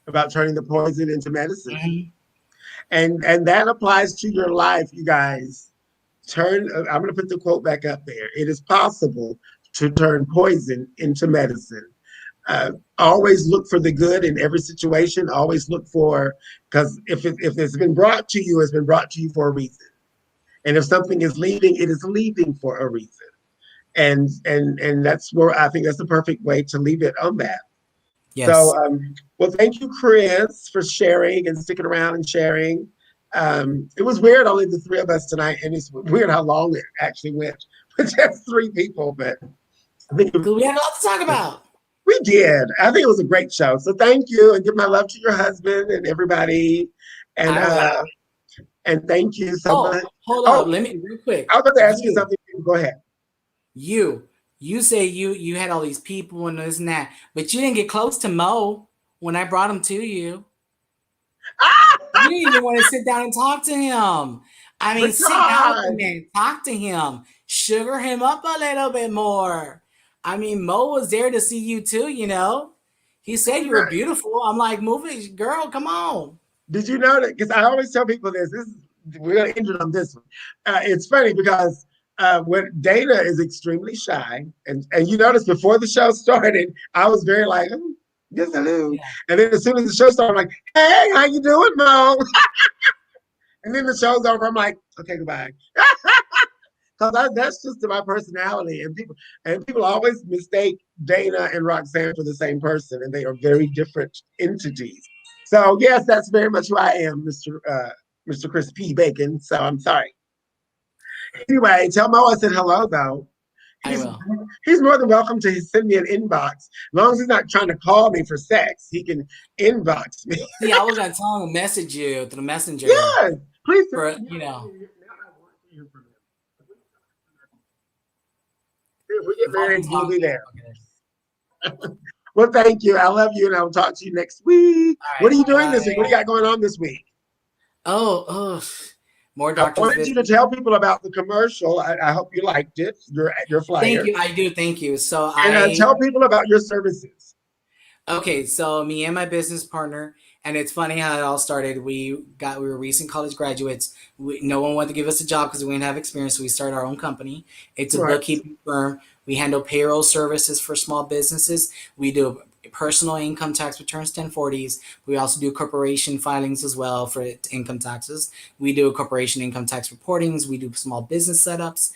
About turning the poison into medicine. Hmm. And that applies to your life, you guys. I'm going to put the quote back up there. It is possible to turn poison into medicine. Always look for the good in every situation. Always look for, because if it's been brought to you, it's been brought to you for a reason. And if something is leaving, it is leaving for a reason. And that's where I think that's the perfect way to leave it on that. So, Yes. well, thank you, Chris, for sharing and sticking around and sharing. It was weird, only the three of us tonight, and it's weird how long it actually went with just three people. But I think Because we had a lot to talk about. we did. I think it was a great show. So thank you, and give my love to your husband and everybody, and I will. uh, and thank you so Oh, much. hold Oh, up. Let me real I quick. was about to ask you You, something. Go ahead. you, you say you had all these people and this and that, but you didn't get close to Mo when I brought him to you. You didn't even want to sit down and talk to him. I mean, sit down with the Because man, talk to him, sugar him up a little bit more. I mean, Mo was there to see you too, you know. He said you were beautiful. I'm like, move it, girl, come on. did you know that? Because I always tell people this. We're gonna end it on this one. It's funny because when Dana is extremely shy, and you notice before the show started, I was very like, "Oh, yes, hello," Yeah. and then as soon as the show started, I'm like, "Hey, how you doing, Mo?" And then the show's over, I'm like, "Okay, goodbye." Because that's just my personality, and people always mistake Dana and Roxanne for the same person, and they are very different entities. So yes, that's very much who I am, Mr. Chris P. Bacon. So I'm sorry. Anyway, tell Mo I said hello though. I He's will. he's more than welcome to send me an inbox. As long as he's not trying to call me for sex, he can inbox me. See, I was gonna tell him to message you through the messenger Yes, please. for Now I want to hear from him. If we get if I can married, you'll talk. be there. Okay. Well, thank you. I love you, and I'll talk to you next week. All What right. are you doing this week? What do Bye. you got going on this week? Oh, more I doctor's wanted you visits. to tell people about the commercial. I hope you liked it, your Thank flyer, you. I do. Thank you. So and tell people about your services. okay, so me and my business partner, and it's funny how it all started. We were recent college graduates. No one wanted to give us a job because we didn't have experience. So we started our own company. It's a Right. bookkeeping firm. We handle payroll services for small businesses. We do personal income tax returns, 1040s. We also do corporation filings as well for income taxes. We do corporation income tax reportings. We do small business setups.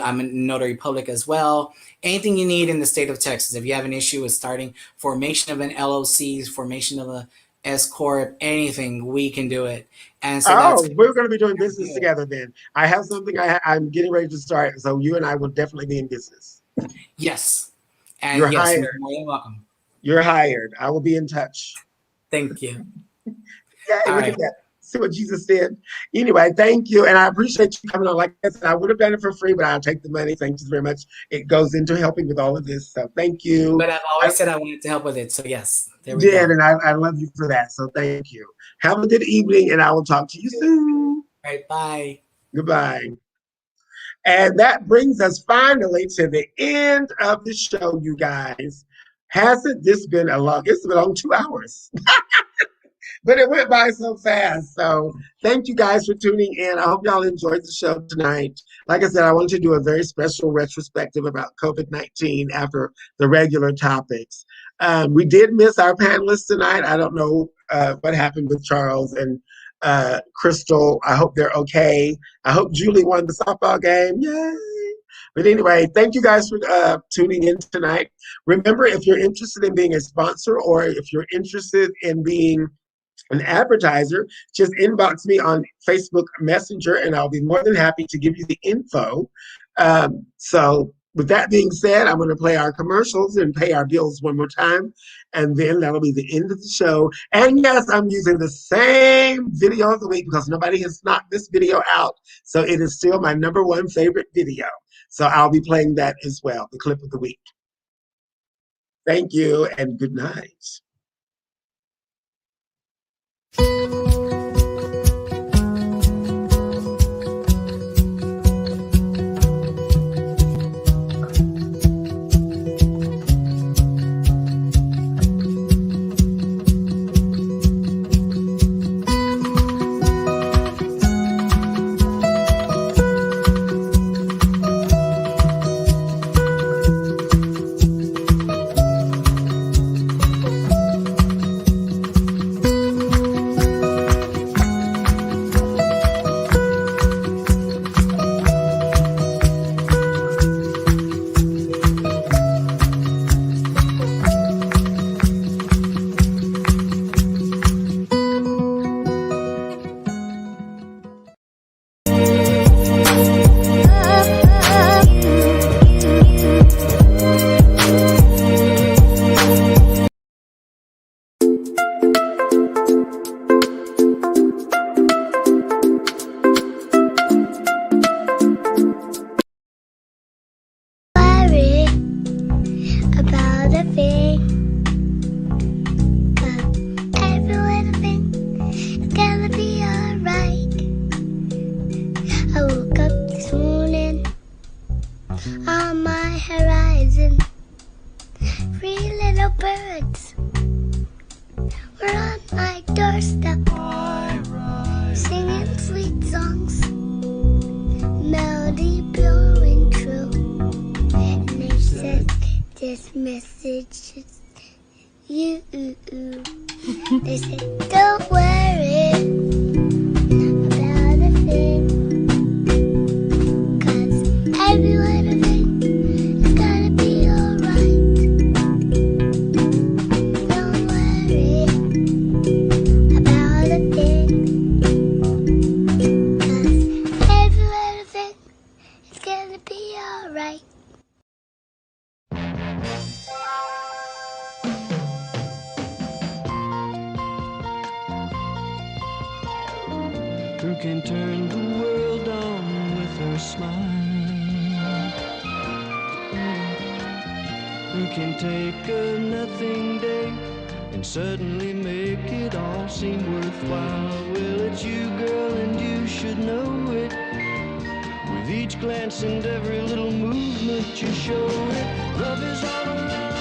I'm a notary public as well. Anything you need in the state of Texas. If you have an issue with starting formation of an LLC, formation of a S corp, anything, we can do it. And so that's Oh, we're going to be doing what we business do. together then. I have something I'm getting ready to start, so you and I will definitely be in business. Yes, and You're yes, you're hired. more than welcome. You're hired. I will be in touch. Thank you. Yay, All look at right. that. See what Jesus did. Anyway, thank you. And I appreciate you coming on. Like I said, I would have done it for free, but I'll take the money. Thank you very much. It goes into helping with all of this. So thank you. But I've I always said I wanted to help with it. So yes, there we did, go. and I love you for that. So thank you. Have a good evening, and I will talk to you soon. All right. Bye. Goodbye. And that brings us finally to the end of the show, you guys. Hasn't this been a long? It's been on 2 hours. But it went by so fast. So thank you guys for tuning in. I hope y'all enjoyed the show tonight. Like I said, I wanted to do a very special retrospective about COVID-19 after the regular topics. We did miss our panelists tonight. I don't know what happened with Charles and Crystal. I hope they're okay. I hope Julie won the softball game. Yay! But anyway, thank you guys for tuning in tonight. Remember, if you're interested in being a sponsor or if you're interested in being an advertiser, just inbox me on Facebook Messenger and I'll be more than happy to give you the info. So with that being said, I'm going to play our commercials and pay our bills one more time. And then that'll be the end of the show. And yes, I'm using the same video of the week because nobody has knocked this video out. So it is still my #1 favorite video. So I'll be playing that as well, the clip of the week. Thank you and good night. They said, don't worry about a thing, 'cause every little thing is gonna be alright. Don't worry about a thing, 'cause every little thing is gonna be alright. Who can turn the world on with her smile? Who can take a nothing day and suddenly make it all seem worthwhile? Well, it's you, girl, and you should know it. With each glance and every little movement you show it. Love is all around.